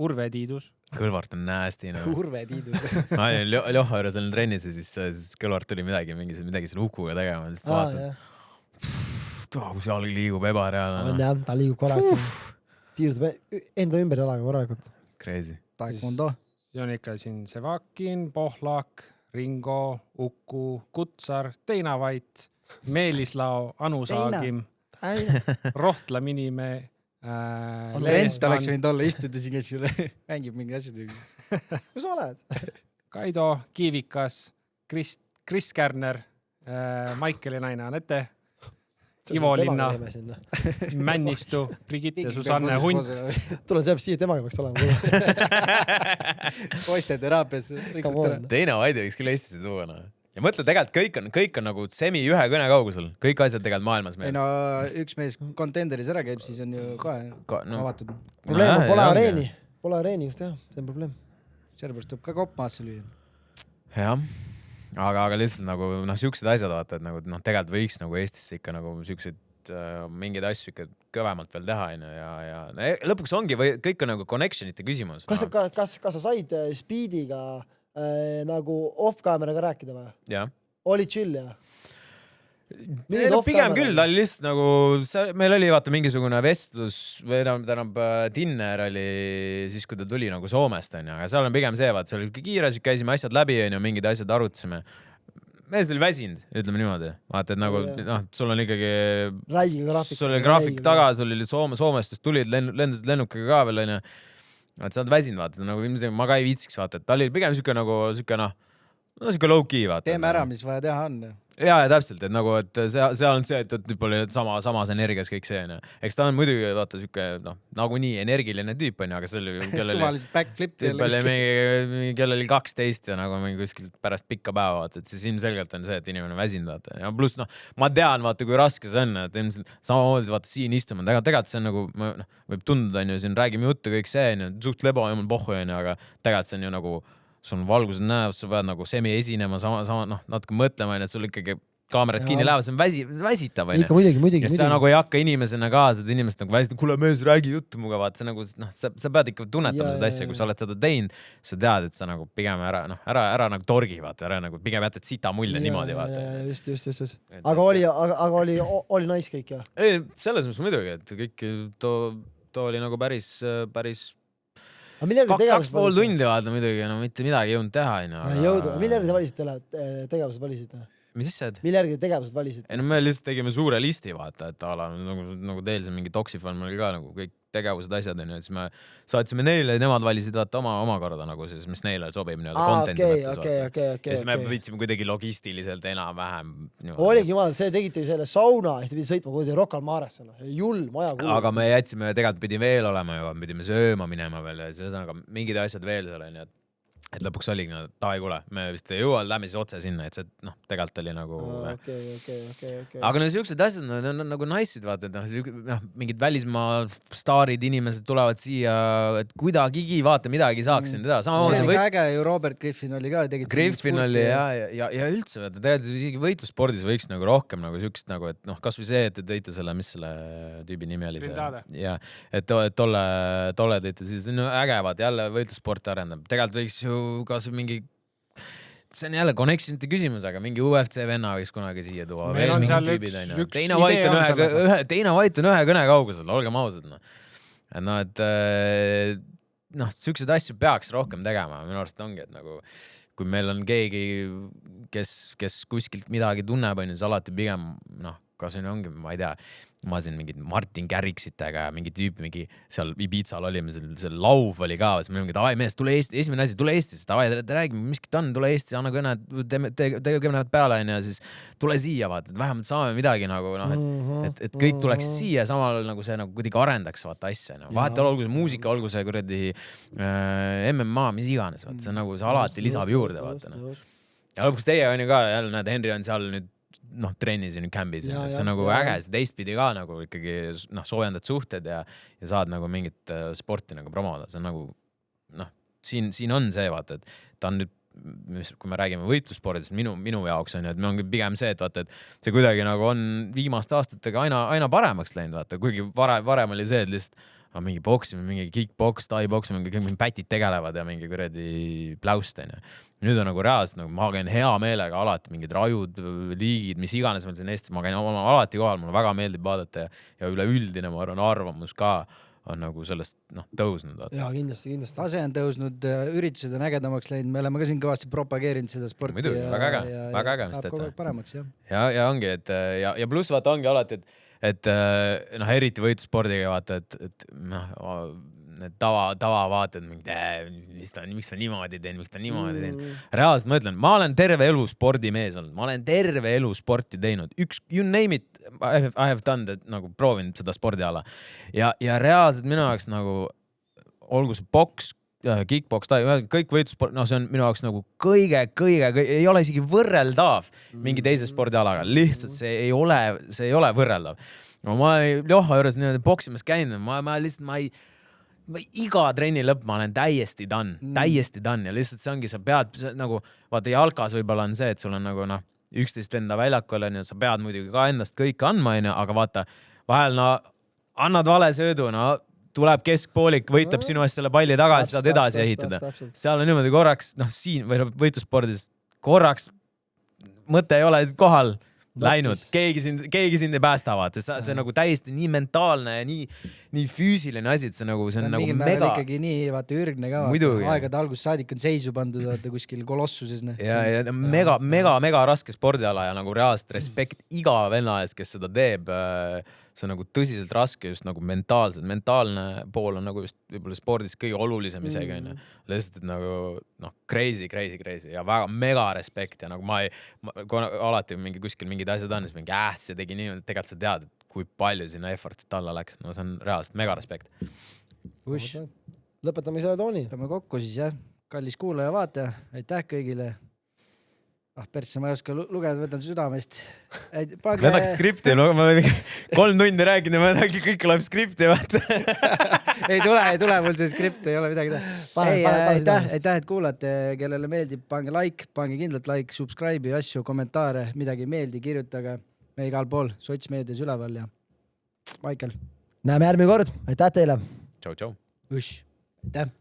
Urve Tiidus. Kõlvart on nasty. Urve Tiidus. Ma olin Ljoha juures olin trennis ja siis Kõlvart tuli midagi selle hukuga tegema. Siis vaatad, kui see jalg liigub ebareaalne. On jah, ta liigub korraks. Tiirdub enda ümber jalaga korralikult. Crazy. Taekwondo. See on ikka siin Sevakin, Pohlak, Ringo, Uku, Kutsar, Teina Vait, Meelislao, Anu Saagim, Rohtla Minimäe, Lent oleks võinud olla, istuda siin, kes sulle mängib mingi asju. Kus sa oled? Kaido, Kiivikas, Kris Kärner, Maikeli naine Anette, Ivo Linna, Männistu, Brigitte, Susanne Hunt. Tulen see siia temaga peaks olema. Poisteteraapias. Teine Vaidi võiks küll Eestisse tuua. Ja mõtle, tegelikult kõik on nagu semi ühe kõne kaugusel. Kõik asjad tegelikult maailmas meil. Ei no üks mees kontenderis ära käib, siis on ju kohe avatud. Probleem on pole areeni. Pole areeni just jah, see on probleem. Sellepärast tuleb ka kopp maasse lüüa. Jah. Aga lihtsalt nagu siuksed asjad vaata, et nagu tegelikult võiks nagu Eestisse ikka nagu siukseid mingeid asju ikka kõvemalt veel teha ja lõpuks ongi või kõik on nagu connectionite küsimus. Kas sa said Speediga nagu off-cameraga rääkida või? Jah. Oli chill ja? Pigem küll, ta oli lihtsalt nagu, meil oli vaata mingisugune vestlus või tähendab dinner oli siis, kui ta tuli nagu Soomest on ja seal on pigem see, vaata, see oli kiire, käisime asjad läbi ja mingid asjad arutasime. Mees oli väsinud, ütleme niimoodi. Vaata, et nagu, sul on ikkagi sul oli graafik taga, sul oli Soomestust tulid, lendasid lennukiga ka veel, on ja sa oled väsinud, vaata, nagu ma ka ei viitsiks, vaata, et ta oli pigem siuke nagu, siuke low-key, vaata. Teeme ära, mis vaja teha on. Ja täpselt, et nagu, et seal on see, et nüüd pole samas energias kõik see, on. Eks ta on muidugi, vaata, siuke, nagu nii energiline tüüp, on, aga see oli, suvaliselt backflip. Kell oli 12 ja nagu mingi kuskilt pärast pikka päeva, vaata, et siis ilmselgelt on see, et inimene väsinud, vaata. Ja pluss, ma tean, vaata, kui raske see on, et ilmselt samamoodi, vaata, siin istuma. Tegelikult see on nagu, võib tunduda, on ju, siin räägime juttu kõik see, on ju, suht lebo, jumal pohhu, on ju, aga tegelikult see on ju nagu sul on valgused näevus, sa pead nagu semi esinema, natuke mõtlema, et sul ikkagi kaamerad kinni lähevad, see on väsitav. Ikka muidugi. Ja sa nagu ei hakka inimesena kaasa, et inimesed nagu väsitavad, kuule mees, räägi juttu muga, vaat see nagu, sa pead ikka tunnetama seda asja, kui sa oled seda teinud, sa tead, et sa nagu pigem ära nagu torgi, vaata, ära nagu pigem jätad sita mulje niimoodi, vaata. Just. Aga oli nice kõik, jah? Ei, selles mõttes muidugi, et kõik too oli nagu päris 2,5 tundi vaata muidugi, mitte midagi ei jõudnud teha. Jõudu, mille järgi te valisite tegevused valisite? Mis asjad? Mille järgi te tegevused valisite? Ei no me lihtsalt tegime suure listi, vaata, et nagu teil see mingi Toxifon oli ka nagu kõik tegevused, asjad, on ju, et siis me saatsime neile ja nemad valisid vaata oma korda nagu siis, mis neile sobib nii-öelda contenti mõttes. Ja siis me võtsime kuidagi logistiliselt enam-vähem. Oligi jumal, see tegite selle sauna, et te pidi sõitma kuidagi Rocca al Maresse. Julm aja kuulda. Aga me jätsime, tegelikult pidi veel olema juba, pidime sööma minema veel ja siis ühesõnaga mingid asjad veel seal on, et lõpuks oligi, davai kuule, me vist ei jõua, lähme siis otse sinna, et see tegelikult oli nagu... Aga siuksed asjad on nagu naissid, vaata, et mingid välismaa staarid inimesed tulevad siia, et kuidagigi vaata midagi saaks siin teda. See oli ka äge ju, Robert Griffin oli ka. Griffin oli ja üldse, tegelikult isegi võitlusspordis võiks nagu rohkem nagu siukest nagu, et kas või see, et te tõite selle, mis selle tüübi nimi oli see. Ja, et tolle tõite, siis on äge, vaata, jälle võitlussport arendab. Tegelikult võiks ju kas mingi, see on jälle connectionite küsimus, aga mingi UFC venna võiks kunagi siia tuua. Meil on seal üks Teina Vait on ühe kõne kaugusel, olgem ausad. Et siuksed asju peaks rohkem tegema. Minu arust ongi, et nagu, kui meil on keegi, kes kuskilt midagi tunneb, siis alati pigem kas ongi, ma ei tea, ma siin mingid Martin Garriksitega ja mingi tüüp, mingi seal Ibizal olime, seal lauv oli ka, siis me mingi, davai mees, tule Eesti, esimene asi, tule Eestisse, davai, räägime, miskit on, tule Eestisse, anna kõne, tege kõned peale ja siis tule siia, vaata, et vähemalt saame midagi nagu, et kõik tuleks siia samal nagu see nagu kuidagi arendaks vaata asja. Vahet olgu see muusika, olgu see kuradi MMA, mis iganes, vaata, see nagu see alati lisab juurde, vaata. Ja lõpuks teie on ju ka, jälle näed, Henri on seal nüüd trennis ja nüüd campis, see on nagu äge, see teistpidi ka nagu ikkagi soojendad suhted ja saad nagu mingit sporti nagu promoda, see on nagu siin on see vaata, et ta on nüüd, kui me räägime võitlusspordist, minu jaoks on ju, et meil on pigem see, et vaata, et see kuidagi nagu on viimaste aastatega aina paremaks läinud, vaata, kuigi varem oli see, et lihtsalt mingi boksimine, mingi kickboks, tai-boks, mingi pätid tegelevad ja mingi kuradi pläust, on ju. Nüüd on nagu reaalselt, nagu ma käin hea meelega alati mingid rajud, liigid, mis iganes meil siin Eestis, ma käin alati kohal, mulle väga meeldib vaadata ja üleüldine, ma arvan, arvamus ka on nagu sellest tõusnud. Jaa, kindlasti. Tase on tõusnud, üritused on ägedamaks läinud, me oleme ka siin kõvasti propageerinud seda sporti. Muidugi, väga äge. Saab kogu aeg paremaks, jah. Ja ongi, ja pluss vaata ongi alati, et eriti võitlusspordiga vaata, et need tava vaated, miks ta niimoodi teen, miks ta niimoodi teen. Reaalselt ma ütlen, ma olen terve elu spordimees olnud, ma olen terve elu sporti teinud. You name it, I have done that, nagu proovinud seda spordiala. Ja reaalselt minu jaoks nagu, olgu see boks, kickboks, kõik võitlusport, see on minu jaoks nagu kõige, ei ole isegi võrreldav mingi teise spordialaga. Lihtsalt see ei ole võrreldav. Ma Joha juures boksimas käinud, ma lihtsalt, iga trenni lõpp ma olen täiesti done ja lihtsalt see ongi, sa pead nagu, vaata jalkas võib-olla on see, et sul on nagu 11 venda väljakul, sa pead muidugi ka endast kõik andma, aga vaata, vahel annad vale söödu, tuleb keskpoolik, võitleb sinu eest selle palli tagasi, saad edasi ehitada. Seal on niimoodi korraks, siin või võitlusspordis korraks mõte ei ole kohal läinud, keegi sind ei päästa, vaata. See on nagu täiesti nii mentaalne ja nii füüsiline asi, et see on nagu mega... ikkagi nii, vaata, ürgne ka. Aegade alguses saadik on seisu pandud, vaata, kuskil kolossuses. Ja mega raske spordiala ja nagu reaalselt respekt iga venna ees, kes seda teeb. See on nagu tõsiselt raske just nagu mentaalselt. Mentaalne pool on nagu just võib-olla spordis kõige olulisem isegi. Lihtsalt, et nagu crazy ja väga mega respekt ja nagu kui alati kuskil mingid asjad on, siis mingi see tegi nii, tegelikult sa tead, et kui palju sinna effortit alla läks. See on reaalselt mega respekt. Lõpetame selle tooni. Lõpetame kokku siis, jah. Kallis kuulaja vaataja, aitäh kõigile. Persse, ma ei oska lugeda, võtan südamest. Võtaks skripti, ma 3 tundi räägin ja ma äkki kõik läheb skripti. Ei tule mul see skript, ei ole midagi teha. Aitäh, et kuulate, kellele meeldib, pange like, pange kindlalt like, subscribe'i asju, kommentaare, midagi ei meeldi, kirjutage. Me igal pool, sotsmeedias üleval ja Michael. Näeme järgmine kord, aitäh teile. Tšau. Aitäh.